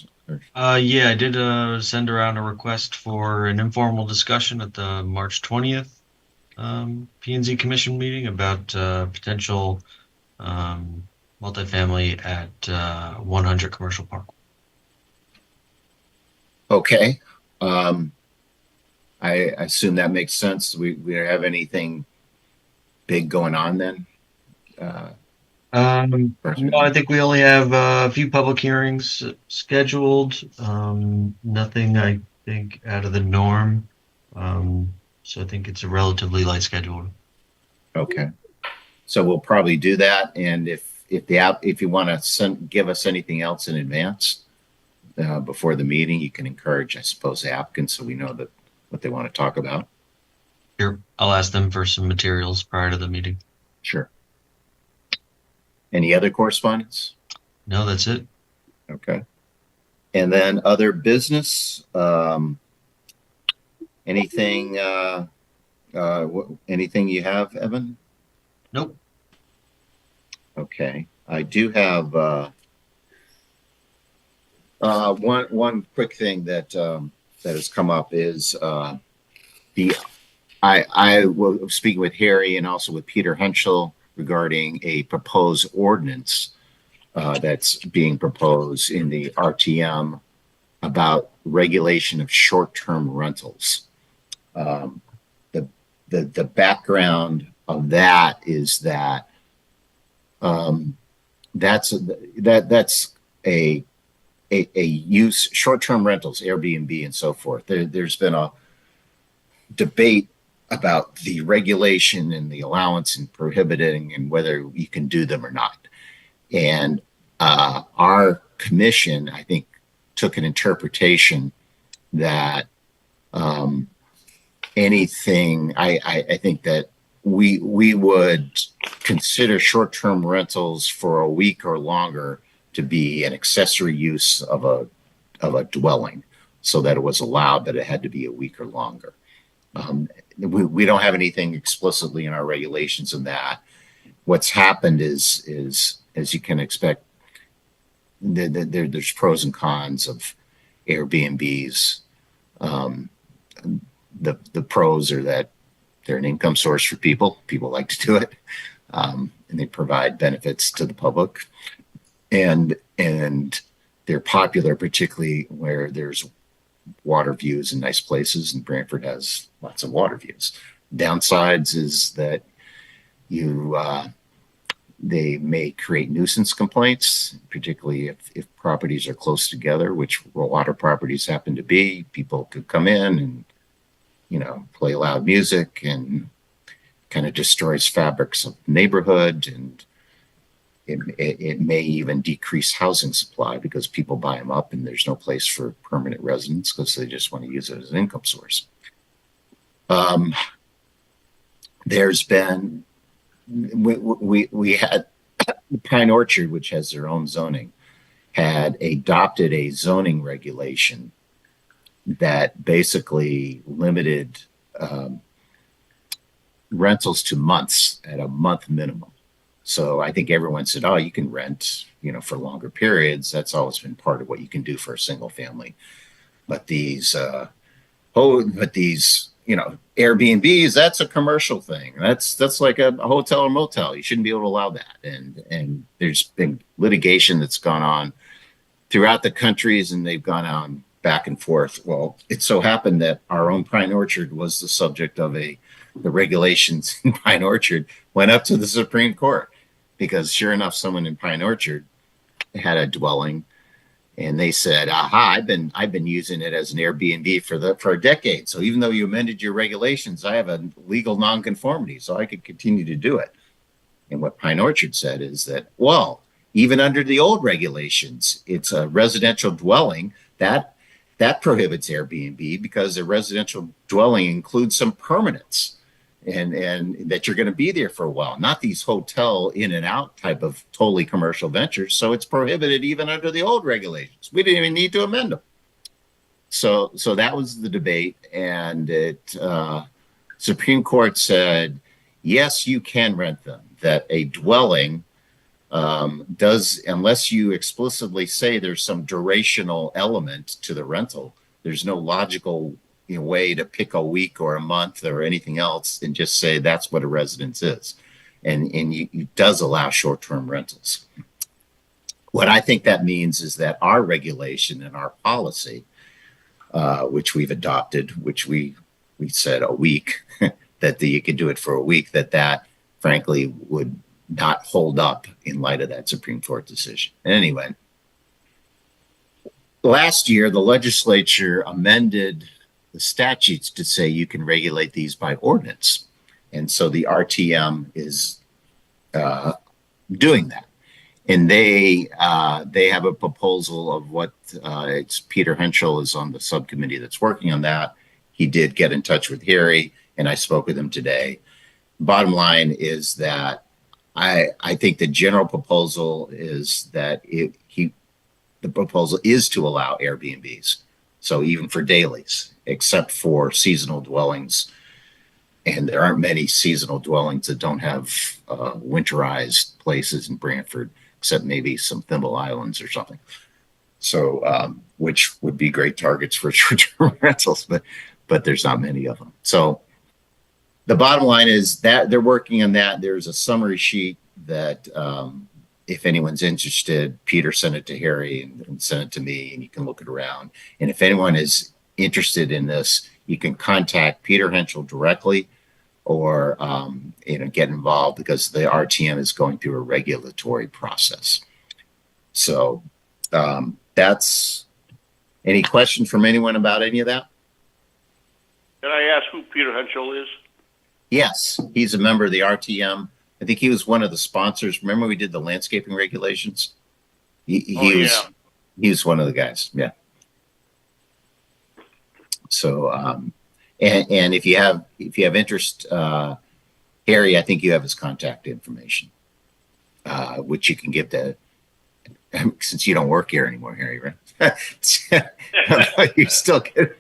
Yeah, I did send around a request for an informal discussion at the March 20th P&Z Commission meeting about potential multifamily at 100 Commercial Park. Okay. I assume that makes sense. We don't have anything big going on then? Uh, No, I think we only have a few public hearings scheduled. Nothing I think out of the norm. So I think it's a relatively light schedule. okay. So we'll probably do that. And if you want to give us anything else in advance before the meeting, you can encourage, I suppose, the applicants so we know that what they want to talk about. Sure, I'll ask them for some materials prior to the meeting. Sure. Any other correspondence? No, that's it. Okay. And then other business, anything you have, Evan? Nope. Okay. I do have one quick thing that has come up is I was speaking with Harry and also with Peter Henschel regarding a proposed ordinance that's being proposed in the RTM about regulation of short-term rentals. The background of that is that that's a use short-term rentals, Airbnb and so forth. There's been a debate about the regulation and the allowance and prohibiting and whether you can do them or not. And our commission, I think, took an interpretation that anything, I think that we would consider short-term rentals for a week or longer to be an accessory use of a dwelling, so that it was allowed that it had to be a week or longer. We don't have anything explicitly in our regulations in that. What's happened is as you can expect, there's pros and cons of Airbnbs. The pros are that they're an income source for people. People like to do it, and they provide benefits to the public, and they're popular, particularly where there's water views and nice places, and Branford has lots of water views. Downsides is that they may create nuisance complaints, particularly if properties are close together, which water properties happen to be. People could come in and play loud music and kind of destroys fabrics of the neighborhood, and it may even decrease housing supply because people buy them up and there's no place for permanent residents because they just want to use it as an income source. There's been, we had Pine Orchard, which has their own zoning, had adopted a zoning regulation that basically limited rentals to months at a month minimum. So I think everyone said, oh, you can rent, for longer periods. That's always been part of what you can do for a single family. But these Airbnbs, that's a commercial thing. That's like a hotel or motel. You shouldn't be able to allow that. And there's been litigation that's gone on throughout the countries, and they've gone on back and forth. Well, it so happened that our own Pine Orchard was the subject of the regulations in Pine Orchard went up to the Supreme Court, because sure enough, someone in Pine Orchard had a dwelling, and they said, aha, I've been using it as an Airbnb for a decade. So even though you amended your regulations, I have a legal nonconformity, so I could continue to do it. And what Pine Orchard said is that, well, even under the old regulations, it's a residential dwelling that prohibits Airbnb, because a residential dwelling includes some permanence and that you're going to be there for a while, not these hotel in and out type of totally commercial ventures. So it's prohibited even under the old regulations. We didn't even need to amend them. So that was the debate, and Supreme Court said, yes, you can rent them, that a dwelling does, unless you explicitly say there's some durational element to the rental, there's no logical way to pick a week or a month or anything else and just say that's what a residence is. And it does allow short-term rentals. What I think that means is that our regulation and our policy, which we've adopted, which we said a week, that you could do it for a week, that frankly would not hold up in light of that Supreme Court decision. Anyway, last year, the legislature amended the statutes to say you can regulate these by ordinance. And so the RTM is doing that. And they have a proposal of what it's Peter Henschel is on the subcommittee that's working on that. He did get in touch with Harry, and I spoke with him today. Bottom line is that I think the general proposal is that the proposal is to allow Airbnbs. So even for dailies, except for seasonal dwellings. And there aren't many seasonal dwellings that don't have winterized places in Branford, except maybe some Thimble Islands or something. So, which would be great targets for short-term rentals, but there's not many of them. So the bottom line is that they're working on that. There's a summary sheet that if anyone's interested, Peter sent it to Harry and sent it to me, and you can look it around. And if anyone is interested in this, you can contact Peter Henschel directly or get involved, because the RTM is going through a regulatory process. So that's any question from anyone about any of that? Can I ask who Peter Henschel is? Yes, he's a member of the RTM. I think he was one of the sponsors. Remember we did the landscaping regulations? He was one of the guys. Yeah. So, and if you have interest, Harry, I think you have his contact information, which you can give to, since you don't work here anymore, Harry, right? You still get,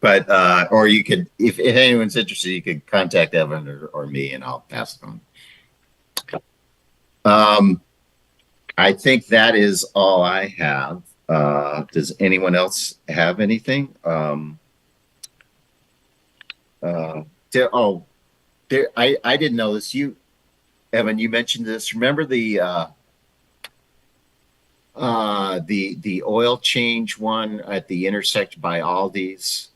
but, or you could, if anyone's interested, you could contact Evan or me, and I'll pass it on. I think that is all I have. Does anyone else have anything? I didn't know this. Evan, you mentioned this. Remember the oil change one at the intersect by Aldi's?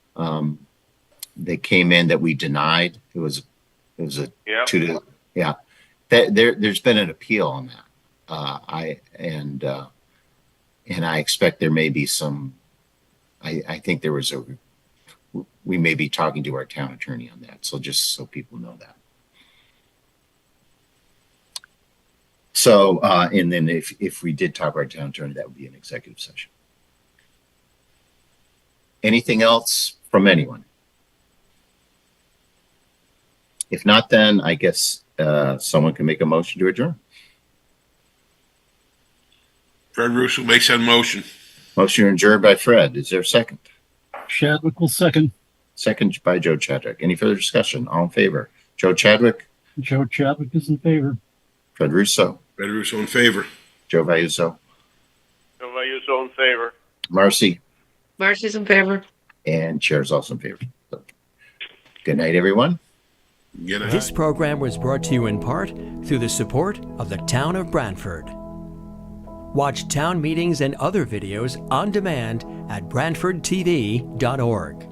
That came in that we denied. It was a yeah. There's been an appeal on that. And I expect there may be some, I think there was we may be talking to our town attorney on that. So just so people know that. So, and then if we did talk to our town attorney, that would be an executive session. Anything else from anyone? If not, then I guess someone can make a motion to adjourn. Fred Russo makes that motion. Motion adjourned by Fred. Is there a second? Chadwick will second. Second by Joe Chadwick. Any further discussion? All in favor? Joe Chadwick? Joe Chadwick is in favor. Fred Russo? Fred Russo in favor. Joe Vayuso? Joe Vayuso in favor. Marcy? Marcy's in favor. And Chair's also in favor. So, good night, everyone. This program was brought to you in part through the support of the Town of Branford. Watch town meetings and other videos on demand at BranfordTV.org.